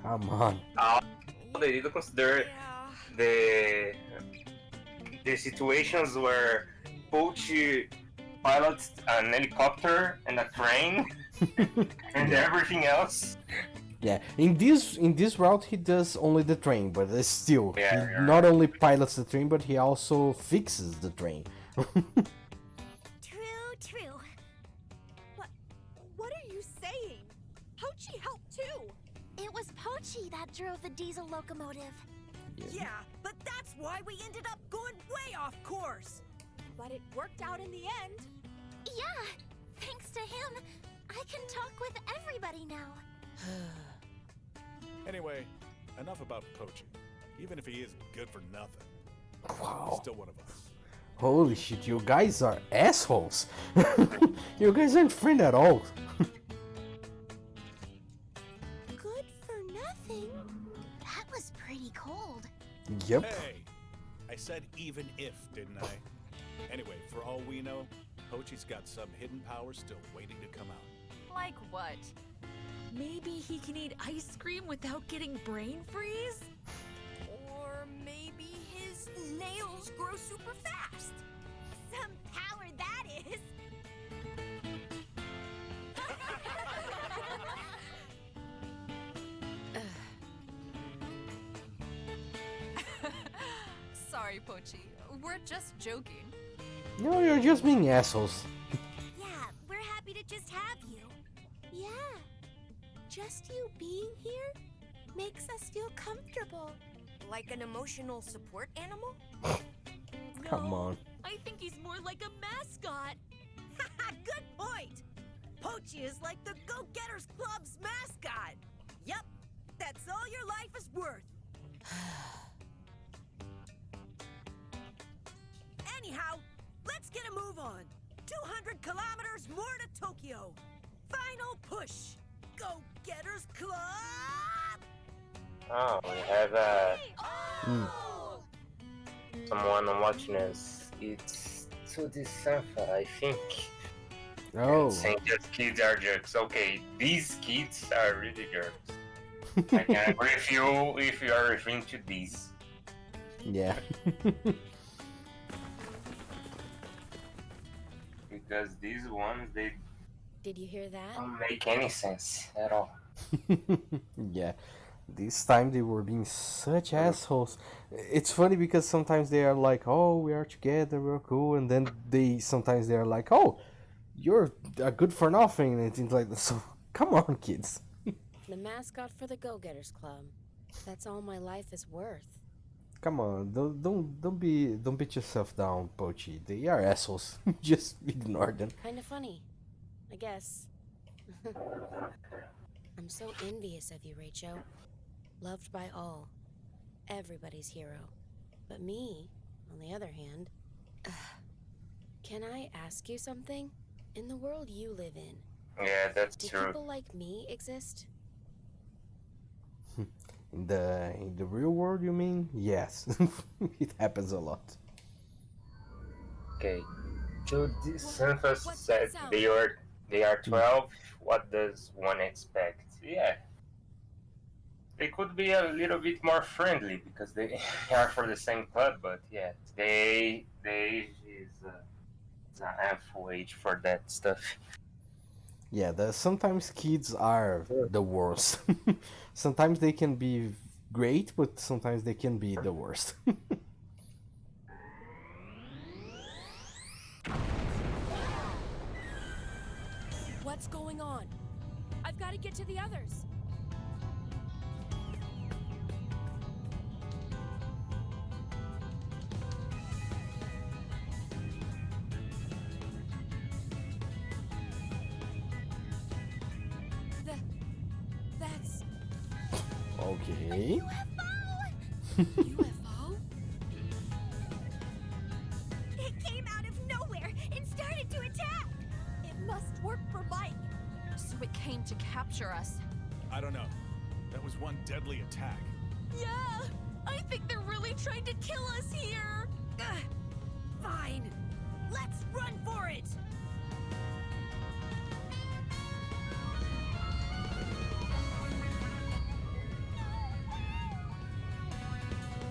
Come on. They didn't consider the situations where Pochi pilots an helicopter and a train and everything else. Yeah, in this route he does only the train, but still, Yeah, he yeah. not only pilots the train, but he also fixes the train. True. What are you saying? Pochi helped too. It was Pochi that drove the diesel locomotive. Yeah, but that's why we ended up going way off course. But it worked out in the end. Yeah, thanks to him, I can talk with everybody now. Anyway, enough about Pochi. Even if he is good for nothing, Wow. he's still one of us. Holy shit, you guys are assholes. You guys aren't friends at all. Good for nothing. That was pretty cold. Yep. Hey, I said even if, didn't I? Anyway, for all we know, Pochi's got some hidden power still waiting to come out. Like what? Maybe he can eat ice cream without getting brain freeze? Or maybe his nails grow super fast. Some power that is. Sorry, Pochi. We're just joking. No, you're just being assholes. Yeah, we're happy to just have you. Yeah. Just you being here makes us feel comfortable. Like an emotional support animal? Come on. I think he's more like a mascot. Good point. Pochi is like the Go-Getters Club's mascot. Yep, that's all your life is worth. Anyhow, let's get a move on. 200 kilometers more to Tokyo. Final push. Go-Getters Club! Oh, we have someone watching us. It's Tsudi Sanfa, I think. Oh. Saying just kids are jerks. Okay, these kids are really jerks. I can agree with you if you are referring to these. Yeah. Because these ones, they Did you hear that? don't make any sense at all. Yeah. This time they were being such assholes. It's funny because sometimes they are like, "Oh, we are together, we're cool," and then sometimes they are like, "Oh, you're good for nothing," and things like that. So come on, kids. The mascot for the Go-Getters Club. That's all my life is worth. Come on, don't beat yourself down, Pochi. They are assholes. Just ignore them. Kinda funny, I guess. I'm so envious of you, Rachel. Loved by all. Everybody's hero. But me, on the other hand... Can I ask you something? In the world you live in, Yeah, that's do true. people like me exist? In the real world, you mean? Yes, it happens a lot. Okay. So this Sanfas What's said that sound? they are 12. What does one expect? Yeah. They could be a little bit more friendly because they are for the same club, but yeah, the age is a ample age for that stuff. Yeah, sometimes kids are the worst. Sometimes they can be great, but sometimes they can be the worst. What's going on? I've got to get to the others. That's Okay. UFO? It came out of nowhere and started to attack. It must work for Mike. So it came to capture us. I don't know. That was one deadly attack. Yeah! I think they're really trying to kill us here! Fine. Let's run for it.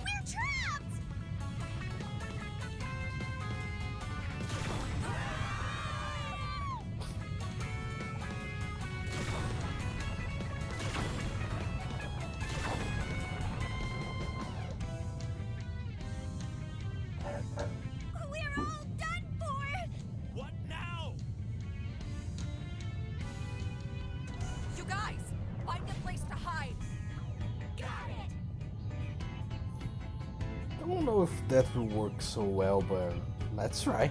We're trapped! We're all done for! What now? You guys, find a place to hide. Got it! I don't know if that will work so well, but let's try.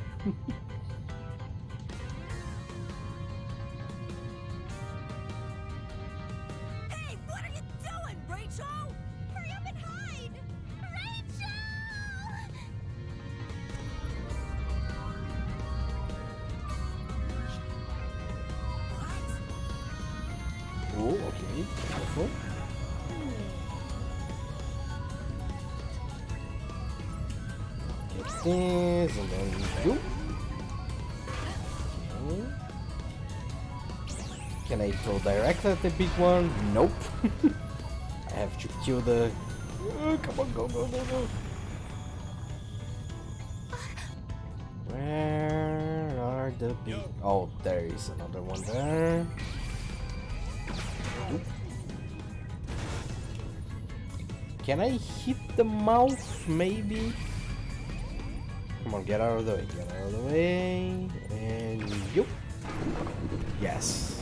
Hey, what are you doing, Rachel? Hurry up and hide! Rachel! Oh, okay. Careful. Get this, and then you. Okay. Can I throw direct at the big one? Nope. I have to kill the... come on, go, go, go, go. Where are the big... Oh, there is another one there. Oop. Can I hit the mouth, maybe? Come on, get out of the way, get out of the way. And you. Yes.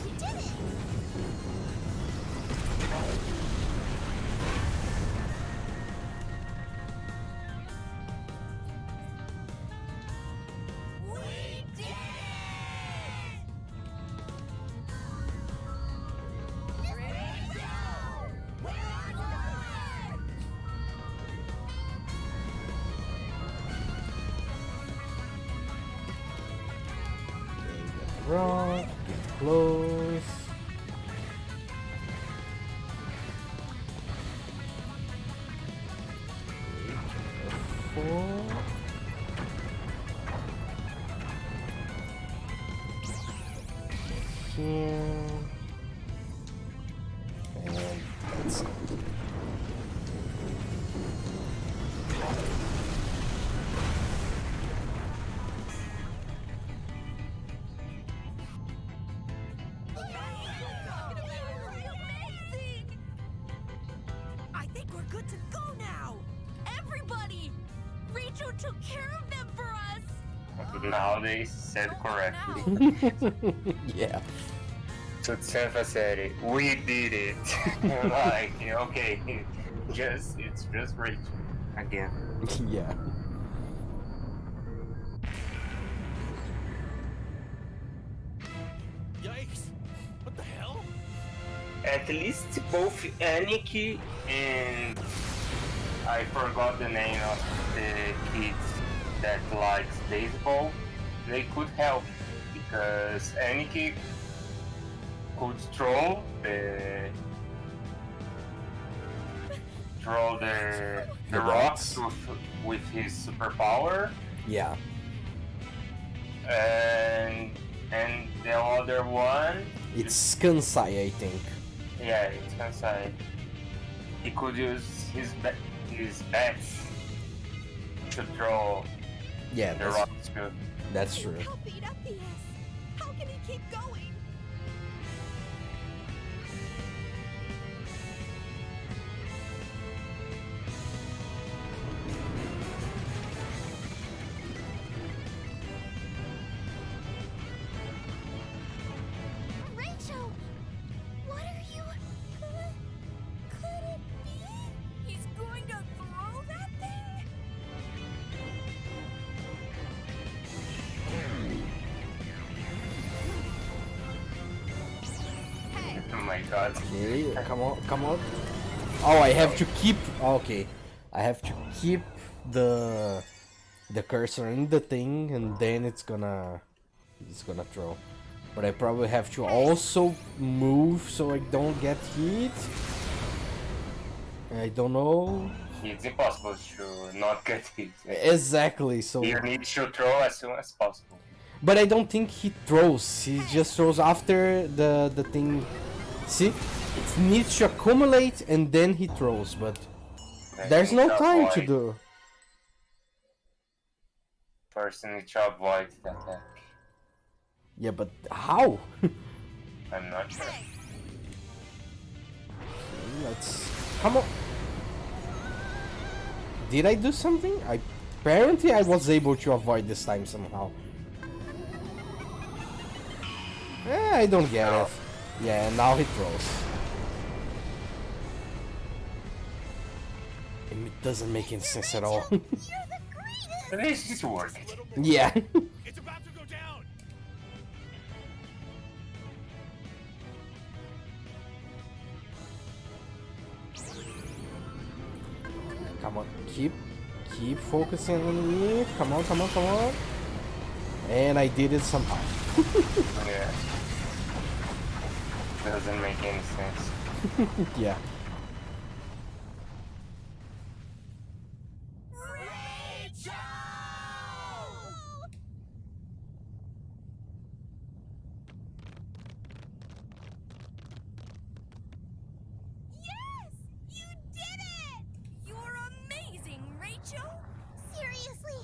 Rock, get close. Careful. Here. And that's it. I think we're good to go now. Everybody! Rachel took care of them for us! Now they said correctly. Yeah. So Sanfa said it. We did it. Like, okay, it's just Rachel again. Yeah. Yikes! What the hell? At least both Aniki and I forgot the name of the kids that likes baseball, they could help because Aniki could throw the throw the The rocks with his superpower, Yeah. and the other one, It's Kansai, I think. yeah, it's Kansai. He could use his bats to throw Yeah, the rocks too. that's true. How beat up he is! How can he keep going? Rachel! What are you... Could it be? He's going to throw that thing? Oh my god. Okay, come on, come on. Oh, I have to keep. Okay, I have to keep the cursor in the thing, and then it's gonna throw. But I probably have to also move so I don't get hit. I don't know. It's impossible to not get hit. Exactly. So. You need to throw as soon as possible. But I don't think he throws. He just throws after the thing. See, it needs to accumulate and then he throws. But there's no time to do. First, you need to avoid the attack. Yeah, but how? I'm not sure. Let's come on. Did I do something? Apparently I was able to avoid this time somehow. I don't get it. Yeah, now he throws. And it doesn't make any sense at all. At least it's worth it. Yeah. It's about to go down. Come on, keep focusing on it. Come on, come on, come on. And I did it somehow. Yeah. Doesn't make any sense. Yeah. Yes! You did it! You're amazing, Rachel! Seriously?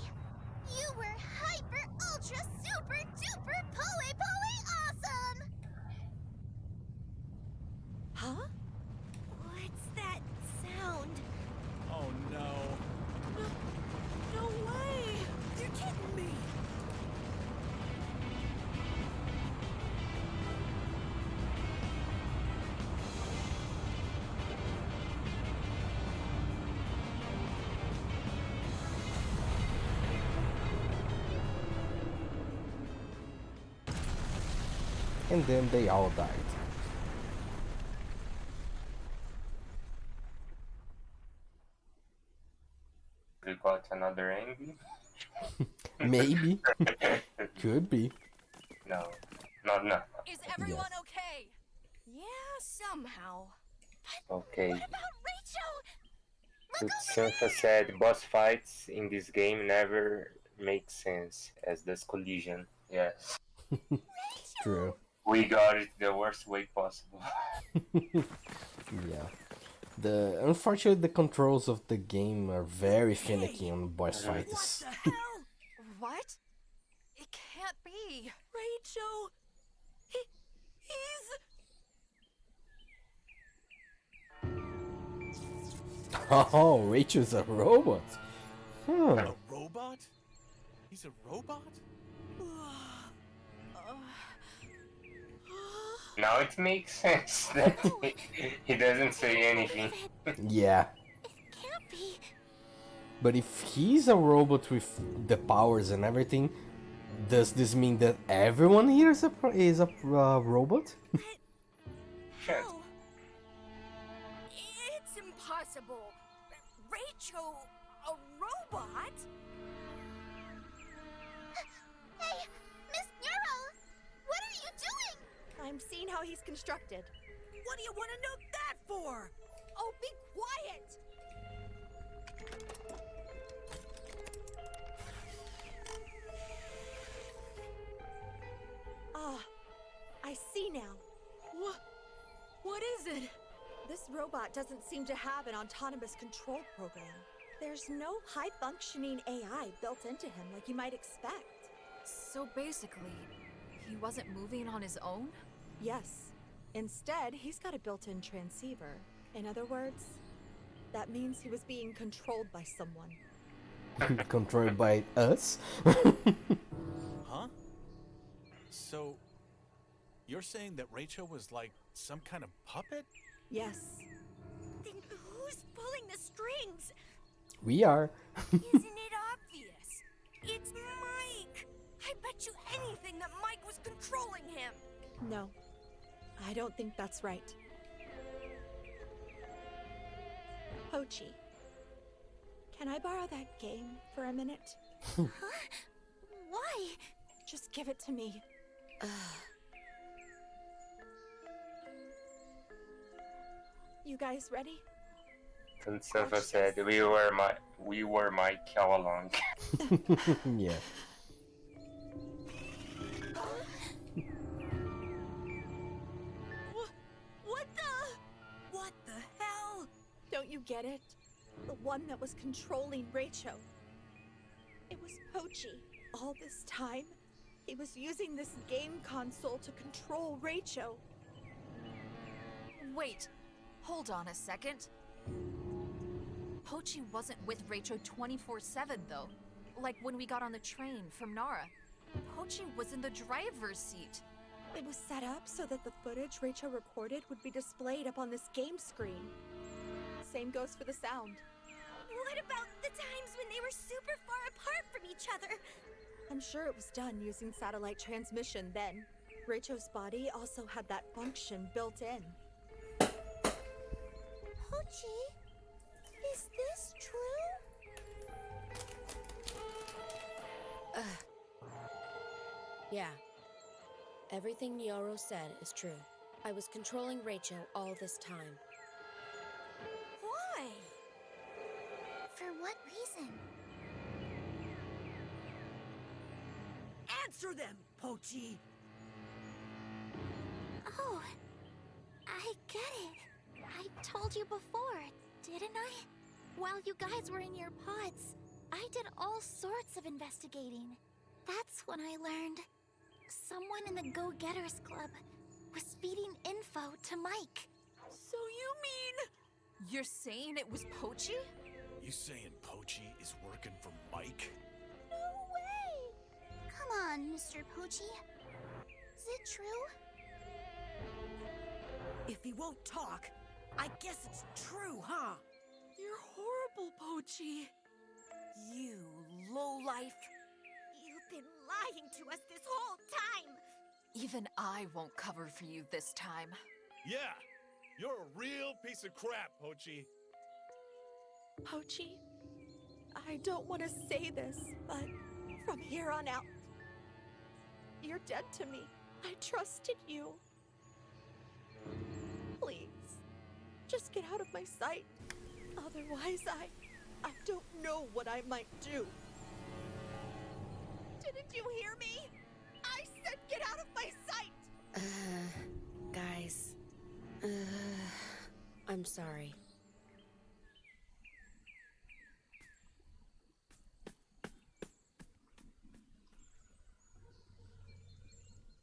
You were hyper, ultra, super, duper, poe awesome! Huh? What's that sound? Oh no. No way! You're kidding me! And then they all died. We got another envy. Maybe. Could be. No, not now. Is everyone okay? Yeah, somehow. Okay. What about Rachel? Sansa said boss fights in this game never make sense as this collision. Yes. True. We got it the worst way possible. Yeah. Unfortunately, the controls of the game are very finicky on boss fights. What the hell? What? It can't be. Rachel! He's... Oh, Rachel's a robot. Huh. A robot? He's a robot? Now it makes sense that he doesn't say anything. Yeah. Can't be. But if he's a robot with the powers and everything, does this mean that everyone here is a robot? Hell. It's impossible. Rachel, a robot? Hey, Miss Neuro! What are you doing? I'm seeing how he's constructed. What do you want to know that for? Oh, be quiet! robot doesn't seem to have an autonomous control program. There's no high-functioning AI built into him like you might expect. So basically, he wasn't moving on his own? Yes. Instead, he's got a built-in transceiver. In other words, that means he was being controlled by someone. Controlled by us? Huh? So, you're saying that Rachel was like some kind of puppet? Yes. Then who's pulling the strings? We are. Isn't it obvious? It's Mike! I bet you anything that Mike was controlling him! No, I don't think that's right. Pochi, can I borrow that game for a minute? Huh? Why? Just give it to me. You guys ready? Silva said we were Mike all along. Yeah. What the hell? Don't you get it? The one that was controlling Rachel. It was Pochi. All this time, he was using this game console to control Rachel. Wait, hold on a second. Pochi wasn't with Rachel 24/7 though. Like when we got on the train from Nara. Pochi was in the driver's seat. It was set up so that the footage Rachel recorded would be displayed up on this game screen. Same goes for the sound. What about the times when they were super far apart from each other? I'm sure it was done using satellite transmission then. Rachel's body also had that function built in. Pochi, is this true? Yeah. Everything Nyoro said is true. I was controlling Rachel all this time. Why? For what reason? Answer them, Pochi! Oh, I get it. I told you before, didn't I? While you guys were in your pods, I did all sorts of investigating. That's when I learned someone in the Go-Getters Club was feeding info to Mike. So you mean... You're saying it was Pochi? You saying Pochi is working for Mike? No way! Come on, Mr. Pochi. Is it true? If he won't talk, I guess it's true, huh? You're horrible, Pochi. You lowlife. You've been lying to us this whole time! Even I won't cover for you this time. Yeah! You're a real piece of crap, Pochi. Pochi, I don't want to say this, but from here on out, you're dead to me. I trusted you. Please, just get out of my sight. Otherwise, I don't know what I might do. Didn't you hear me? I said get out of my sight! Guys. I'm sorry.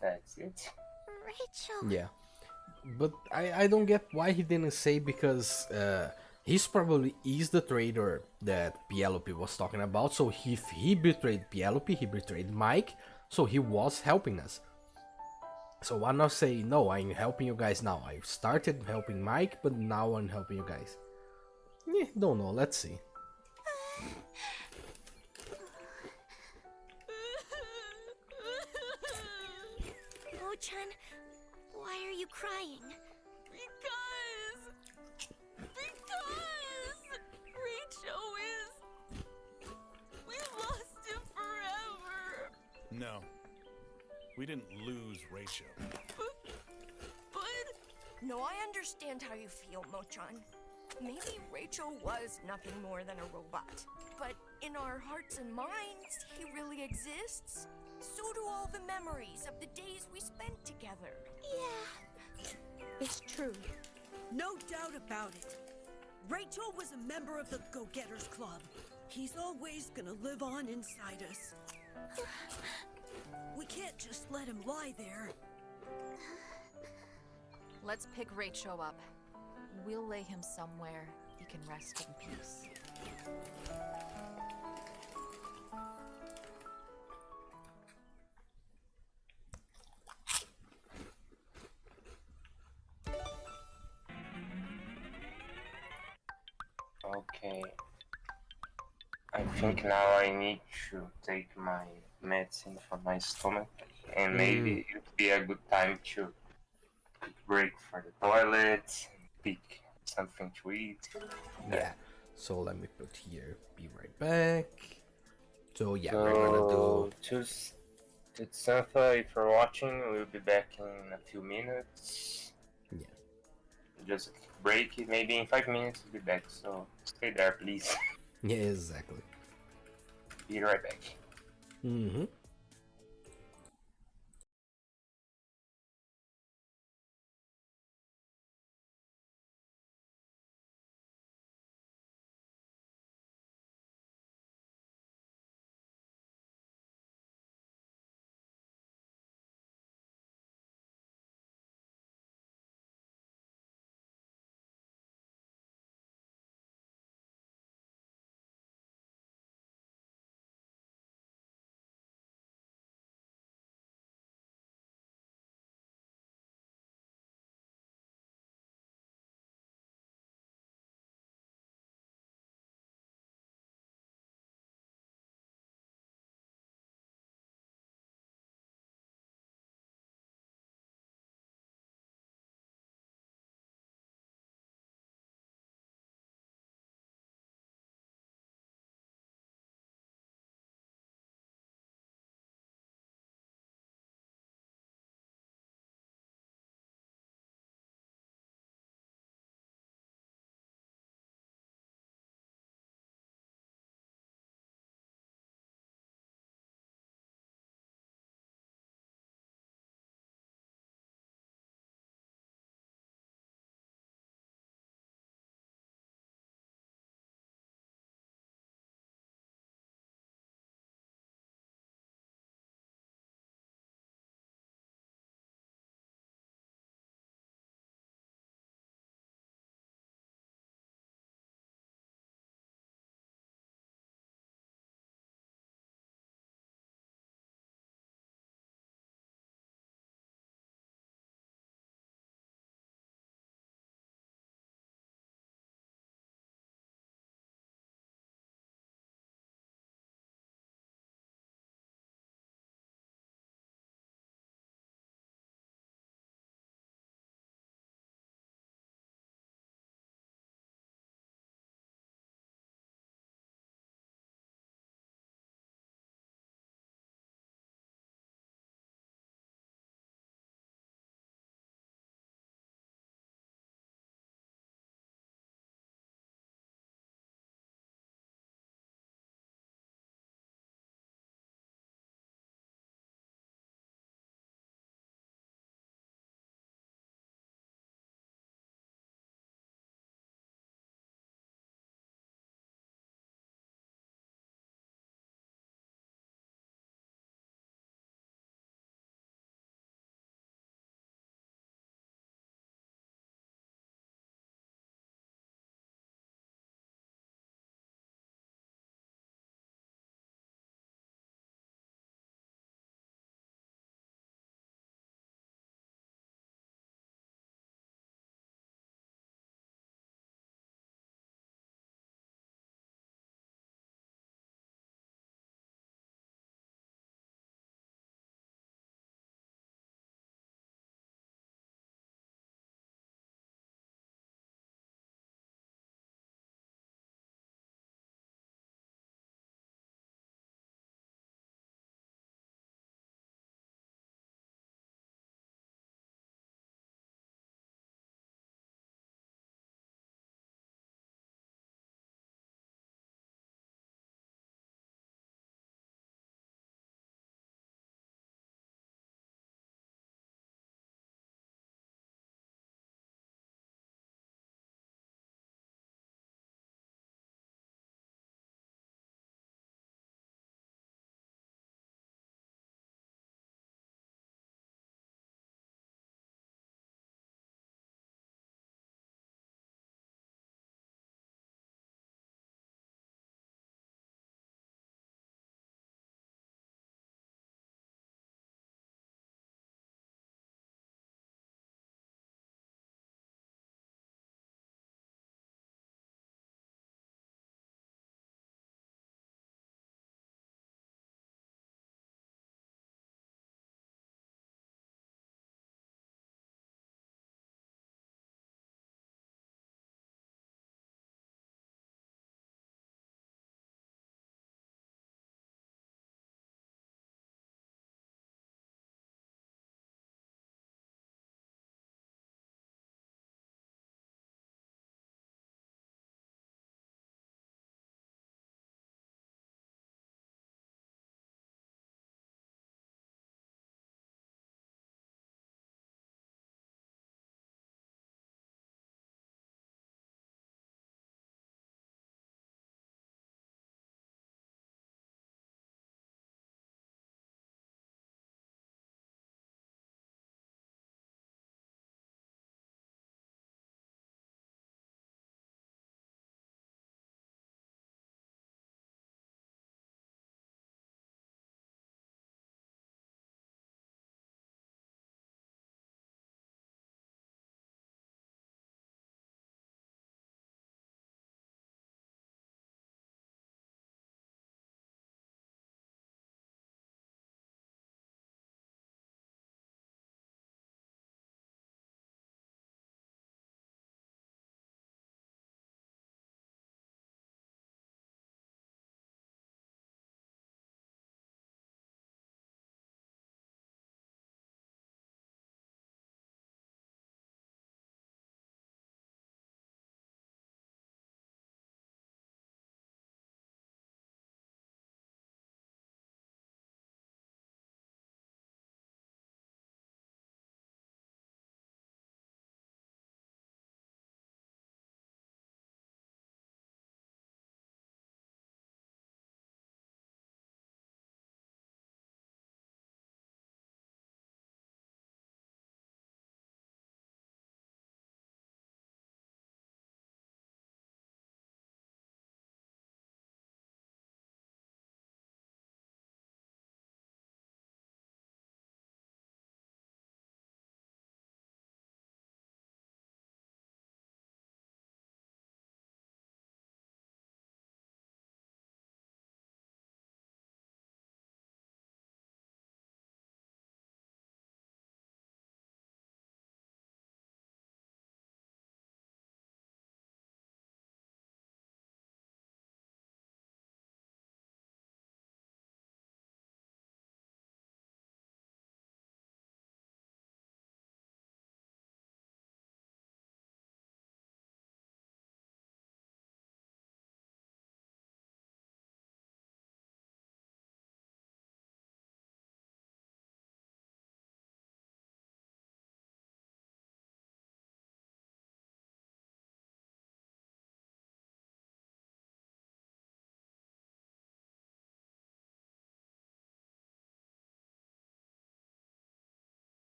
That's it. Rachel. Yeah. But I don't get why he didn't say, because he's probably is the traitor that Penelope was talking about. So if he betrayed Penelope, he betrayed Mike, so he was helping us. So why not say, no, I'm helping you guys now. I started helping Mike, but now I'm helping you guys. Don't know, let's see. Mo-chan, why are you crying? Because Rachel is... We lost him forever. No. We didn't lose Rachel. But... No, I understand how you feel, Mo-chan. Maybe Rachel was nothing more than a robot. But in our hearts and minds, he really exists. So do all the memories of the days we spent together. Yeah. It's true. No doubt about it. Rachel was a member of the Go-Getters Club. He's always gonna live on inside us. We can't just let him lie there. Let's pick Raicho up. We'll lay him somewhere he can rest in peace. Okay. I think now I need to take my medicine for my stomach, and maybe it would be a good time to break for the toilet, pick something to eat. Yeah. So let me put here. Be right back. So yeah, So, we're gonna do. to Santha, if you're watching, we'll be back in a few minutes. Yeah. Just break it. Maybe in 5 minutes we'll be back. So stay there, please. Yeah, exactly. Be right back. Mm-hmm.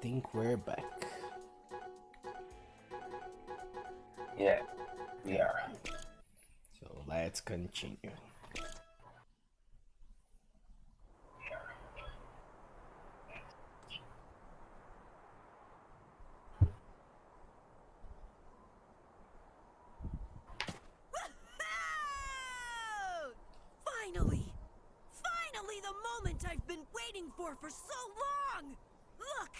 think we're back. Yeah, we are. So let's continue. Finally! Finally, the moment I've been waiting for so long! Look!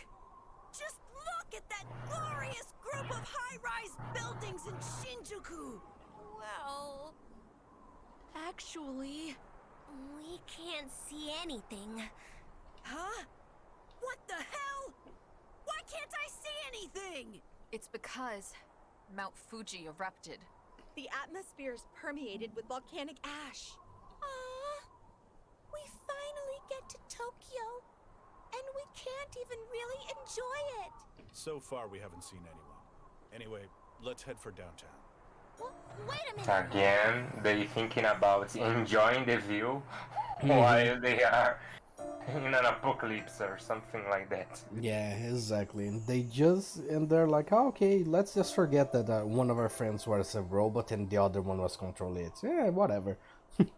Just look at that glorious group of high-rise buildings in Shinjuku! Well, actually, We can't see anything. Huh? What the hell? Why can't I see anything? It's because Mount Fuji erupted. The atmosphere is permeated with volcanic ash. We finally get to Tokyo, and we can't even really enjoy it. So far, we haven't seen anyone. Anyway, let's head for downtown. Wait a minute. Again, they thinking about enjoying the view while they are in an apocalypse or something like that. Yeah, exactly. And they're like, oh, okay, let's just forget that one of our friends was a robot and the other one was controlling it. Yeah, whatever. Is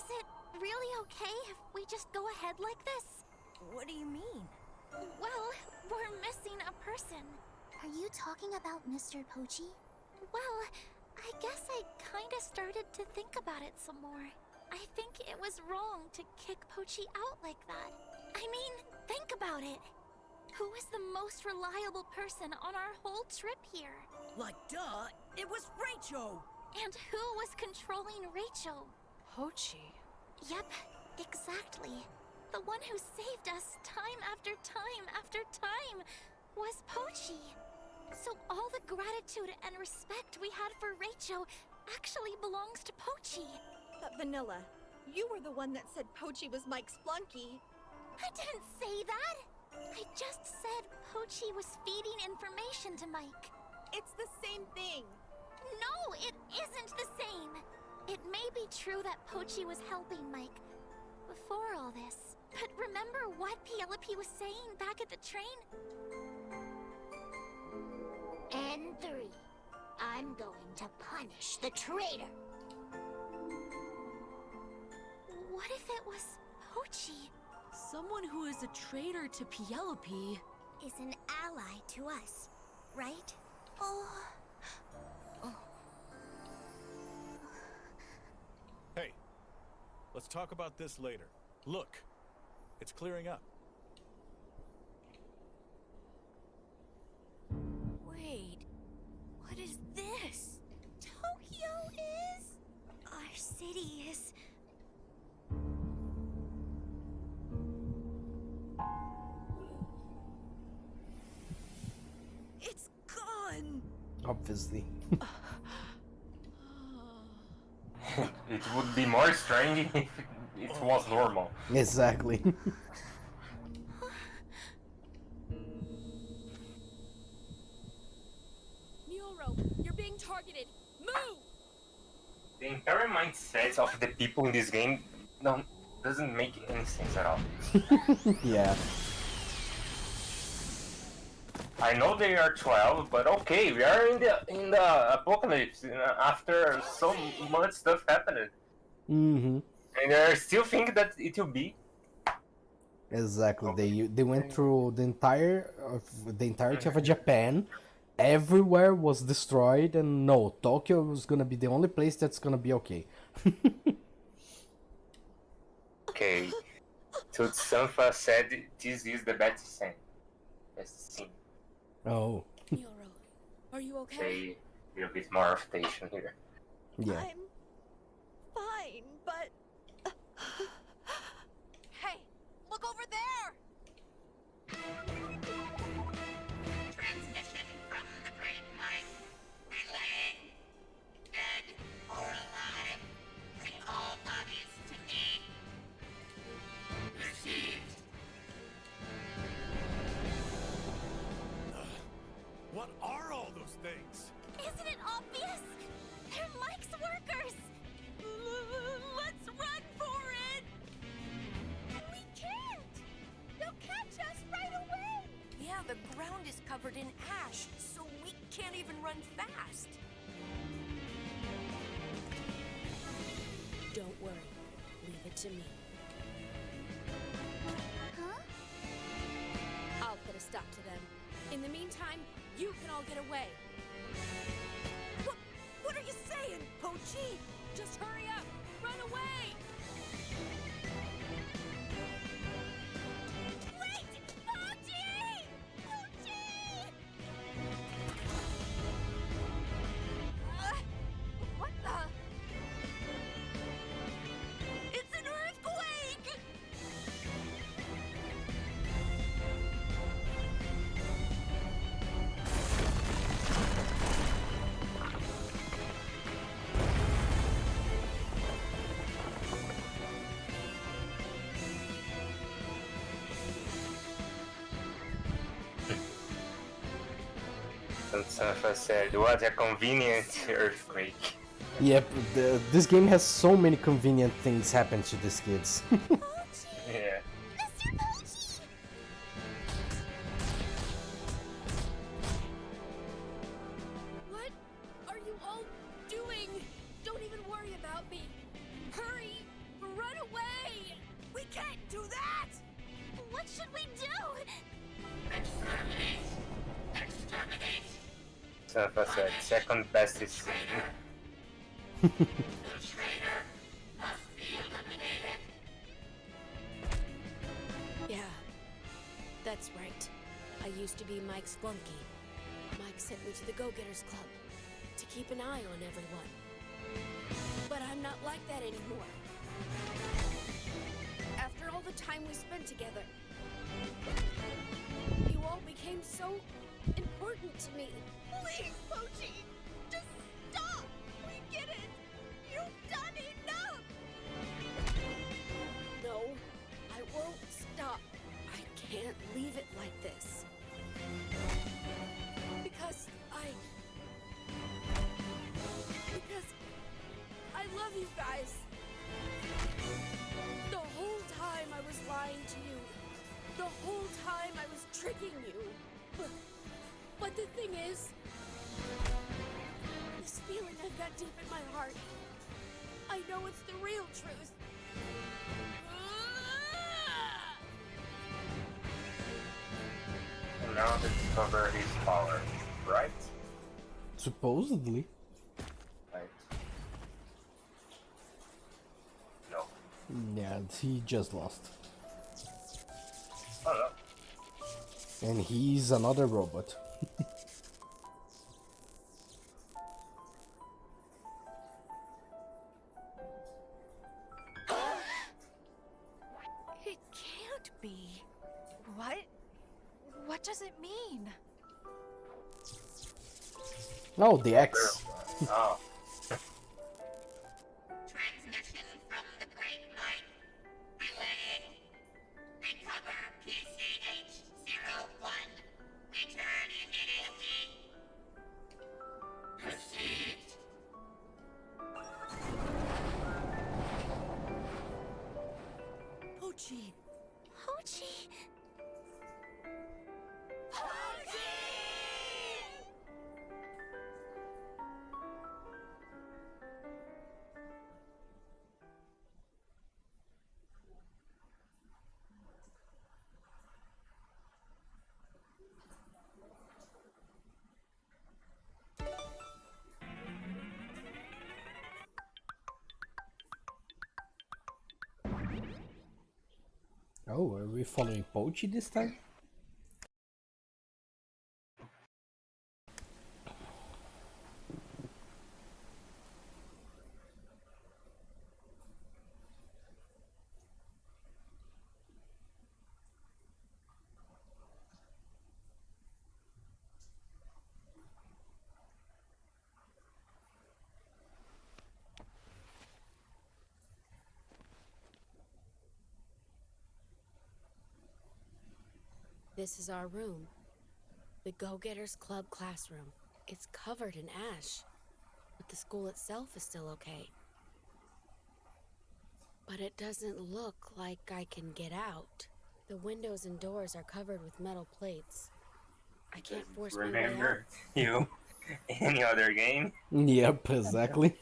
it really okay if we just go ahead like this? What do you mean? Well, we're missing a person. Are you talking about Mr. Pochi? Well, I guess I kinda started to think about it some more. I think it was wrong to kick Pochi out like that. I mean, think about it. Who was the most reliable person on our whole trip here? Like, duh, it was Rachel! And who was controlling Rachel? Pochi. Yep, exactly. The one who saved us time after time after time was Pochi. So all the gratitude and respect we had for Rachel actually belongs to Pochi. But Vanilla, you were the one that said Pochi was Mike's flunky. I didn't say that. I just said Pochi was feeding information to Mike. It's the same thing. No, it isn't the same. It may be true that Pochi was helping Mike before all this. But remember what Penelope was saying back at the train? N3. I'm going to punish the traitor. What if it was Pochi? Someone who is a traitor to Penelope Is an ally to us, right? Oh. Hey, let's talk about this later. Look, it's clearing up. Wait, what is this? Tokyo is... Our city is... It's gone! Obviously. It would be more strange if it was normal. Exactly. Nyoro, you're being targeted. Move! The entire mindset of the people in this game doesn't make any sense at all. Yeah. I know they are 12, but okay, we are in the apocalypse after so much stuff happened, Mm-hmm. and I still think that it will be. Exactly. They went through the entirety of Japan. Everywhere was destroyed, and no, Tokyo was gonna be the only place that's gonna be okay. Okay, so Sanfa said this is the best scene. Oh. Nyoro, are you okay? Say a little bit more of tension here. Yeah. I'm fine, but Hey, look over there! Transmission from the Great Mind. Relaying. Dead or alive. Bring all bodies to me. Received. What are all those things? Isn't it obvious? They're Mike's workers! Let's run for it! We can't! They'll catch Yeah, the ground is covered in ash, so we can't even run fast. Don't worry. Leave it to me. Huh? I'll put a stop to them. In the meantime, you can all get away. What are you saying, Pochi? Just hurry up! Run away! Wait! Pochi! Pochi! What the? It's an earthquake! And Sanfa said, what a convenient earthquake. Yep, this game has so many convenient things happen to these kids. Yeah. Mr. Pochi! What are you all doing? Don't even worry about me. Hurry! Run away! We can't do that! What should we do? Exterminate. Exterminate. Sanfa said, second best is seen. The traitor must be eliminated. Yeah, that's right. I used to be Mike's flunky. Mike sent me to the Go-Getters Club to keep an eye on everyone. But I'm not like that anymore. After all the time we spent together, you all became so important to me. Please, Pochi! Just stop! We get it! You've done enough! No, I won't stop. I can't leave it like this. Because I love you guys. The whole time I was lying to you. The whole time I was tricking you. But the thing is, this feeling I've got deep in my heart, I know it's the real truth. And now they discover his power, right? Supposedly. Right. No. Yeah, he just lost. Oh no. And he's another robot. It can't be. What? What does it mean? Oh, the X. Oh. Transmission from the Great Mind. Relaying. Recover PCH-01. Return immediately. Received. Pochi! Pochi! Oh, are we following Pochi this time? This is our room. The Go-Getters Club classroom. It's covered in ash, but the school itself is still okay. But it doesn't look like I can get out. The windows and doors are covered with metal plates. I can't force my way out. Remember you any other game? Yep, exactly.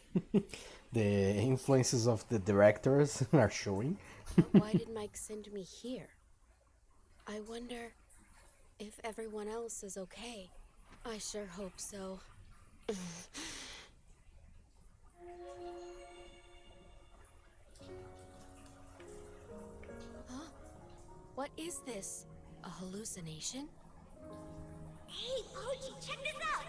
The influences of the directors are showing. But why did Mike send me here? I wonder if everyone else is okay. I sure hope so. Huh? What is this? A hallucination? Hey, Pochi, check this out!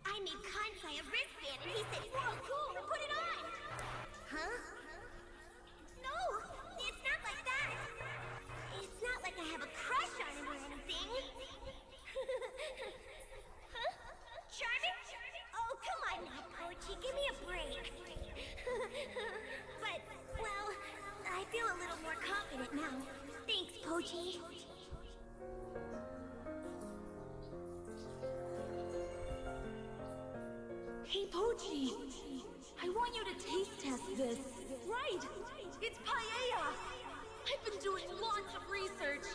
I made Kansai a wristband and he said, whoa, cool, put it on! Huh? No, it's not like that! It's not like I have a crush on him or anything! Huh? Charming? Oh, come on now, Pochi, give me a break! But, well, I feel a little more confident now. Thanks, Pochi. Hey, Pochi! I want you to taste test this. Right! It's paella! I've been doing lots of research.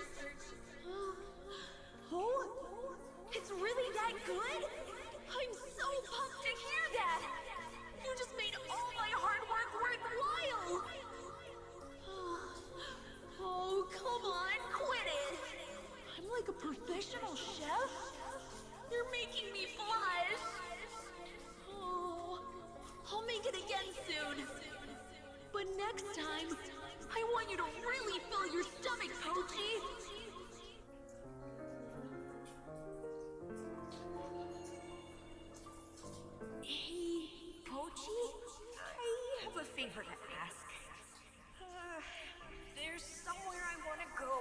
Oh? It's really that good? I'm so pumped to hear that! You just made all my hard work worthwhile! Oh, come on, quit it! I'm like a professional chef? You're making me blush! Oh, I'll make it again soon. But next time, I want you to really fill your stomach, Pochi! Hey, Pochi? I have a favor to ask. There's somewhere I want to go.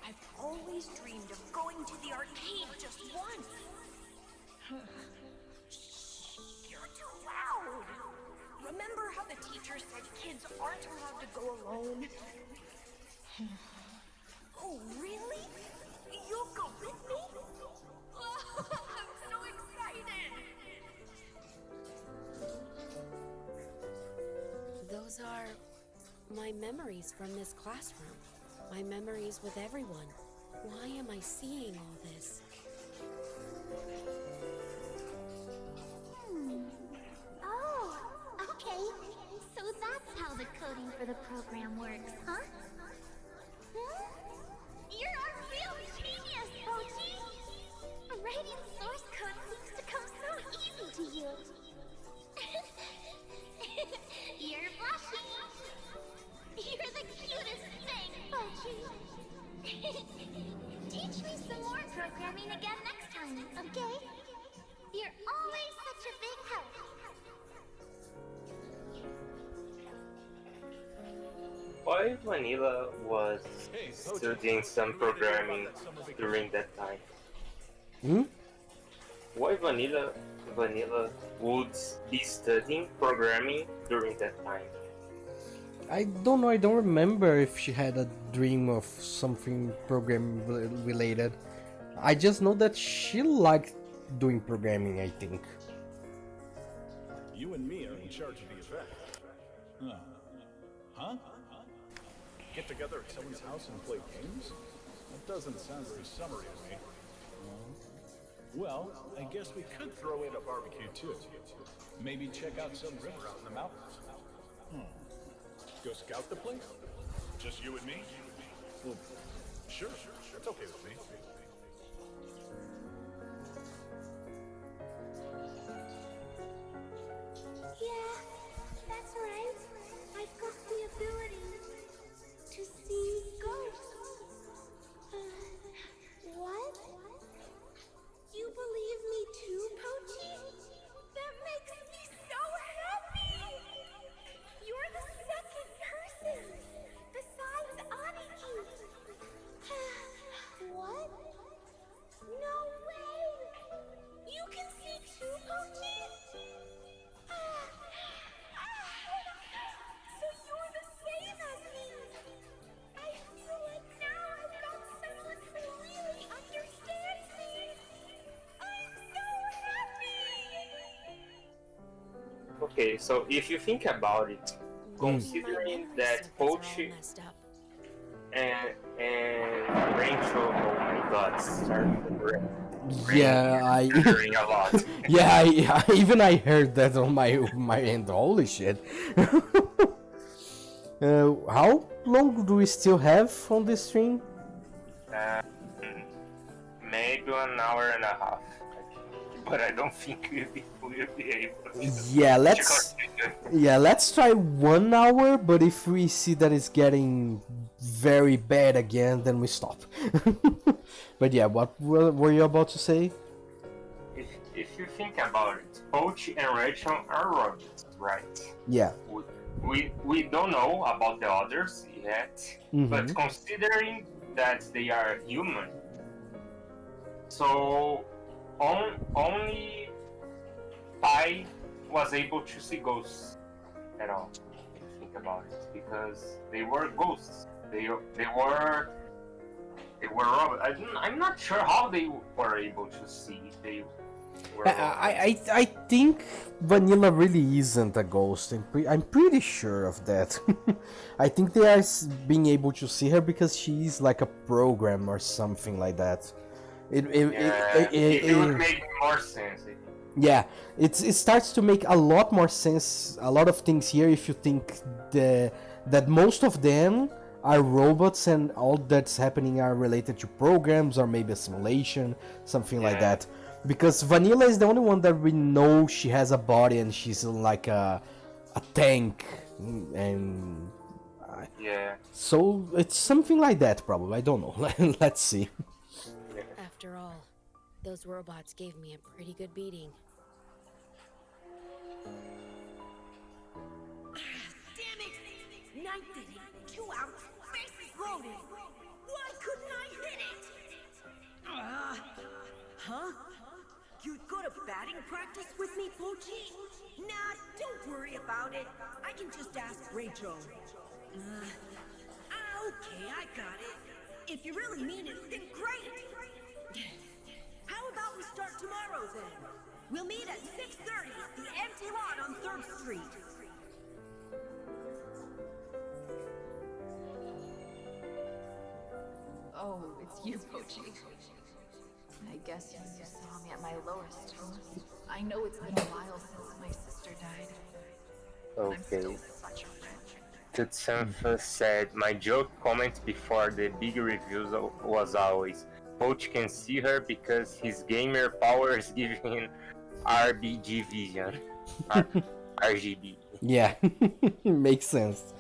I've always dreamed of going to the arcade just once. Shh, you're too loud. Remember how the teacher said kids aren't allowed to go alone? Oh, really? You'll go with me? I'm so excited! Those are my memories from this classroom. My memories with everyone. Why am I seeing all this? Oh, okay. So that's how the coding for the program works, huh? You're a real genius, Pochi! Writing source code seems to come so easy to you. You're blushing. You're the cutest thing, Pochi. Teach me some more programming again next time, okay? You're always such a big help. Why Vanilla was studying some programming during that time? Hmm? Why Vanilla would be studying programming during that time? I don't know, I don't remember if she had a dream of something program related. I just know that she liked doing programming, I think. You and me are in charge of the event. Huh? Get together at someone's house and play games? That doesn't sound very summery to me. Well, I guess we could throw in a barbecue too. Maybe check out some river out in the mountains. Go scout the place? Just you and me? Well, sure, that's okay with me. Yeah, that's right. I've got the ability to see ghosts. What? You believe me too, Pochi? That makes me so happy! You're the second person, besides Aniki. What? No way! You can see too, Pochi? So you're the same as me! I feel like now I've got someone who really understands me! I'm so happy! Okay, so if you think about it, considering that Pochi and Rachel, oh my god, sorry. Yeah, I Hearing a lot. yeah, I heard that on my end. Holy shit! How long do we still have on this stream? Maybe 1 hour and a half. But I don't think we'll be able to. Yeah, let's try 1 hour. But if we see that it's getting very bad again, then we stop. But yeah, what were you about to say? If you think about it, Pochi and Rachel are robots, right? Yeah. We don't know about the others yet, but considering that they are human, so only Pai was able to see ghosts at all. If you think about it, because they were ghosts. They were robots. I'm not sure how they were able to see. They were I think Vanilla really isn't a ghost. I'm pretty sure of that. I think they are being able to see her because she's like a program or something like that. It would make more sense. Yeah, it starts to make a lot more sense. A lot of things here if you think that most of them are robots and all that's happening are related to programs or maybe a simulation, something like that. Because Vanilla is the only one that we know she has a body and she's like a tank, and so it's something like that probably. I don't know. Let's see. After all, those robots gave me a pretty good beating. Damn it! 9th inning, 2 outs, bases loaded. Why couldn't I hit it? Huh? You'd go to batting practice with me, Pochi? Nah, don't worry about it. I can just ask Rachel. Okay, I got it. If you really mean it, then great. How about we start tomorrow then? We'll meet at 6:30 at the empty lot on 3rd Street. Oh, it's you, Pochi. I guess you saw me at my lowest. I know it's been a while since my sister died. I'm still such a friend. Tutsanfa said, my joke comment before the big reviews was always, Pochi can see her because his gamer powers give him RBG vision. RGB. Yeah, makes sense.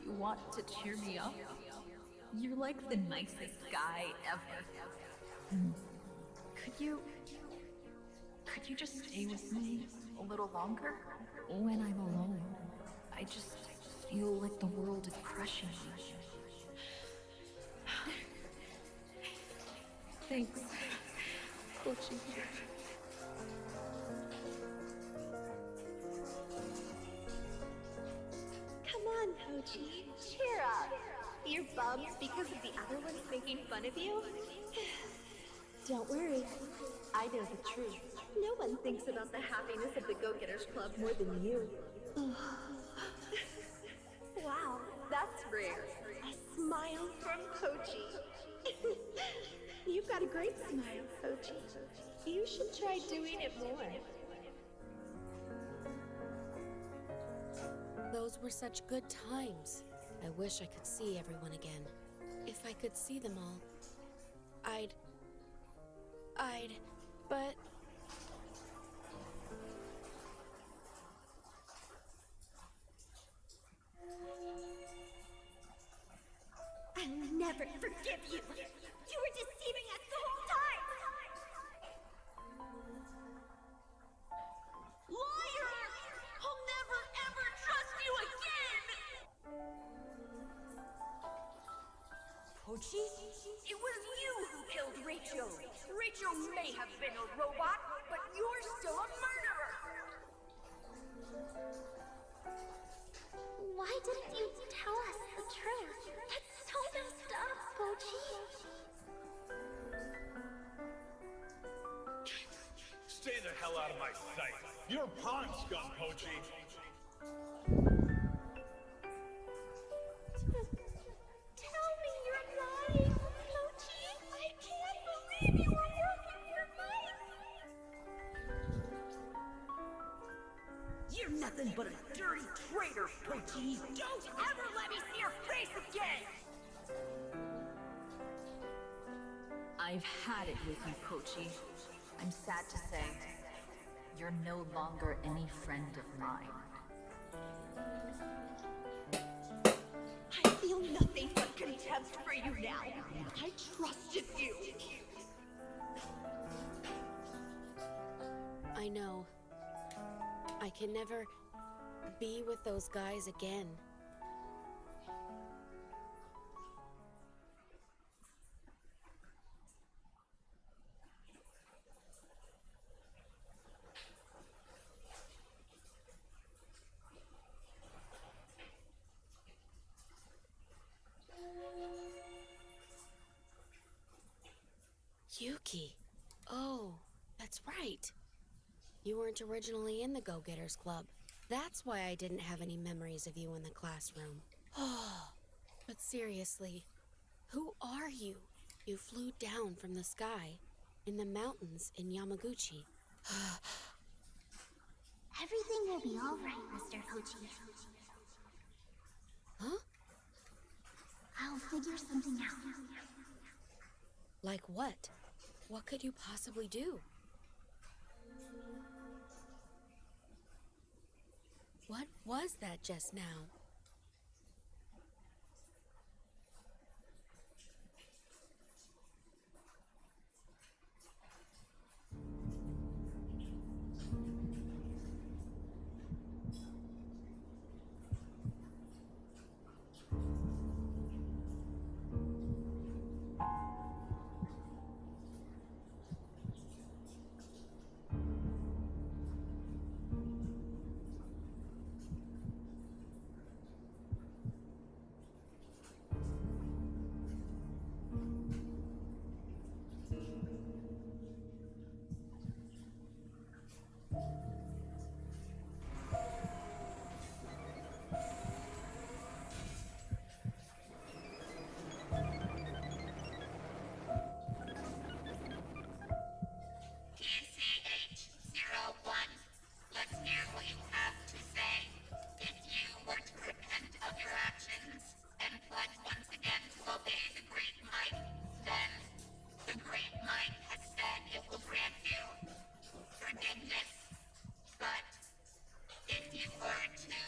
You want to cheer me up? You're like the nicest guy ever. Could you just stay with me a little longer? When I'm alone, I just feel like the world is crushing me. Thanks, Pochi. Come on, Pochi. Cheer up. You're bummed because of the other ones making fun of you? Don't worry. I know the truth. No one thinks about the happiness of the Go-Getters Club more than you. Wow, that's rare. A smile from Pochi. You've got a great smile, Pochi. You should try doing it more. Those were such good times. I wish I could see everyone again. If I could see them all, but... I'll never forgive you. You were deceiving us the whole time. Liar! I'll never ever trust you again! Pochi? It was you who killed Rachel. Rachel may have been a robot, but you're still a murderer. Why didn't you tell us the truth? That's so messed up, Pochi. Stay the hell out of my sight. You're pond scum, Pochi. Tell me you're alive. nothing but a dirty traitor, Pochi! Don't ever let me see your face again! I've had it with you, Pochi. I'm sad to say, you're no longer any friend of mine. I feel nothing but contempt for you now. I trusted you. I know. I can never be with those guys again. Yuki. Oh, that's right. You weren't originally in the Go-Getters Club. That's why I didn't have any memories of you in the classroom. Oh, but seriously, who are you? You flew down from the sky in the mountains in Yamaguchi. Everything will be all right, Mr. Pochi. Huh? I'll figure something out. Like what? What could you possibly do? What was that just now? TCH-01, let's hear what you have to say. If you were to repent of your actions and pledge once again to obey the Great Might, then the Great Might has said it will grant you forgiveness. But if you were to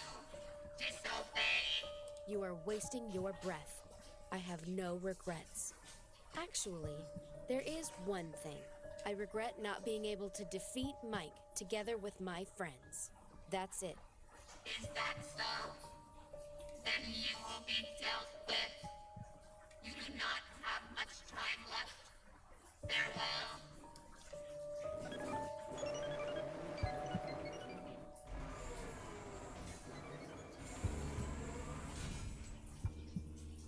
disobey... You are wasting your breath. I have no regrets. Actually, there is one thing. I regret not being able to defeat Mike together with my friends. That's it. Is that so? Then you will be dealt with. You do not have much time left. Farewell.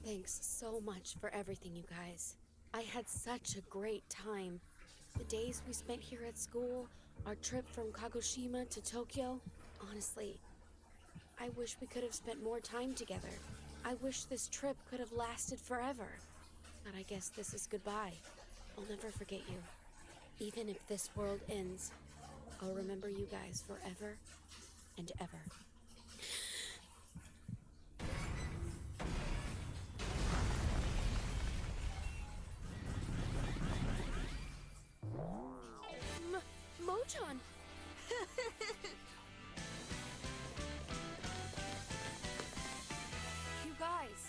Thanks so much for everything, you guys. I had such a great time. The days we spent here at school, our trip from Kagoshima to Tokyo. Honestly, I wish we could have spent more time together. I wish this trip could have lasted forever. But I guess this is goodbye. I'll never forget you. Even if this world ends, I'll remember you guys forever and ever. Mochan! You guys,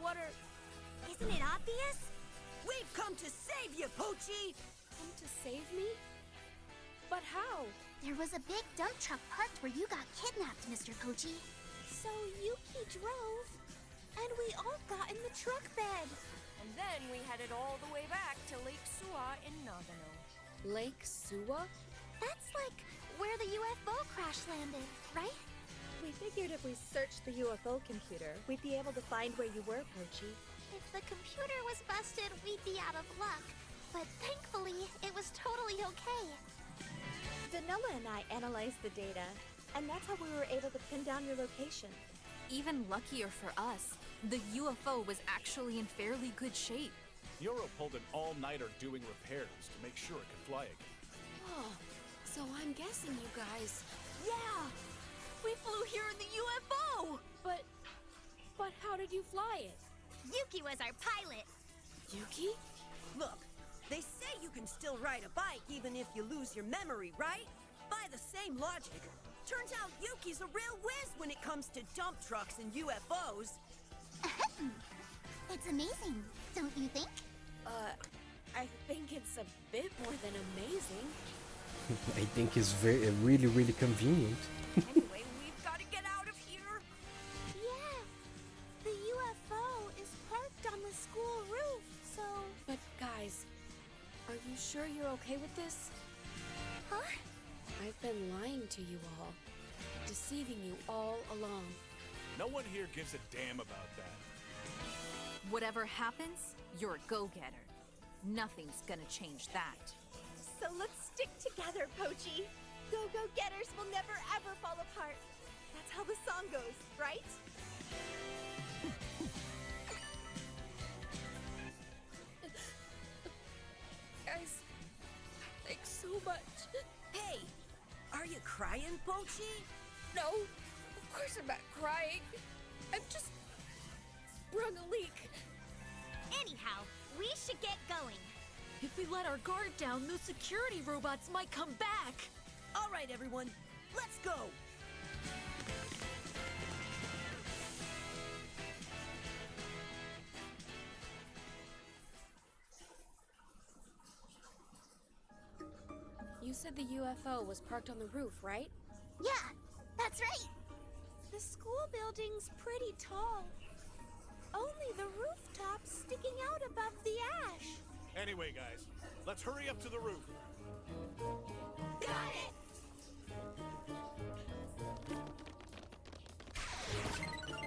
what are... Isn't it obvious? We've come to save you, Pochi! Come to save me? But how? There was a big dump truck parked where you got kidnapped, Mr. Pochi. So Yuki drove, and we all got in the truck bed. And then we headed all the way back to Lake Suwa in Nagano. Lake Suwa? That's like where the UFO crash landed, right? We figured if we searched the UFO computer, we'd be able to find where you were, Pochi. If the computer was busted, we'd be out of luck. But thankfully, it was totally okay. Vanilla and I analyzed the data, and that's how we were able to pin down your location. Even luckier for us, the UFO was actually in fairly good shape. Yoro pulled an all-nighter doing repairs to make sure it could fly again. Oh, so I'm guessing you guys... Yeah! We flew here in the UFO! But how did you fly it? Yuki was our pilot. Yuki? Look, they say you can still ride a bike even if you lose your memory, right? By the same logic, turns out Yuki's a real whiz when it comes to dump trucks and UFOs. It's amazing, don't you think? I think it's a bit more than amazing. I think it's really, really convenient. Anyway, we've got to get out of here. Yeah, the UFO is parked on the school roof, so... But guys, are you sure you're okay with this? Huh? I've been lying to you all, deceiving you all along. No one here gives a damn about that. Whatever happens, you're a go-getter. Nothing's gonna change that. So let's stick together, Pochi. Go-go-getters will never ever fall apart. That's how the song goes, right? Guys, thanks so much. Hey, are you crying, Pochi? No, of course I'm not crying. I've just sprung a leak. Anyhow, we should get going. If we let our guard down, those security robots might come back. All right, everyone, let's go. You said the UFO was parked on the roof, right? Yeah, that's right. The school building's pretty tall. Only the rooftops sticking out above the ash. Anyway, guys, let's hurry up to the roof. Got it!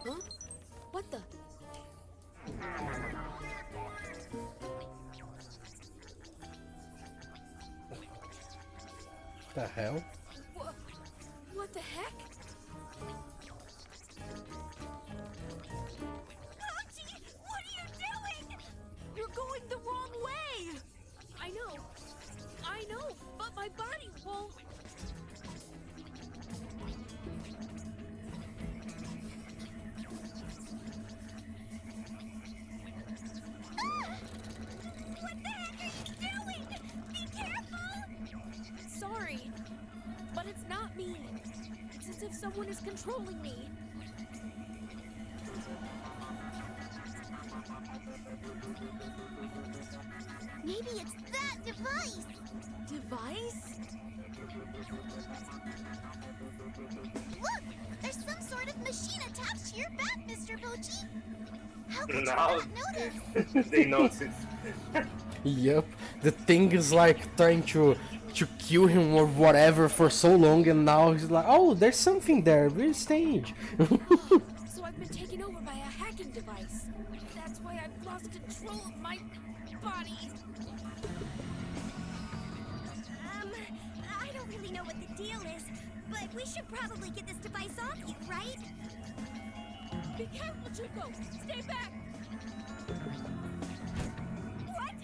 Huh? What the? The hell? What the heck? Pochi, what are you doing? You're going the wrong way. I know, but my body won't. What the heck are you doing? Be careful! Sorry, but it's not me. It's as if someone is controlling me. Maybe it's that device. Device? Look, there's some sort of machine attached to your back, Mr. Pochi. How could you Now not notice? they noticed. Yep, the thing is like trying to kill him or whatever for so long, and now he's like, oh, there's something there, we're strange. So I've been taken over by a hacking device. That's why I've lost control of my body. I don't really know what the deal is, but we should probably get this device off you, right? Be careful, Chuko! Stay back! What?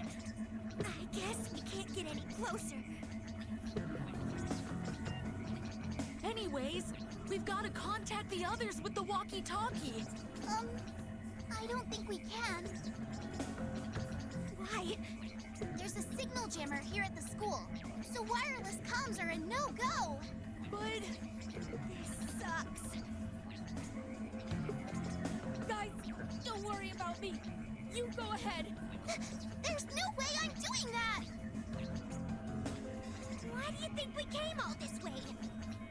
I guess we can't get any closer. Anyways, we've got to contact the others with the walkie-talkie. I don't think we can. Why? There's a signal jammer here at the school, so wireless comms are a no-go. But this sucks. Guys, don't worry about me. You go ahead. There's no way I'm doing that. Why do you think we came all this way?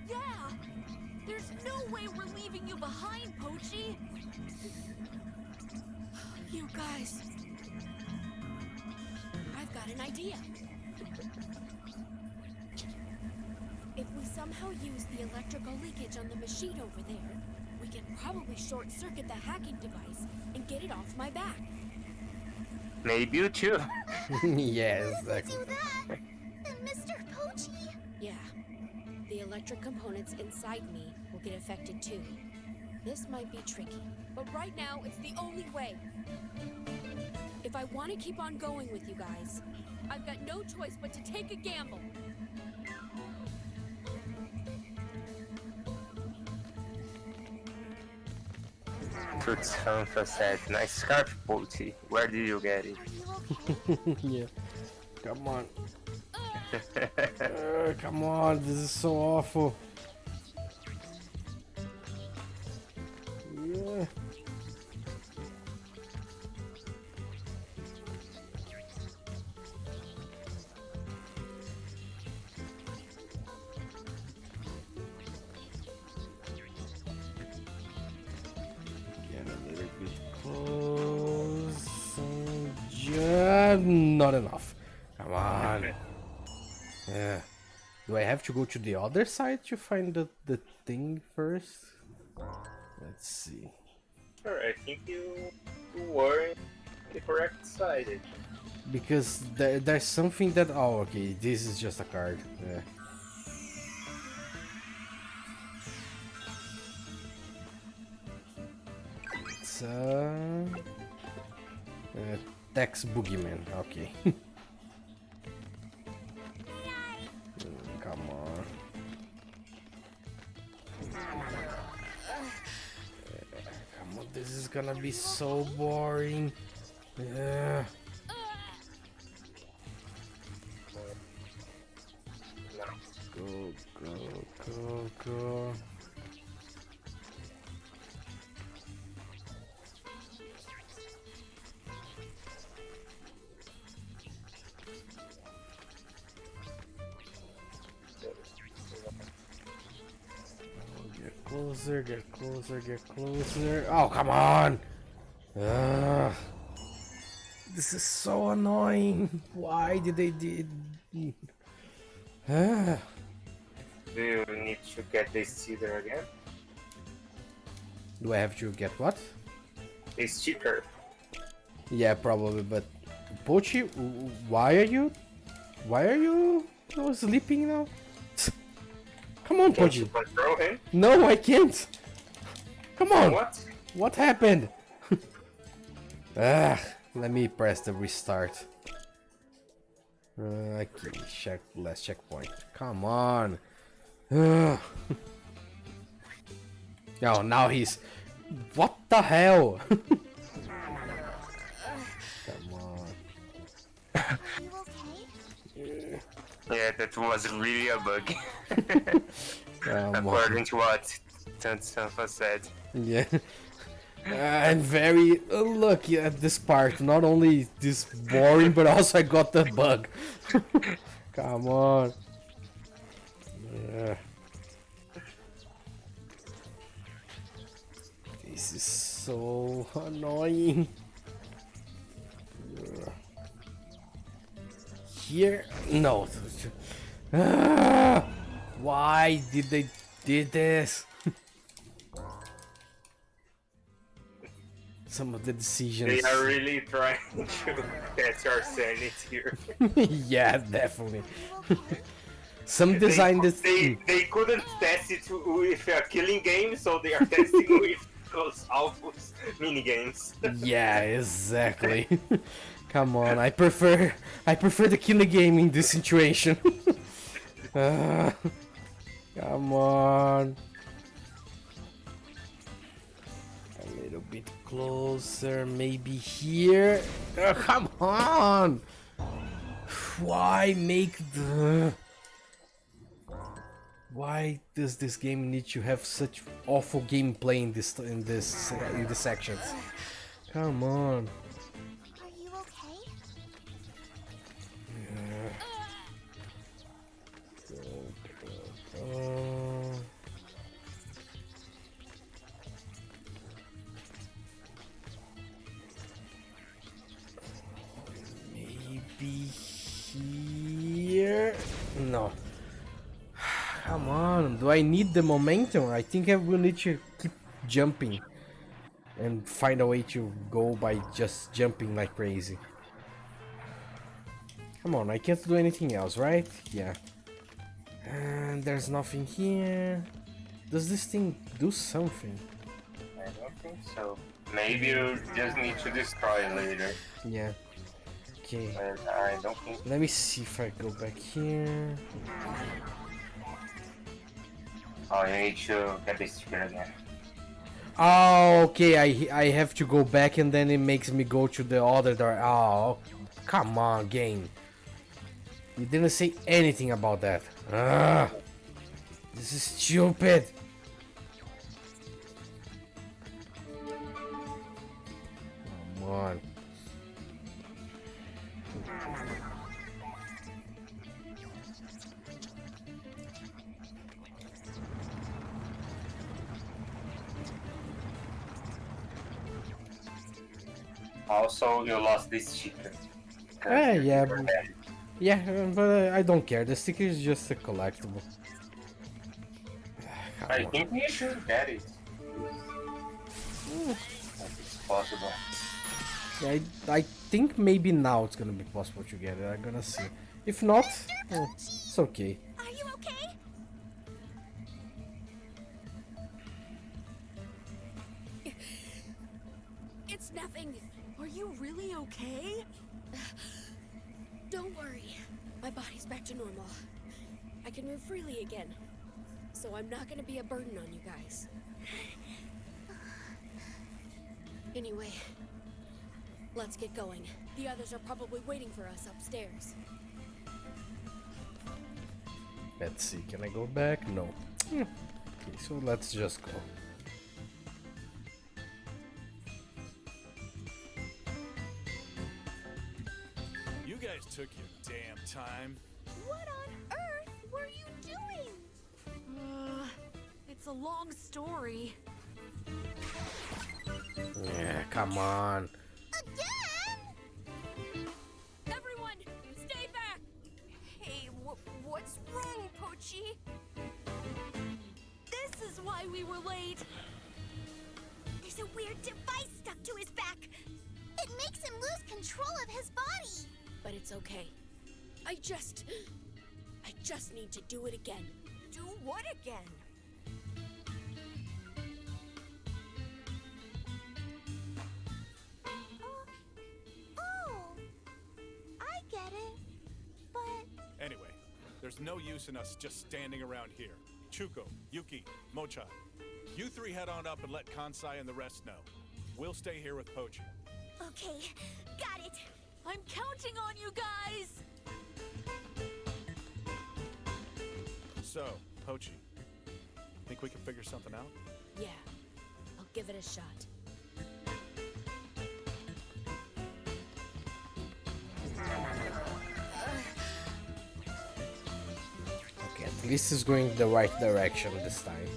yeah, there's no way we're leaving you behind, Pochi. You guys. I've got an idea. If we somehow use the electrical leakage on the machine over there, we can probably short-circuit the hacking device and get it off my back. Maybe you too. Yeah, If exactly. we do that, then Mr. Pochi... Yeah. The electric components inside me will get affected too. This might be tricky, but right now it's the only way. If I want to keep on going with you guys, I've got no choice but to take a gamble. Toots Fanfa said, nice scarf, Pochi. Where did you get it? Yeah. Come on. Come on, this is so awful. Yeah. Get a little bit close. Not enough. Come on. Yeah. Do I have to go to the other side to find the thing first? Let's see. Sure, I think you were in the correct side. Because there's something that... Oh, okay. This is just a card. Yeah. It's Tex Boogeyman. Okay. Come on. Come on, this is gonna be so boring. Yeah. Go, go, go, go. Get closer, get closer, get closer. Oh, come on! This is so annoying. Why did they did? Do you need to get this sticker again? Do I have to get what? A sticker. Yeah, probably, but Pochi, why are you sleeping now? Come on, Can't Pochi. you control him? No, I can't. Come on. What? What happened? Let me press the restart. Okay, check last checkpoint. Come on. Oh, now he's. What the hell? Come on. Yeah, that was really a bug. Come According to what Sanfa said. Yeah. I'm very lucky at this part. Not only this boring, but also I got the bug. Come on. Yeah. This is so annoying. Here? No. Why did they did this? Some of the decisions. They are really trying to test our sanity here. Yeah, definitely. Some design they couldn't test it with a killing game, so they are testing with those awful mini games. Yeah, exactly. Come on, I prefer the killing game in this situation. Come on. A little bit closer, maybe here. Come on. Why make the... Why does this game need to have such awful gameplay in this sections? Come on. Are you okay? Maybe here? No. Come on, do I need the momentum? I think I will need to keep jumping and find a way to go by just jumping like crazy. Come on, I can't do anything else, right? Yeah. And there's nothing here. Does this thing do something? I don't think so. Maybe you just need to destroy it later. Yeah. Okay. But I don't think. Let me see if I go back here. Oh, you need to get this sticker again. Oh, okay, I have to go back and then it makes me go to the other door. Oh, come on, game. You didn't say anything about that. Ah, this is stupid. Come on. Also, you lost this chicken. Yeah, but I don't care. The sticker is just a collectible. I think we should get it. If it's possible. I think maybe now it's gonna be possible to get it. I'm gonna see. If not, it's okay. Are you okay? It's nothing. Are you really okay? Don't worry. My body's back to normal. I can move freely again. So I'm not gonna be a burden on you guys. Anyway, let's get going. The others are probably waiting for us upstairs. Let's see. Can I go back? No. Okay, so let's just go. You guys took your damn time. What on earth were you doing? It's a long story. Yeah, come on. Everyone, stay back! Hey, what's wrong, Pochi? This is why we were late. There's a weird device stuck to his back. It makes him lose control of his body. But it's okay. I just need to do it again. Do what again? Oh, I get it. But Anyway, there's no use in us just standing around here. Chuko, Yuki, Mochan, you three head on up and let Kansai and the rest know. We'll stay here with Pochi. Okay, got it. I'm counting on you guys. So, Pochi, think we can figure something out? Yeah, I'll give it a shot. Okay, at least it's going the right direction this time.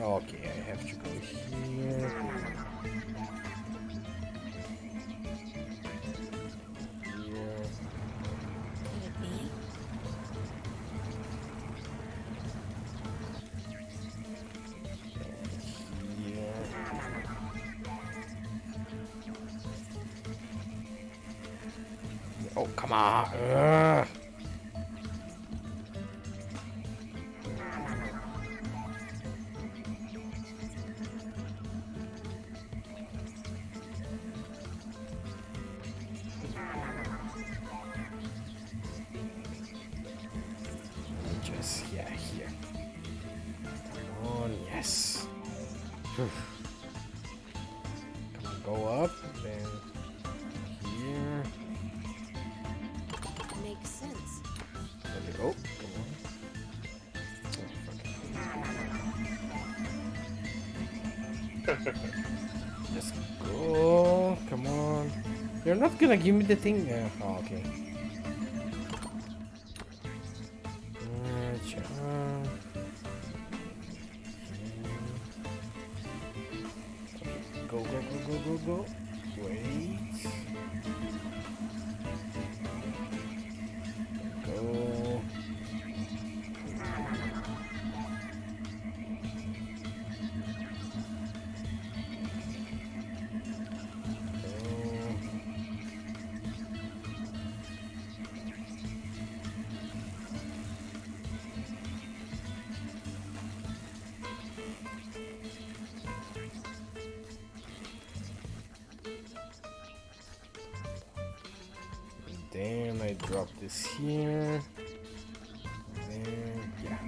Okay, I have to go here. Here. Could it be? Here. Oh, come on. Ugh. Just, yeah, here. Come on, yes. Whew. Come on, go up, then here. Makes sense. There we go. Come on. Oh, fuck. Just go. Come on. You're not gonna give me the thing? Yeah. Oh, okay. Go, go, go, go, go, go. Wait. Go. Then I drop this here. Then, yeah.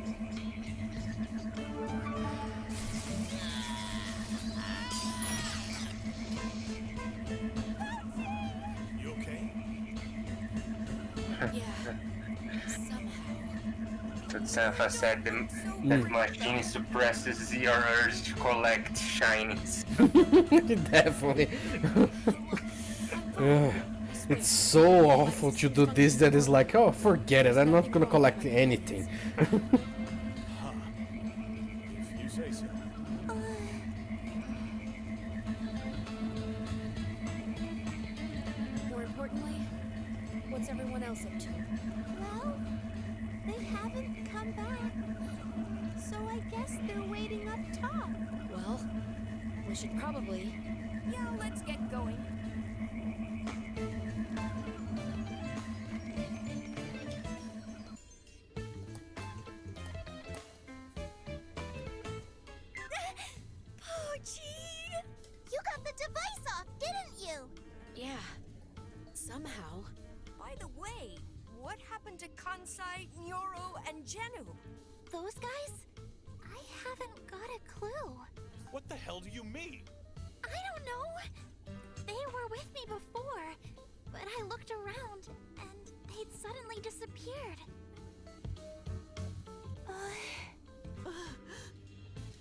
You okay? But Sanfa said that machine suppresses your urge to collect shinies. Definitely. It's so awful to do this that is like, oh, forget it, I'm not gonna collect anything. If you say so. More importantly, what's everyone else up to? Well, they haven't come back. So I guess they're waiting up top. Well, we should probably... Yeah, let's get going. Pochi! You got the device off, didn't you? Yeah. Somehow. By the way, what happened to Kansai, Nyoro, and Genu? Those guys? I haven't got a clue. What the hell do you mean? I don't know. They were with me before, but I looked around and they'd suddenly disappeared.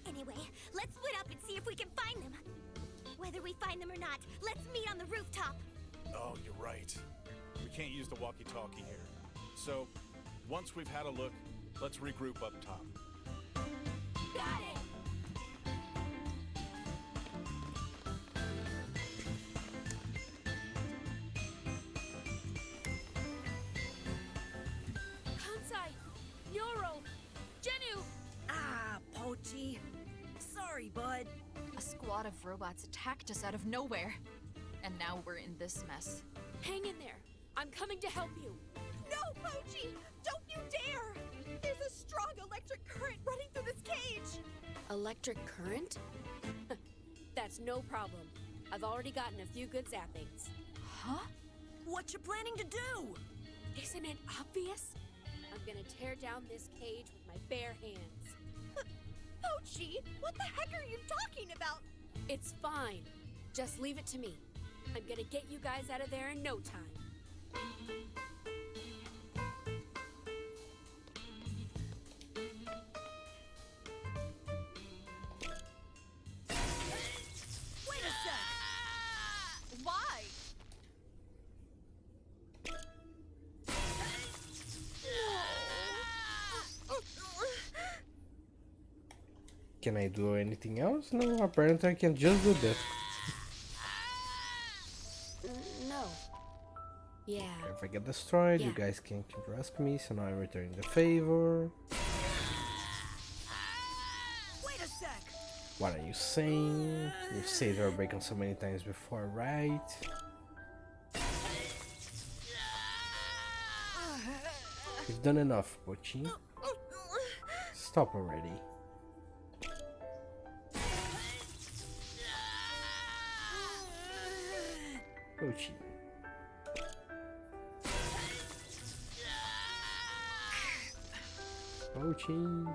Anyway, let's split up and see if we can find them. Whether we find them or not, let's meet on the rooftop. Oh, you're right. We can't use the walkie-talkie here. So, once we've had a look, let's regroup up top. Got it! Kansai! Nyoro! Genu! Ah, Pochi. Sorry, bud. A squad of robots attacked us out of nowhere. And now we're in this mess. Hang in there. I'm coming to help you. No, Pochi! Don't you dare! There's a strong electric current running through this cage! Electric current? That's no problem. I've already gotten a few good zappings. Huh? What you planning to do? Isn't it obvious? I'm gonna tear down this cage with my bare hands. Pochi, what the heck are you talking about? It's fine. Just leave it to me. I'm gonna get you guys out of there in no time. Wait a sec! Why? Can I do anything else? No, apparently I can just do that. No. Yeah. If I get destroyed, Yeah. you guys can rescue me, so now I'm returning the favor. Wait a sec! What are you saying? You've saved our bacon so many times before, right? You've done enough, Pochi. Stop already. Pochi. Pochi.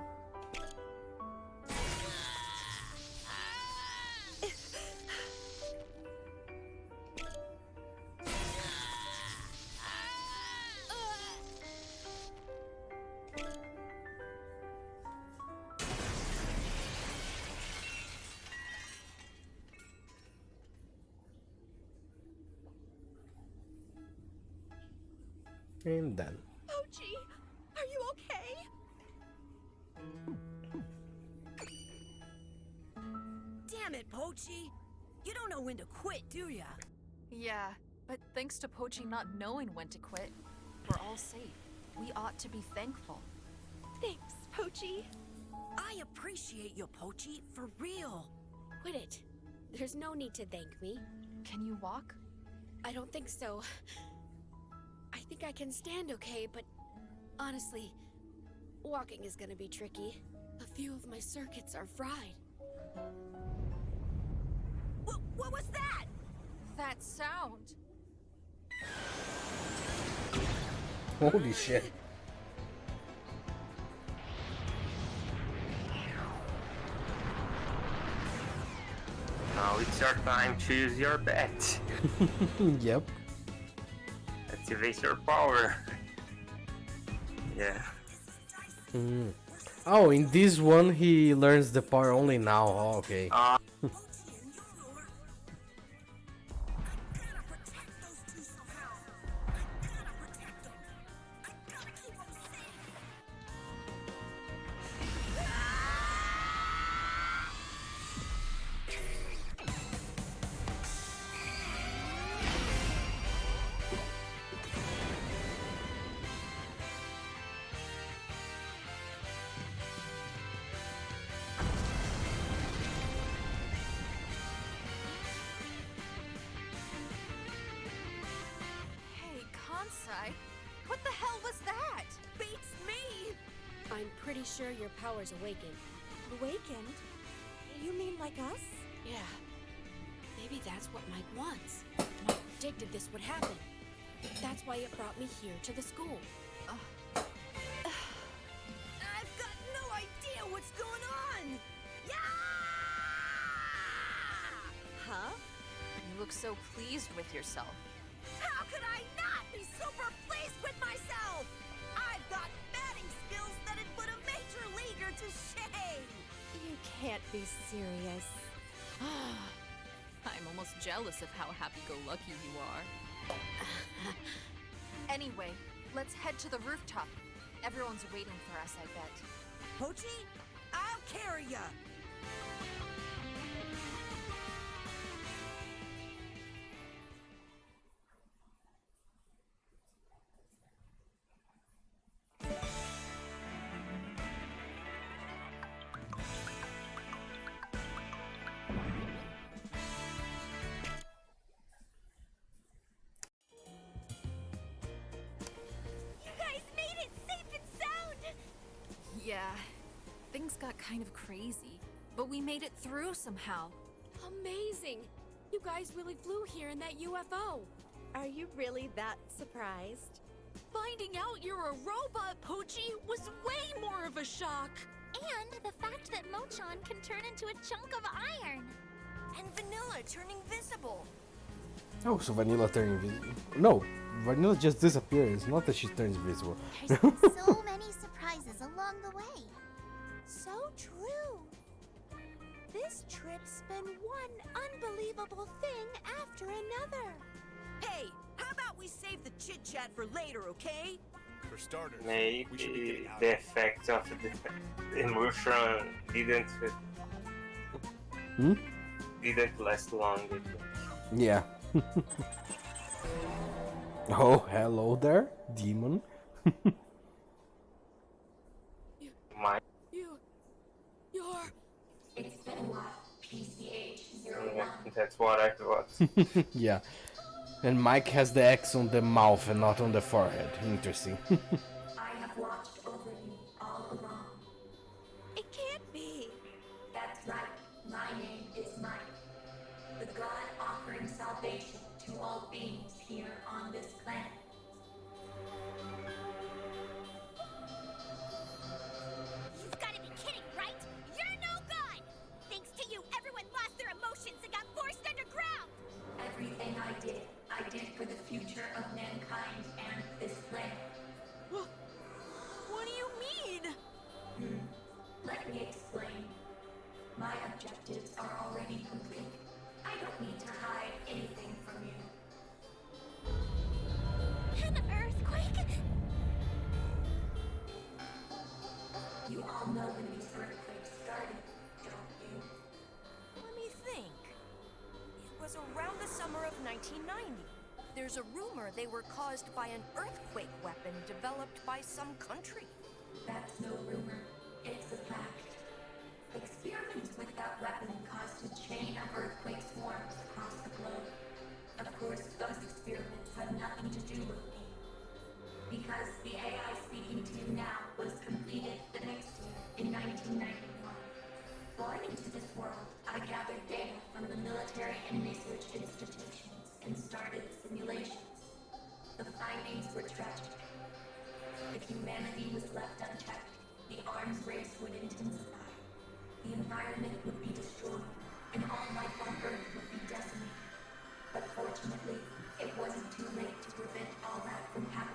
And done. Pochi, are you okay? Damn it, Pochi! You don't know when to quit, do ya? Yeah, but thanks to Pochi not knowing when to quit, we're all safe. We ought to be thankful. Thanks, Pochi. I appreciate you, Pochi, for real. Quit it. There's no need to thank me. Can you walk? I don't think so. I think I can stand okay, but honestly, walking is gonna be tricky. A few of my circuits are fried. What was that? That sound. Holy shit. Now it's your time. Choose your bet. Yep. Activate your power. Yeah. Oh, in this one he learns the power only now. Oh, okay. Hey, Kansai, what the hell was that? Beats me! I'm pretty sure your power's awakened. Awakened? You mean like us? Yeah. Maybe that's what Mike wants. Mike predicted this would happen. That's why it brought me here to the school. I've got no idea what's going on! Yeah! Huh? You look so pleased with yourself. How could I not be super pleased with myself? I've got batting skills that'd put a major leaguer to shame! You can't be serious. I'm almost jealous of how happy-go-lucky you are. Anyway, let's head to the rooftop. Everyone's waiting for us, I bet. Pochi, I'll carry ya! You guys made it safe and sound! Yeah, things got kind of crazy, but we made it through somehow. Amazing! You guys really flew here in that UFO. Are you really that surprised? Finding out you're a robot, Pochi, was way more of a shock. And the fact that Mochan can turn into a chunk of iron. And Vanilla turning visible. Oh, so Vanilla turning invisible. No, Vanilla just disappears, not that she turns invisible. There's been so many surprises along the way. So true. This trip's been one unbelievable thing after another. Hey, how about we save the chit-chat for later, okay? For starters, Maybe we should be getting out the of here. effect of the emotion didn't last long. Yeah. Oh, hello there, demon. My You're... It's been a while. PCH 01. yeah, that's what I thought. Yeah. And Mike has the X on the mouth and not on the forehead. Interesting. I have watched over you all along. It can't be. That's right. My name is Mike, the god offering salvation to all beings here on this planet. You've gotta be kidding, right? You're no good! Thanks to you, everyone lost their emotions and got forced underground! Everything I did for the future of mankind and this planet. What do you mean? Let me explain. My objectives are already complete. I don't need to hide anything from you. An earthquake? You all know when these earthquakes started, don't you? Let me think. It was around the summer of 1990. There's a rumor they were caused by an earthquake weapon developed by some country. That's no rumor. It's a fact. Experiments with that weapon caused a chain of earthquake swarms across the globe. Of course, those experiments have nothing to do with me. Because the AI speaking to you now was completed the next year, in 1991. Born into this world, I gathered data from the military and research institutions and started simulations. The findings were tragic. humanity was left unchecked, the arms race would intensify. The environment would be destroyed, and all life on Earth would be decimated. But fortunately, it wasn't too late to prevent all that from happening.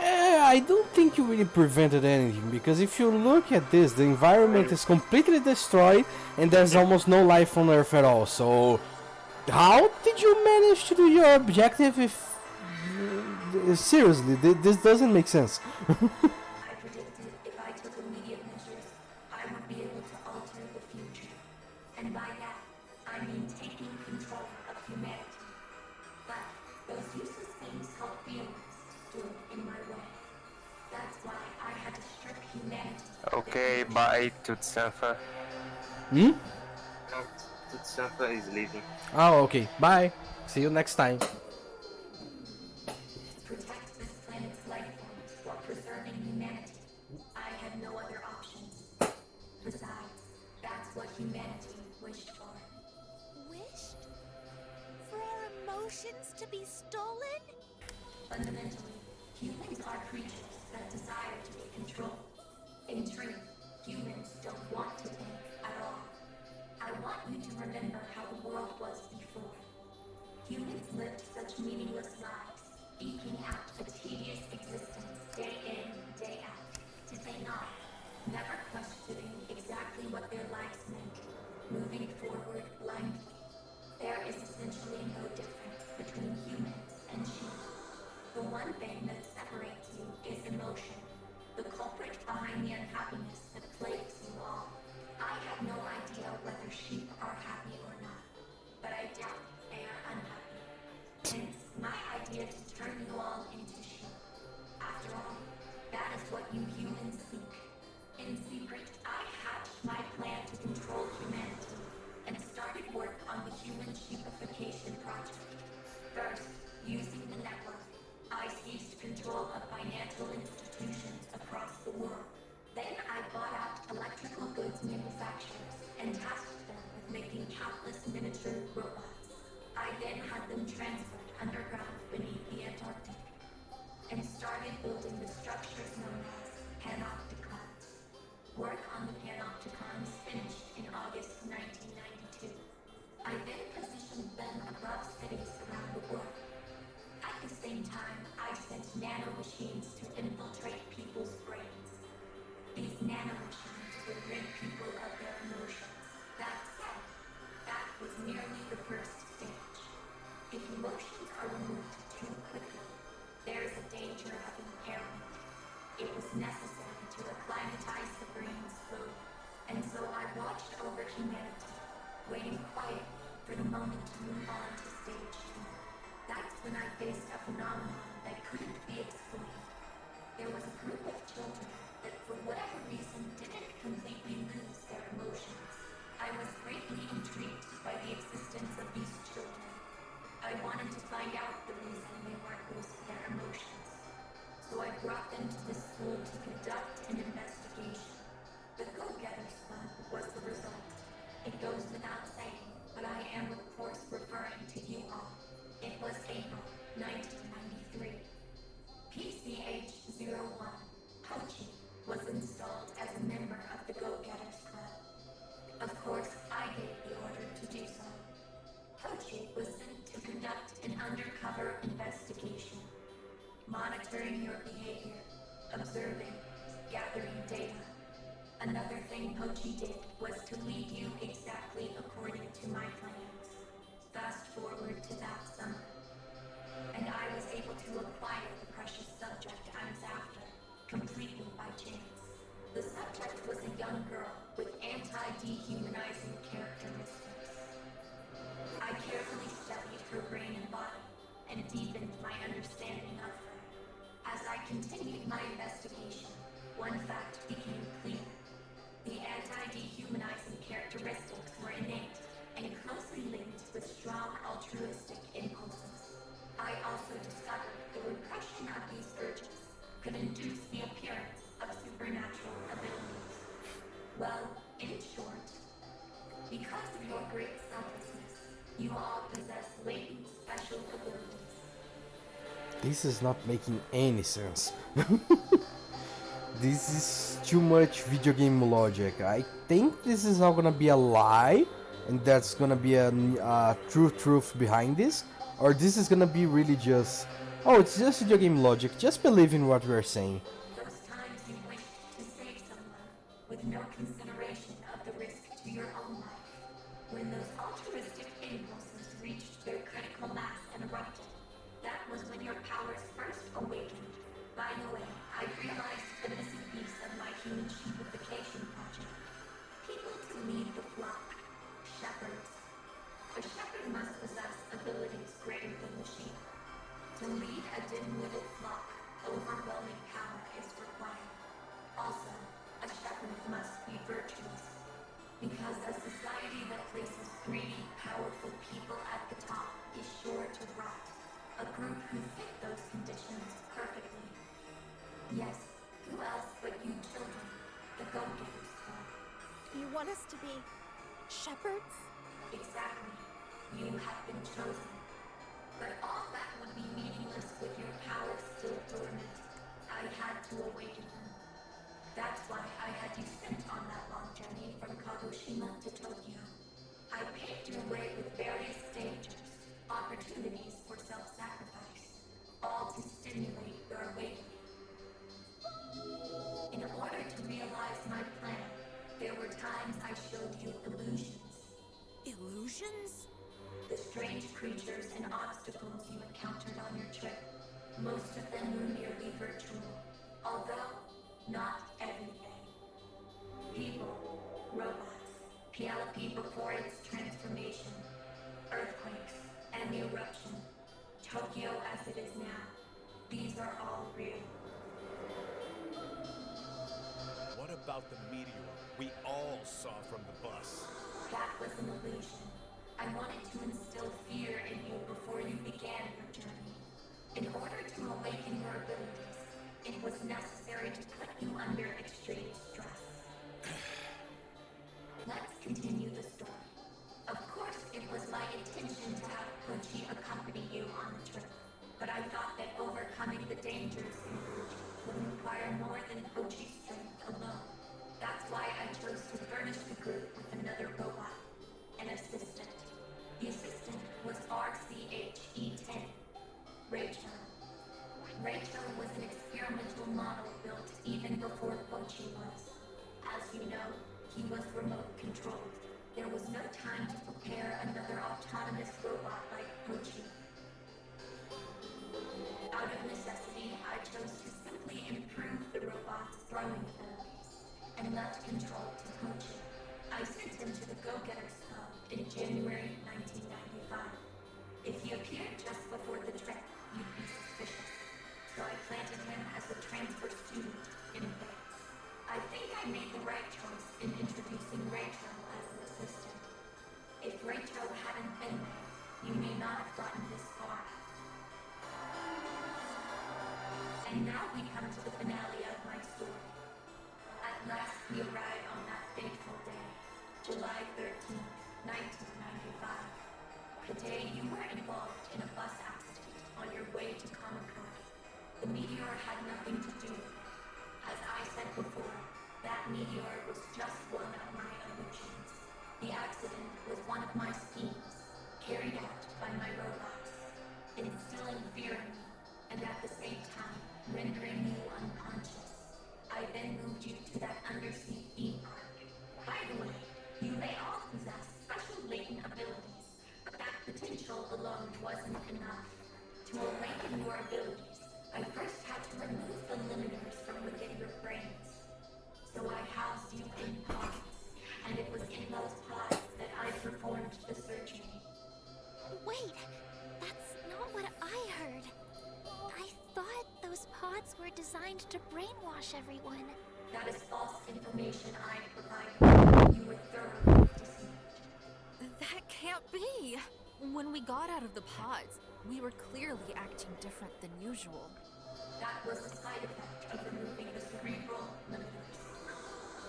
I don't think you really prevented anything, because if you look at this, the environment is completely destroyed and there's almost no life on Earth at all. So, how did you manage to do your objective if... seriously, this doesn't make sense. I predicted if I took immediate measures, I would be able to alter the future. And by that, I mean taking control of humanity. But those useless things called feelings stood in my way. That's why I had to strip humanity. Okay, bye, Tutsanfa. Hmm? No, Tutsanfa is leaving. Oh, okay. Bye. See you next time. Protect this planet's life forms while preserving humanity. I had no other options. Besides, that's what humanity wished for. Wished? For our emotions to be stolen? Fundamentally, humans are creatures that desire to be controlled. In truth, humans don't want to think at all. I want you to remember how the world was before. Humans lived such meaningless lives, eking out a tedious existence day in, day out. Did they not? Never questioning exactly what their lives meant, moving forward blindly. There is essentially no difference between humans and sheep. The one thing that separates you is emotion, the culprit behind the unhappiness that plagues you all. I have no idea whether sheep are happy or not, but I doubt they are unhappy. Hence, my idea to turn you all into sheep. After all, that is what you humans seek. In secret, I hatched my plan to control humanity and started work on the Human Sheepification Project. First, using the network, I seized control of financial institutions across the world. Then I bought out electrical goods manufacturers and tasked them with making countless miniature robots. I then had them transferred underground beneath the Antarctic and started building the structures known as panopticons. Work on the panopticons finished in August 1992. I then positioned them above cities around the world. At the same time, I sent nanomachines to infiltrate people's brains. These nanomachines would rid people of their emotions. That said, that was merely the first stage. If emotions are removed too quickly, there is a danger of impairment. It was necessary to acclimatize the brain slowly, and so I watched over humanity, waiting quietly for the moment to move on to stage 2. That's when I faced a phenomenon that couldn't be explained. There was a group of children that for whatever reason didn't completely lose their emotions. I was greatly intrigued by the existence of these children. I wanted to find out the reason they weren't losing their emotions. So I brought them to this school to conduct an investigation. The Go-Getters Fund was the result. It goes without saying, but I am of course referring to you all. It was April 1993. PCH-01, Pochi, was installed as a member of the Go-Getters Club. Of course, I gave the order to do so. Pochi was sent to conduct an undercover investigation, monitoring your behavior, observing, gathering data. Another thing Pochi did was to lead you exactly according to my plans. Fast forward to that summer, and I was able to acquire the precious subject I was after, completely by chance. The subject was a young girl with anti-dehumanizing characteristics. I carefully studied her brain and body, and deepened my understanding of her. As I continued my investigation, one fact became clear. The anti-dehumanizing characteristics were innate and closely linked with strong altruistic impulses. I also discovered the repression of these urges could induce the appearance of supernatural abilities. Well, in short, because of your great selflessness, you all possess latent special abilities. This is not making any sense. this is too much video game logic. I think this is all gonna be a lie, and that's gonna be a true truth behind this, or this is gonna be really just, oh, it's just video game logic, just believe in what we're saying. Those times you wished to save someone with no consideration of the risk to your own life. When those altruistic impulses reached their critical mass and erupted, that was when your powers first awakened. By the way, I realized the missing piece of my human sheepification project. People to lead the flock. Shepherds. A shepherd must possess abilities greater than the sheep. To lead a dim-witted flock, overwhelming power is required. Also, a shepherd must be virtuous. Because a society that places greedy, powerful people at the top is sure to rot. A group who fit those conditions perfectly. Yes, who else but you children, the go-getters, You want us to be shepherds? Exactly. You have been chosen. But all that would be meaningless with your powers still dormant. I had to awaken them. That's why I had you sent on that long journey from Kagoshima to Tokyo. I paved your way with various dangers, opportunities for self-sacrifice, all to stimulate your awakening. In order to realize my plan, there were times I showed you illusions. Illusions? The strange creatures and obstacles you encountered on your trip. Most of them were merely virtual, although not everything. People, robots, Penelope before its transformation, earthquakes, and the eruption, Tokyo as it is now. These are all real. What about the meteor we all saw from the bus? That was an illusion. I wanted to instill fear in you before you began your journey. In order to awaken your abilities, it was necessary to put you under extreme stress. Let's continue the story. Of course, it was my intention to have Kochi accompany you on the trip, but I thought that overcoming the dangers in Kochi would require more than Kochi's strength alone. That's why I chose to furnish the group with another robot, an assistant. The assistant was RCH-E10, Rachel. Rachel was an experimental model built even before Kochi was. As you know, he was remote controlled. There was no time to prepare another autonomous robot like Kochi. Out of necessity, I chose to simply improve the robot's throwing abilities and left control to Kochi. I sent him to the Go-Getters Club in January 1995. If he appeared just before the trip, you'd be suspicious. So I planted him as a transfer student in advance. I think I made the right choice in introducing Rachel as an assistant. If Rachel hadn't been there, you may not have gotten this far. And now we come to the finale of my story. At last we arrive on that fateful day, July 13th, 1995. The day you were involved in a bus accident on your way to Kamakura. The meteor had nothing to do with it. As I said before, that meteor was just one of my illusions. The accident was one of my schemes, carried out by my robots, instilling fear in you, and at the same time, rendering you unconscious. I then moved you to that undersea theme park. By the way, you may all possess special latent abilities, but that potential alone wasn't enough. To awaken your abilities, I first had to remove the limiters from within your brains. So I housed you in pods, and it was in those pods that I performed the surgery. Wait, that's not what I heard. I thought those pods were designed to brainwash everyone. That is false information I provided. You were thoroughly deceived. That can't be! When we got out of the pods, we were clearly acting different than usual. That was a side effect of removing the cerebral limiters.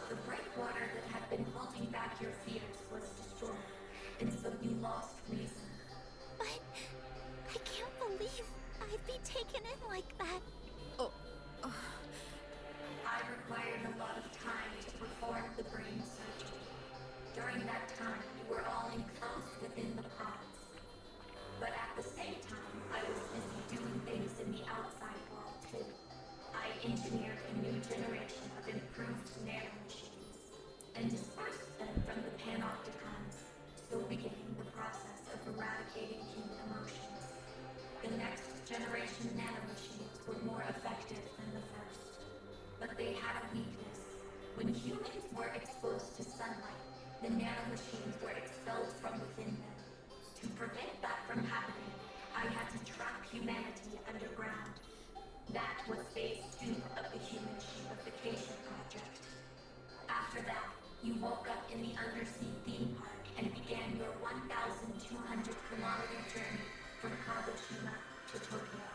The breakwater that had been holding back your fears was destroyed, and so you lost reason. But I can't believe I'd be taken in like that. I During that time, you were all enclosed within the pods. But at the same time, I was busy doing things in the outside world too. I engineered a new generation of improved nanomachines and dispersed them from the Panopticons, so beginning the process of eradicating human emotions. The next generation nanomachines were more effective than the first, but they had a weakness. When humans were exposed to sunlight, the nanomachines were expelled from within them. To prevent that from happening, I had to trap humanity underground. That was phase 2 of the Human Sheepification Project. After that, you woke up in the undersea theme park and began your 1,200-kilometer journey from Kagoshima to Tokyo.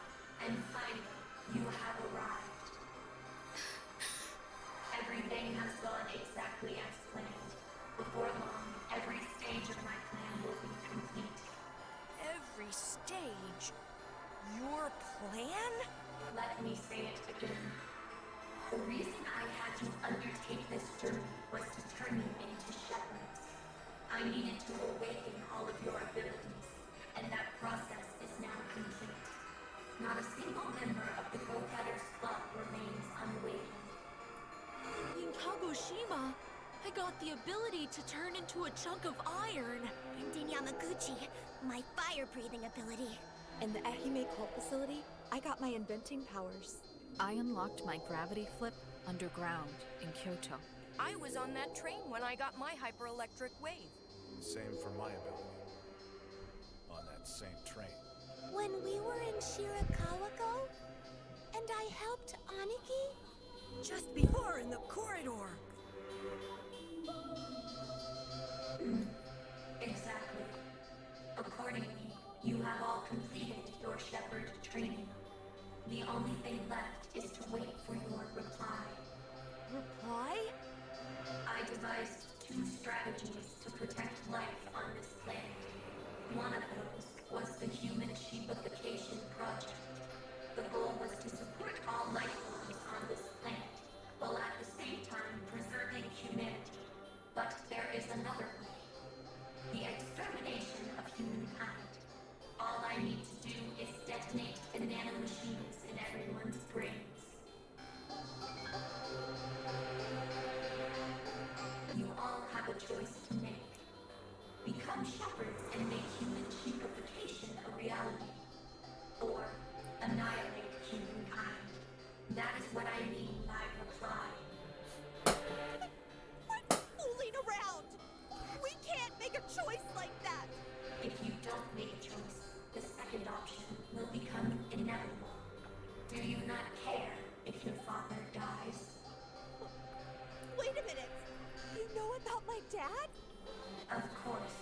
And finally, you have arrived. Everything has gone exactly as planned. Before long, every stage of my plan will be complete. Every stage? Your plan? Let me say it again. The reason I had to undertake this journey was to turn you into shepherds. I needed to awaken all of your abilities, and that process is now complete. Not a single member of the Go-Getters Club remains unawakened. In Kagoshima, I got the ability to turn into a chunk of iron. And in Yamaguchi, my fire-breathing ability. In the Ehime cult facility, I got my inventing powers. I unlocked my gravity flip underground in Kyoto. I was on that train when I got my hyper-electric wave. Same for my ability. On that same train. When we were in Shirakawa-go, and I helped Aniki? Just before in the corridor. Exactly. Accordingly, you have all completed your shepherd training. The only thing left is to wait for your reply. Reply? I devised 2 strategies to protect life on this planet. One of those was the Human Sheepification Project. The goal was to support all life forms on this planet, while at the same time preserving humanity. But there is another way. The extermination of humankind. All I need to do is detonate the nanomachines in everyone's brains. You all have a choice to make. Become shepherds and make human sheepification a reality. Or annihilate humankind. That is what I mean by reply. Quit fooling around! We can't make a choice like that! If you don't make a choice, the second option will become inevitable. Do you not care if your father dies? Wait a minute! You know about my dad? Of course.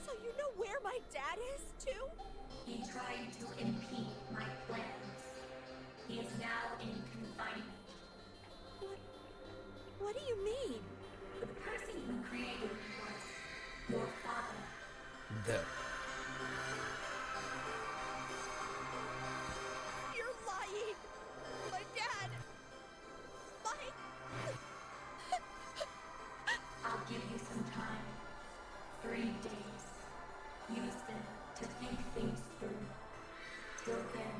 So you know where my dad is, too? He tried to impede my plans. He is now in confinement. What do you mean? The person who created me was your father. You're lying! My dad! I'll give you some time. 3 days. Use them to think things through. Till then.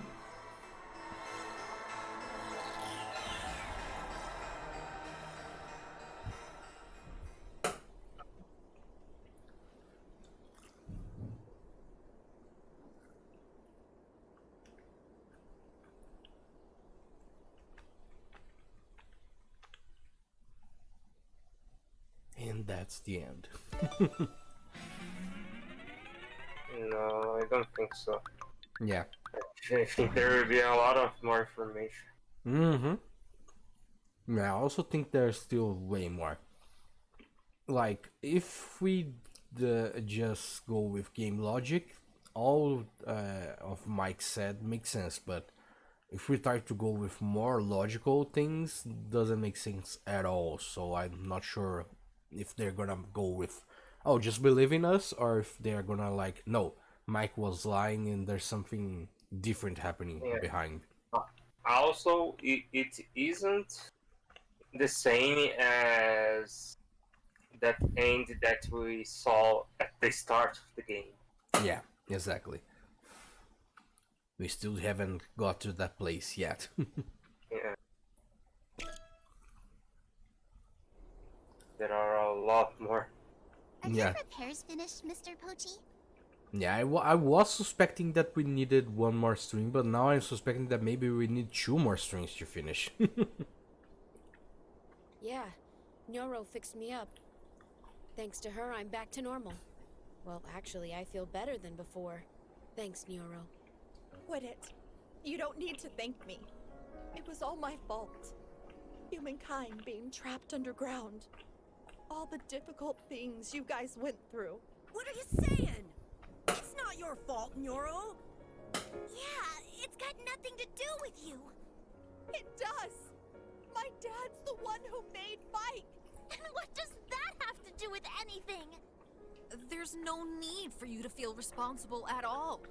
And that's the end. No, I don't think so. Yeah. I think there will be a lot of more information. Mm-hmm. Yeah, I also think there's still way more. Like, if we just go with game logic, all of Mike said makes sense, but if we try to go with more logical things, doesn't make sense at all. So I'm not sure if they're gonna go with, oh, just believe in us, or if they're gonna like, no, Mike was lying and there's something different happening behind. Also, it isn't the same as that end that we saw at the start of the game. Yeah, exactly. We still haven't got to that place yet. Yeah. There are a lot more. Are Yeah. your repairs finished, Mr. Pochi? Yeah, I was suspecting that we needed one more string, but now I'm suspecting that maybe we need 2 more strings to finish. Yeah, Nyoro fixed me up. Thanks to her, I'm back to normal. Well, actually, I feel better than before. Thanks, Nyoro. Quit it. You don't need to thank me. It was all my fault. Humankind being trapped underground. All the difficult things you guys went through. What are you saying? It's not your fault, Nyoro. Yeah, it's got nothing to do with you. It does. My dad's the one who made Mike. And what does that have to do with anything? There's no need for you to feel responsible at all.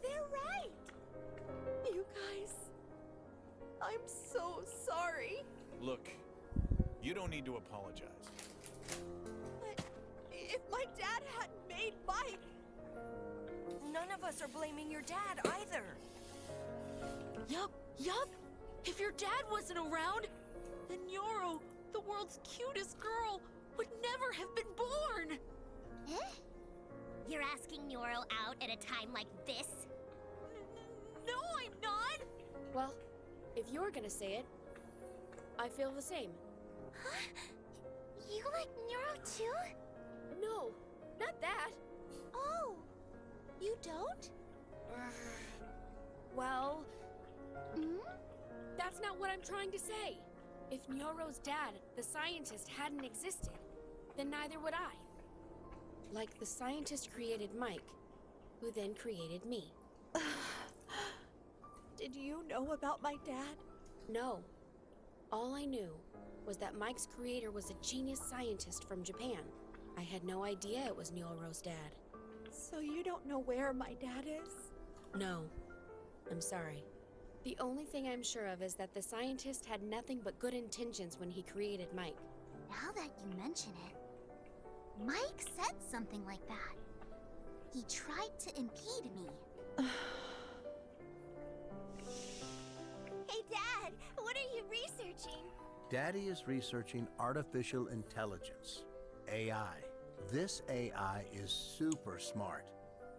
They're right. You guys, I'm so sorry. Look, you don't need to apologize. But if my dad hadn't made Mike... None of us are blaming your dad either. Yup. If your dad wasn't around, then Nyoro, the world's cutest girl, would never have been born. Eh? You're asking Nyoro out at a time like this? No, I'm not. Well, if you're gonna say it, I feel the same. You like Nyoro too? No, not that. Oh, you don't? Well, Hmm? that's not what I'm trying to say. If Nyoro's dad, the scientist, hadn't existed, then neither would I. Like the scientist created Mike, who then created me. Did you know about my dad? No. All I knew was that Mike's creator was a genius scientist from Japan. I had no idea it was Nyoro's dad. So you don't know where my dad is? No. I'm sorry. The only thing I'm sure of is that the scientist had nothing but good intentions when he created Mike. Now that you mention it, Mike said something like that. He tried to impede me. Hey, Dad, what are you researching? Daddy is researching artificial intelligence, AI. This AI is super smart.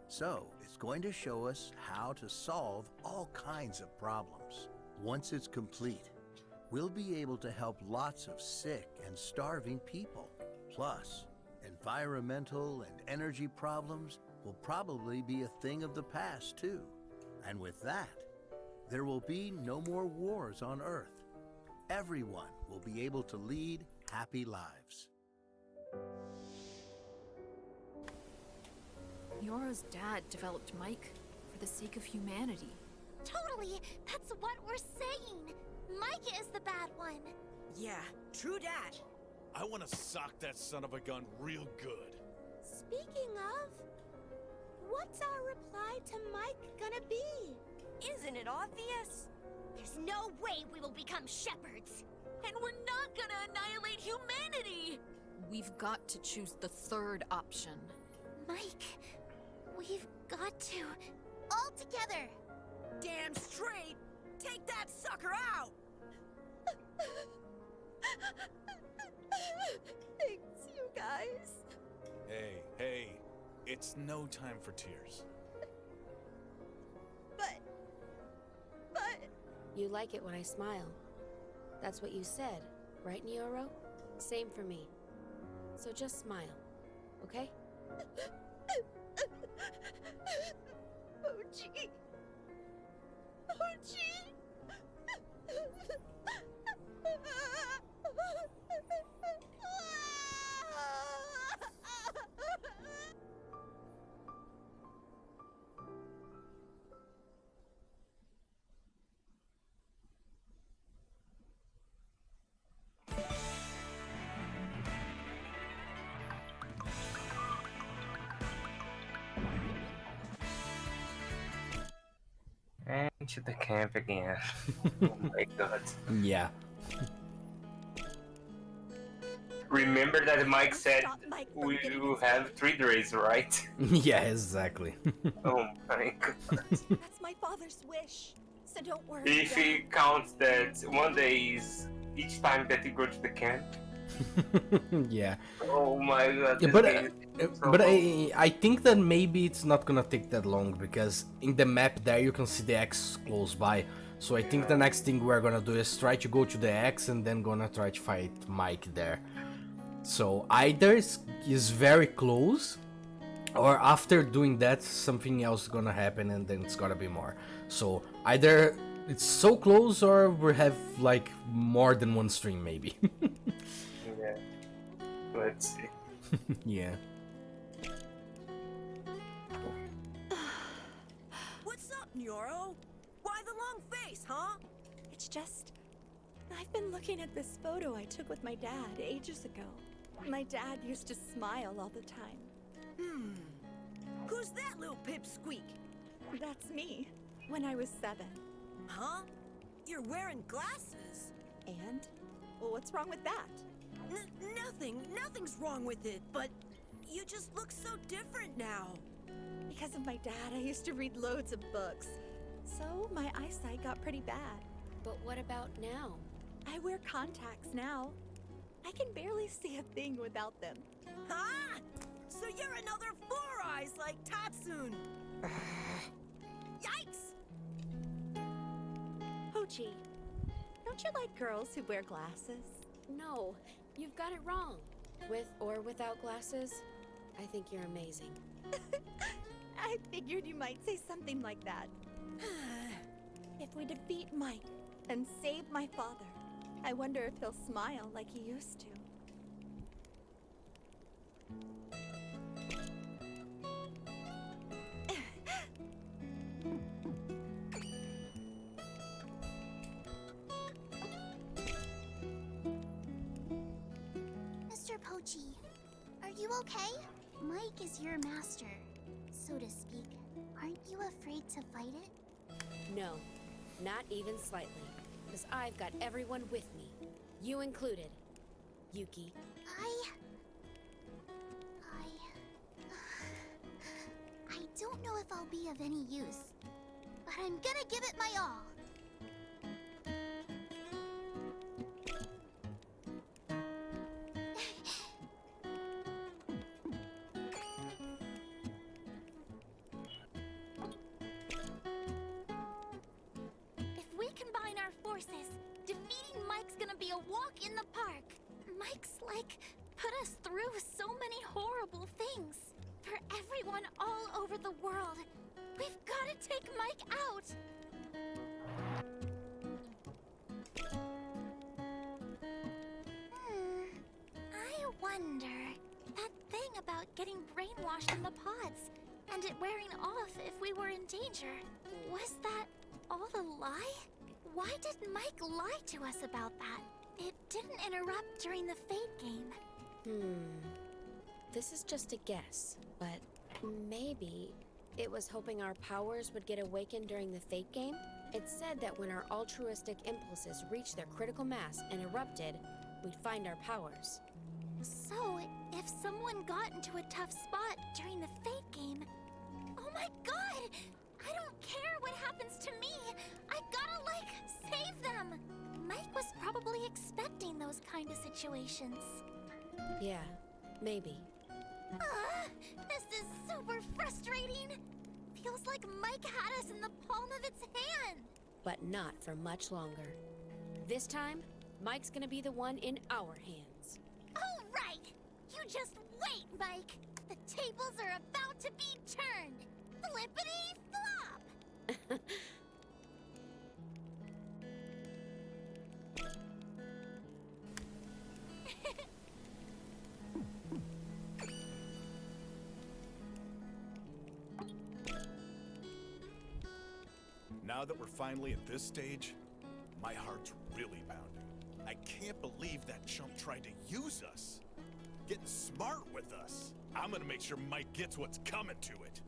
So, it's going to show us how to solve all kinds of problems. Once it's complete, we'll be able to help lots of sick and starving people. Plus, environmental and energy problems will probably be a thing of the past too. And with that, there will be no more wars on Earth. Everyone will be able to lead happy lives. Nyoro's dad developed Mike for the sake of humanity. Totally, that's what we're saying. Mike is the bad one. Yeah, true dat. I want to sock that son of a gun real good. Speaking of, what's our reply to Mike gonna be? Isn't it obvious? There's no way we will become shepherds. And we're not gonna annihilate humanity! We've got to choose the third option. Mike, we've got to. All together! Damn straight! Take that sucker out! Thanks, you guys. Hey, it's no time for tears. But... You like it when I smile. That's what you said, right, Nyoro? Same for me. So just smile, okay? Pochi. Pochi. And to the camp again. Oh my god. Yeah. remember that Mike said Stop Mike from we getting will have 3 days, right? Yeah, exactly. Oh my god. That's my father's wish. So don't worry. If he counts that one day is each time that you go to the camp. Yeah. Oh my god. Yeah, this but game is so but long. I think that maybe it's not gonna take that long because in the map there you can see the X close by. So I think the next thing we're gonna do is try to go to the X and then gonna try to fight Mike there. So either is very close, or after doing that something else is gonna happen and then it's gonna be more. So either it's so close or we have like more than one stream maybe. Yeah. Let's see. Yeah. What's up, Nyoro? Why the long face, huh? It's just, I've been looking at this photo I took with my dad ages ago. My dad used to smile all the time. Who's that little pipsqueak? That's me, when I was 7. Huh? You're wearing glasses. And? Well, what's wrong with that? Nothing's wrong with it, but you just look so different now. Because of my dad, I used to read loads of books. So my eyesight got pretty bad. But what about now? I wear contacts now. I can barely see a thing without them. Ah! So you're another Four Eyes like Tatsun. Yikes! Pochi, don't you like girls who wear glasses? No, you've got it wrong. With or without glasses, I think you're amazing. I figured you might say something like that. If we defeat Mike and save my father, I wonder if he'll smile like he used to. Mr. Pochi, are you okay? Mike is your master, so to speak. Aren't you afraid to fight it? No, not even slightly. Because I've got everyone with me. You included, Yuki. I don't know if I'll be of any use, but I'm gonna give it my all. If we combine our forces, defeating Mike's gonna be a walk in the park. Mike's like put us through so many horrible things. For everyone all over the world, we've gotta take Mike out. I wonder, that thing about getting brainwashed in the pods and it wearing off if we were in danger, was that all a lie? Why did Mike lie to us about that? It didn't interrupt during the Fate game. This is just a guess, but maybe it was hoping our powers would get awakened during the Fate game? It said that when our altruistic impulses reached their critical mass and erupted, we'd find our powers. So, if someone got into a tough spot during the Fate game, oh my god! I don't care what happens to me! I gotta, save them! Mike was probably expecting those kind of situations. Yeah, maybe. This is super frustrating! Feels like Mike had us in the palm of its hand! But not for much longer. This time, Mike's gonna be the one in our hands. All right! You just wait, Mike! The tables are about to be turned! Flippity flop! Now that we're finally at this stage, my heart's really pounding. I can't believe that chump tried to use us. Getting smart with us. I'm gonna make sure Mike gets what's coming to it.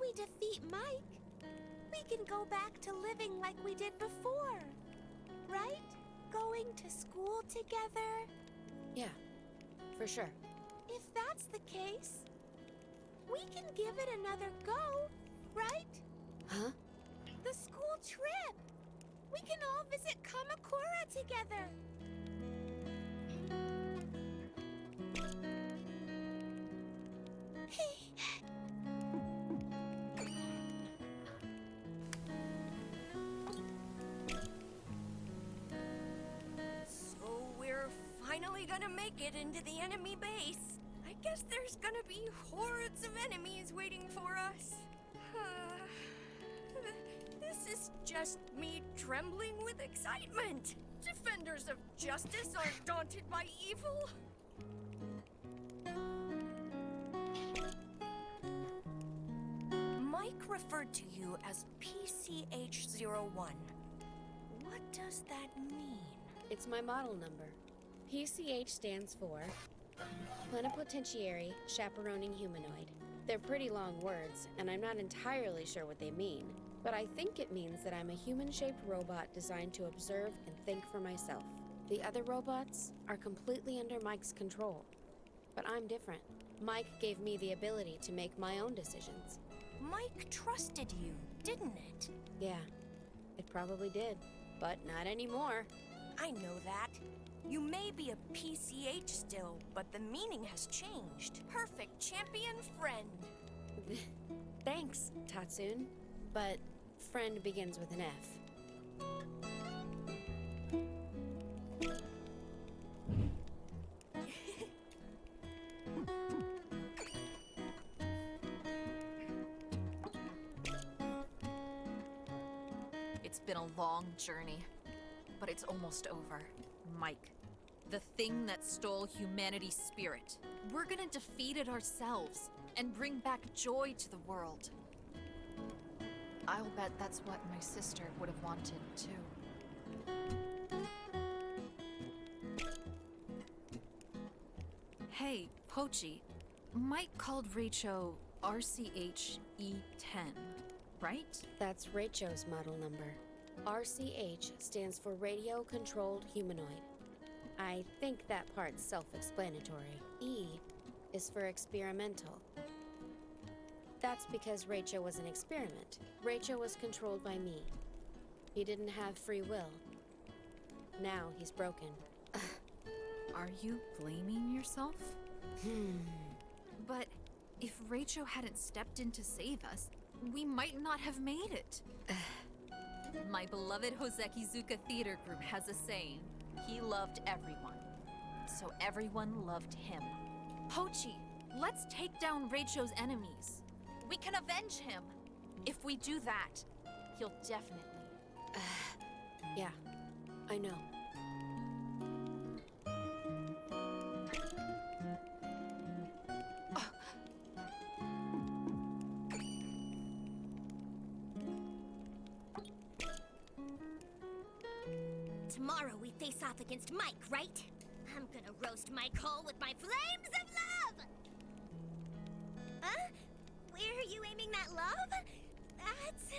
we defeat Mike, we can go back to living like we did before. Right? Going to school together. Yeah, for sure. If that's the case, we can give it another go, right? Huh? The school trip! We can all visit Kamakura together! So we're finally gonna make it into the enemy base. I guess there's gonna be hordes of enemies waiting for us. This is just me trembling with excitement. Defenders of justice aren't daunted by evil. Mike referred to you as PCH-01. What does that mean? It's my model number. PCH stands for Plenipotentiary Chaperoning Humanoid. They're pretty long words, and I'm not entirely sure what they mean, but I think it means that I'm a human-shaped robot designed to observe and think for myself. The other robots are completely under Mike's control, but I'm different. Mike gave me the ability to make my own decisions. Mike trusted you, didn't it? Yeah, it probably did, but not anymore. I know that. You may be a PCH still, but the meaning has changed. Perfect champion friend. Thanks, Tatsun. But friend begins with an F. It's been a long journey, but it's almost over. Mike, the thing that stole humanity's spirit. We're gonna defeat it ourselves and bring back joy to the world. I'll bet that's what my sister would have wanted too. Hey, Pochi. Mike called Raicho RCH-E10, right? That's Raicho's model number. RCH stands for Radio Controlled Humanoid. I think that part's self-explanatory. E is for experimental. That's because Raicho was an experiment. Raicho was controlled by me. He didn't have free will. Now he's broken. Are you blaming yourself? But if Raicho hadn't stepped in to save us, we might not have made it. My beloved Hosekizuka Theater Group has a saying, he loved everyone, so everyone loved him. Pochi, let's take down Raicho's enemies. We can avenge him. If we do that, he'll definitely... Yeah, I know. Tomorrow we face off against Mike, right? I'm gonna roast Mike whole with my flames of love! Huh? Where are you aiming that love? That's...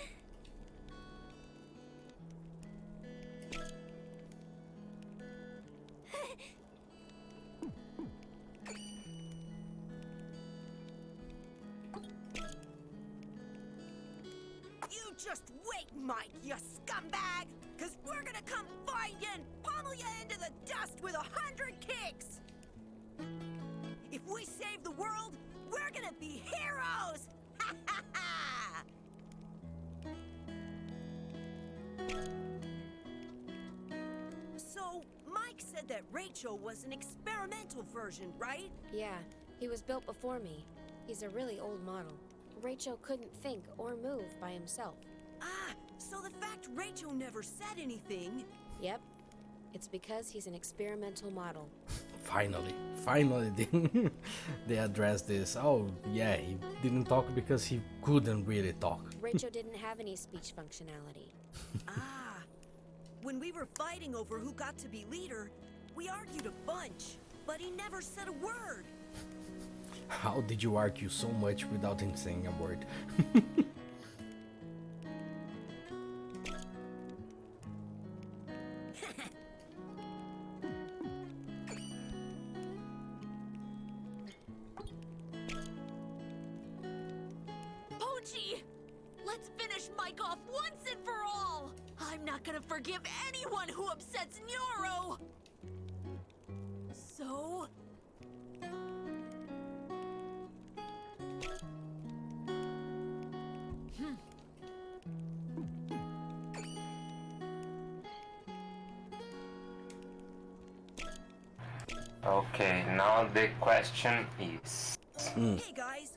You just wait, Mike, you scumbag! Cause we're gonna come find you and pummel you into the dust with 100 kicks! If we save the world, we're gonna be heroes! Ha ha ha! So, Mike said that Raicho was an experimental version, right? Yeah, he was built before me. He's a really old model. Raicho couldn't think or move by himself. Ah, so the fact Raicho never said anything... Yep. It's because he's an experimental model. Finally they addressed this. Oh yeah, he didn't talk because he couldn't really talk. Raicho didn't have any speech functionality. Ah, when we were fighting over who got to be leader, we argued a bunch, but he never said a word. How did you argue so much without him saying a word? Pochi! Let's finish Mike off once and for all! I'm not gonna forgive anyone who upsets Nyoro! So... Okay, now the question is... Hey guys,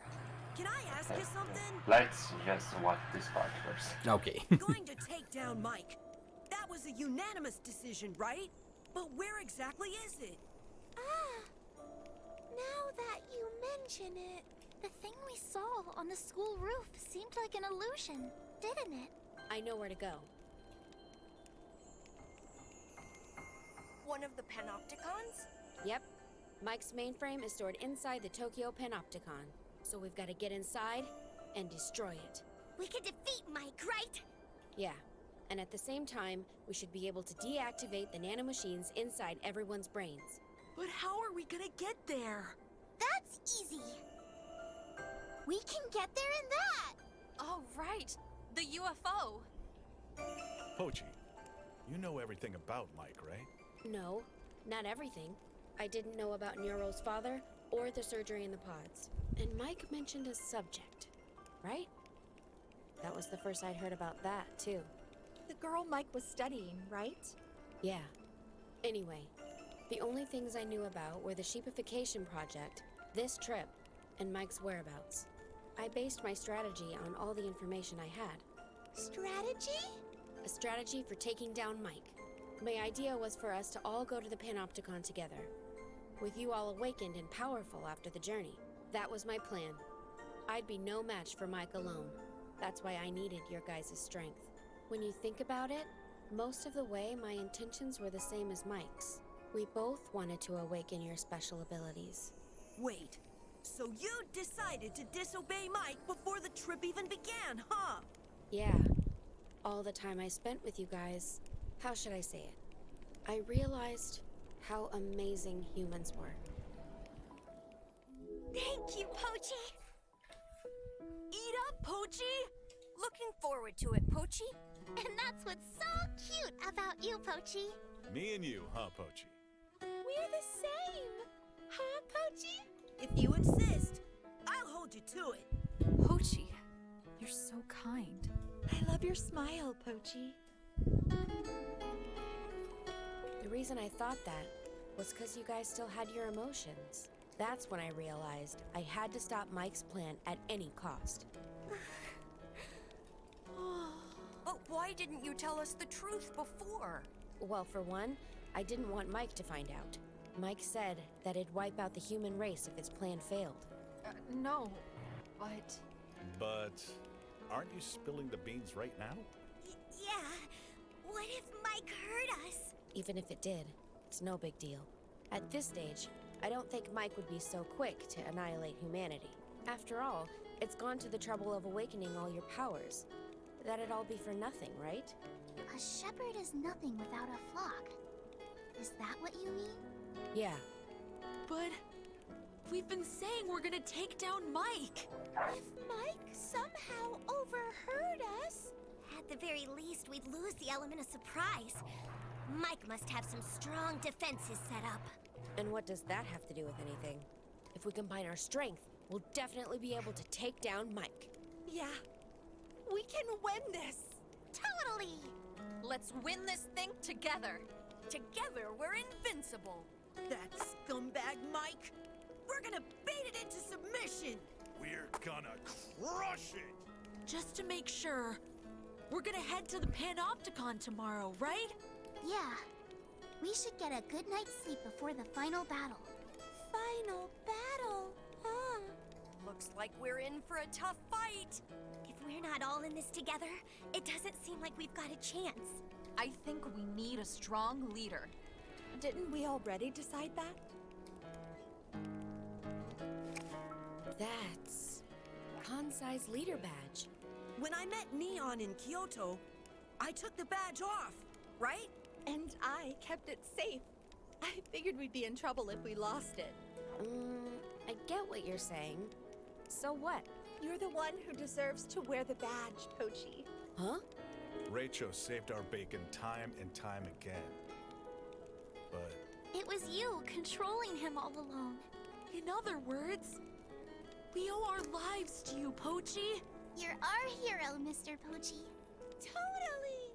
can I ask you something? Let's just watch this part first. Okay. Going to take down Mike. That was a unanimous decision, right? But where exactly is it? Now that you mention it, the thing we saw on the school roof seemed like an illusion, didn't it? I know where to go. One of the panopticons? Yep. Mike's mainframe is stored inside the Tokyo Panopticon. So we've got to get inside and destroy it. We can defeat Mike, right? Yeah. And at the same time, we should be able to deactivate the nanomachines inside everyone's brains. But how are we gonna get there? That's easy. We can get there in that. Oh, right. The UFO. Pochi, you know everything about Mike, right? No, not everything. I didn't know about Neuro's father or the surgery in the pods. And Mike mentioned a subject, right? That was the first I'd heard about that, too. The girl Mike was studying, right? Yeah. Anyway, the only things I knew about were the Sheepification Project, this trip, and Mike's whereabouts. I based my strategy on all the information I had. Strategy? A strategy for taking down Mike. My idea was for us to all go to the Panopticon together, with you all awakened and powerful after the journey. That was my plan. I'd be no match for Mike alone. That's why I needed your guys' strength. When you think about it, most of the way my intentions were the same as Mike's. We both wanted to awaken your special abilities. Wait, so you decided to disobey Mike before the trip even began, huh? Yeah. All the time I spent with you guys, how should I say it? I realized how amazing humans were. Thank you, Pochi. Eat up, Pochi! Looking forward to it, Pochi. And that's what's so cute about you, Pochi. Me and you, huh, Pochi? We're the same. Huh, Pochi? If you insist, I'll hold you to it. Pochi, you're so kind. I love your smile, Pochi. The reason I thought that was because you guys still had your emotions. That's when I realized I had to stop Mike's plan at any cost. But why didn't you tell us the truth before? Well, for one, I didn't want Mike to find out. Mike said that it'd wipe out the human race if his plan failed. No, but... But aren't you spilling the beans right now? Yeah. What if Mike hurt us? Even if it did, it's no big deal. At this stage, I don't think Mike would be so quick to annihilate humanity. After all, it's gone to the trouble of awakening all your powers. That'd all be for nothing, right? A shepherd is nothing without a flock. Is that what you mean? Yeah. But we've been saying we're gonna take down Mike. If Mike somehow overheard us... At the very least, we'd lose the element of surprise. Mike must have some strong defenses set up. And what does that have to do with anything? If we combine our strength, we'll definitely be able to take down Mike. Yeah. We can win this. Totally. Let's win this thing together. Together, we're invincible. That scumbag Mike. We're gonna bait it into submission. We're gonna crush it! Just to make sure, we're gonna head to the Panopticon tomorrow, right? Yeah. We should get a good night's sleep before the final battle. Final battle, huh? Looks like we're in for a tough fight. If we're not all in this together, it doesn't seem like we've got a chance. I think we need a strong leader. Didn't we already decide that? That's Kansai's leader badge. When I met Neon in Kyoto, I took the badge off, right? And I kept it safe. I figured we'd be in trouble if we lost it. I get what you're saying. So what? You're the one who deserves to wear the badge, Pochi. Huh? Rachel saved our bacon time and time again. But It was you controlling him all along. In other words, we owe our lives to you, Pochi. You're our hero, Mr. Pochi. Totally!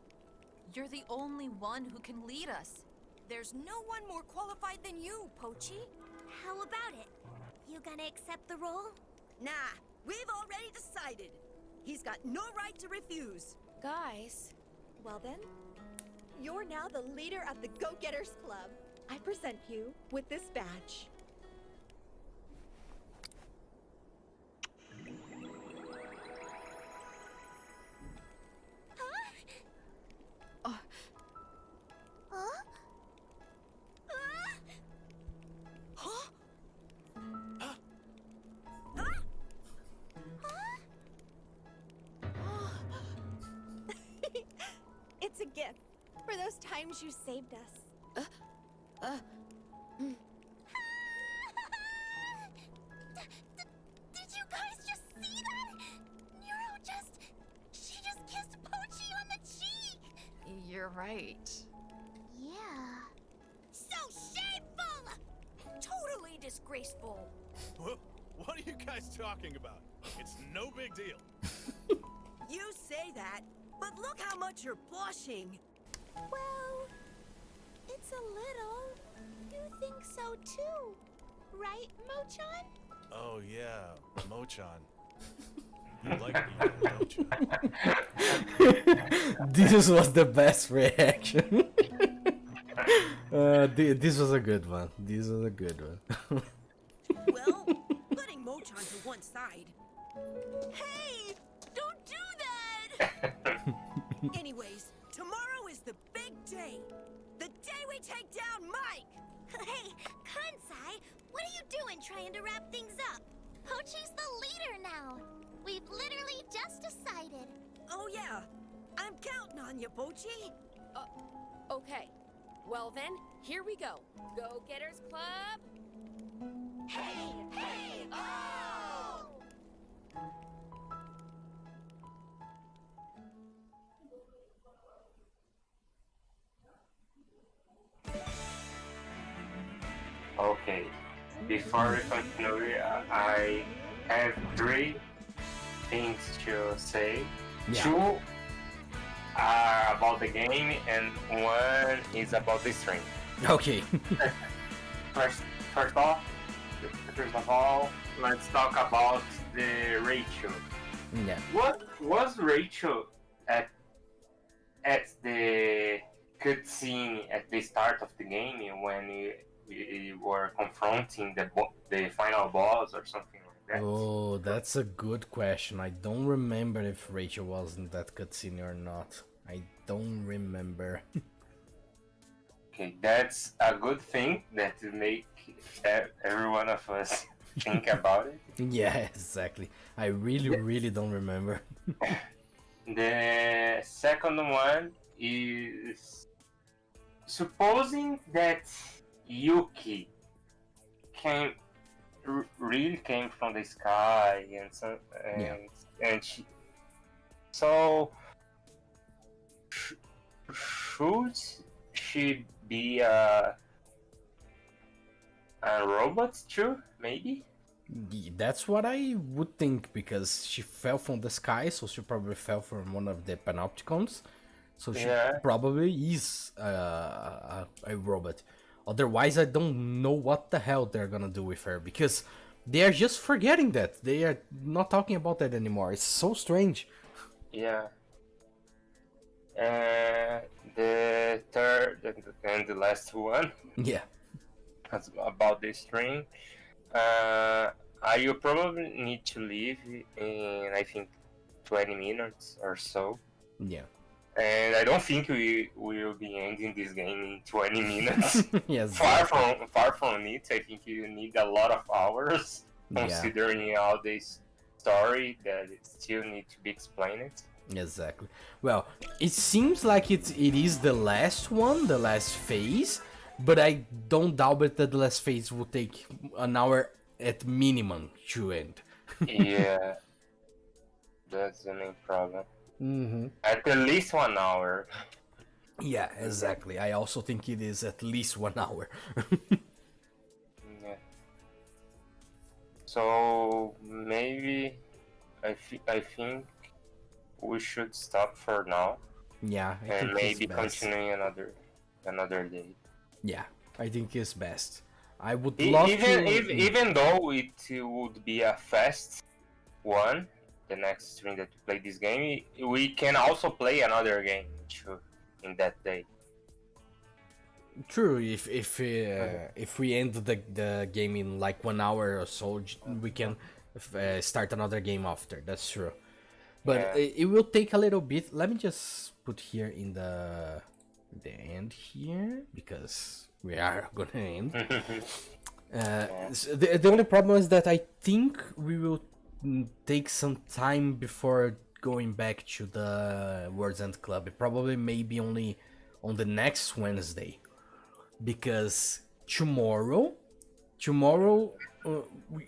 You're the only one who can lead us. There's no one more qualified than you, Pochi. How about it? You gonna accept the role? Nah, we've already decided. He's got no right to refuse. Guys. Well then, you're now the leader of the Go-Getters Club. I present you with this badge. It's a gift for those times you saved us. Did you guys just see that? She just kissed Pochi on the cheek. You're right. Yeah. So shameful! Totally disgraceful. What are you guys talking about? It's no big deal. You say that, but look how much you're blushing. Well, it's a little. You think so too, right, Mochan? oh yeah, Mochan. You like me, don't you? This was the best reaction. This was a good one. This was a good one. Well, putting Mochan to one side. Hey! Don't do that! Anyways, tomorrow is the big day. The day we take down Mike! Hey, Kansai, what are you doing trying to wrap things up? Pochi's the leader now. We've literally just decided. Oh yeah, I'm counting on you, Pochi. Okay. Well then, here we go. Go-Getters Club. Hey, hey, oh! Okay, before we continue, I have 3 things to say. Yeah. 2 are about the game, and 1 is about the stream. Okay. First of all, let's talk about the Rachel. Yeah. What was Rachel at the cutscene at the start of the game when we were confronting the final boss or something like that? Oh, that's a good question. I don't remember if Rachel was in that cutscene or not. I don't remember. Okay, that's a good thing that to make every one of us think about it. Yeah, exactly. I really don't remember. The second one is supposing that Yuki really came from the sky and she should she be a robot too, maybe? That's what I would think, because she fell from the sky, so she probably fell from one of the panopticons. So she probably is a robot. Otherwise, I don't know what the hell they're gonna do with her, because they are just forgetting that. They are not talking about that anymore. It's so strange. Yeah. The third and the last one. Yeah. About the string. You probably need to leave in, I think, 20 minutes or so. Yeah. And I don't think we will be ending this game in 20 minutes. Yes. Far from it. I think you need a lot of hours. considering all this story that it still need to be explained. Exactly. Well, it seems like it is the last one, the last phase, but I don't doubt it that the last phase will take an hour at minimum to end. Yeah, that's the main problem. Mm-hmm. At least 1 hour. Yeah, exactly. I also think it is at least 1 hour. Yeah. So maybe I think we should stop for now. Yeah, I and think maybe it's best. continue another day. Yeah, I think it's best. I would love to... Even though it would be a fast one, the next stream that we play this game, we can also play another game too in that day. True, if we end the game in like 1 hour or so, we can start another game after. That's true, but it will take a little bit. Let me just put here in the end here because we are gonna end. The only problem is that I think we will take some time before going back to the World's End Club. Probably maybe only on the next Wednesday. Because tomorrow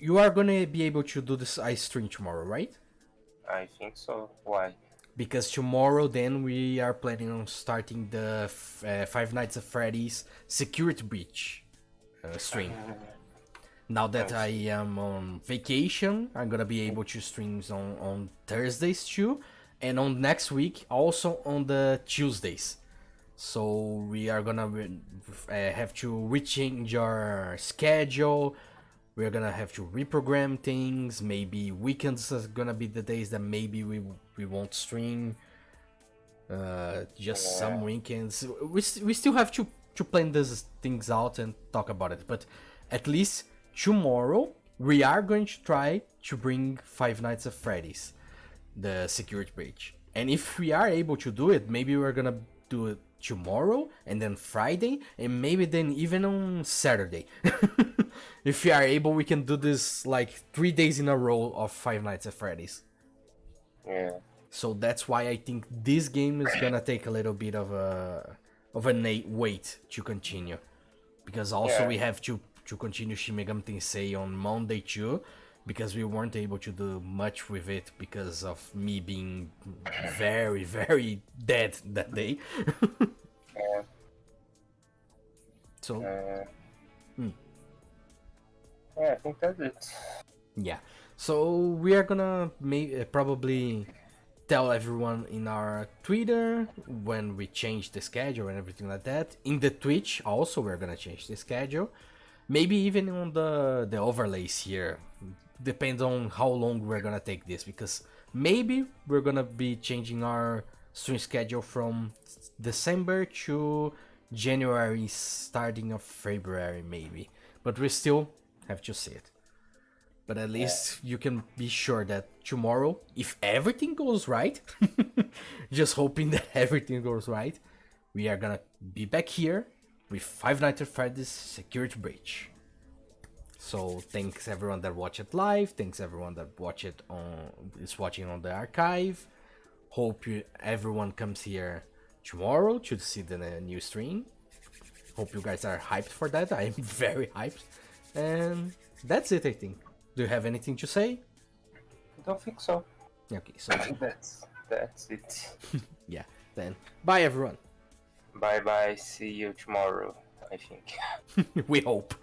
you are gonna be able to do this ice stream tomorrow, right? I think so. Why? Because tomorrow then we are planning on starting the Five Nights at Freddy's Security Breach stream. Now that I am on vacation, I'm gonna be able to stream on Thursdays too, and on next week also on the Tuesdays. So we are gonna have to rechange our schedule. We're gonna have to reprogram things. Maybe weekends are gonna be the days that maybe we won't stream. Just some weekends. We still have to plan these things out and talk about it. But at least tomorrow we are going to try to bring Five Nights at Freddy's, the Security Breach. And if we are able to do it, maybe we're gonna do it tomorrow and then Friday and maybe then even on Saturday. If we are able, we can do this like 3 days in a row of Five Nights at Freddy's. Yeah. So that's why I think this game is gonna take a little bit of a wait to continue, because also we have to continue Shin Megami Tensei on Monday too, because we weren't able to do much with it because of me being very, very dead that day. Yeah. So. Yeah, I think that's it. Yeah. So we are gonna probably tell everyone in our Twitter when we change the schedule and everything like that. In the Twitch also we're gonna change the schedule. Maybe even on the overlays here. Depends on how long we're gonna take this, because maybe we're gonna be changing our stream schedule from December to January, starting of February maybe. But we still have to see it. But at least you can be sure that tomorrow, if everything goes right, just hoping that everything goes right, we are gonna be back here with Five Nights at Freddy's Security Breach. So thanks everyone that watched it live. Thanks everyone that is watching on the archive. Hope everyone comes here tomorrow to see the new stream. Hope you guys are hyped for that. I am very hyped. And that's it, I think. Do you have anything to say? I don't think so. Okay, so that's it. Yeah, then bye everyone. Bye bye. See you tomorrow, I think. We hope.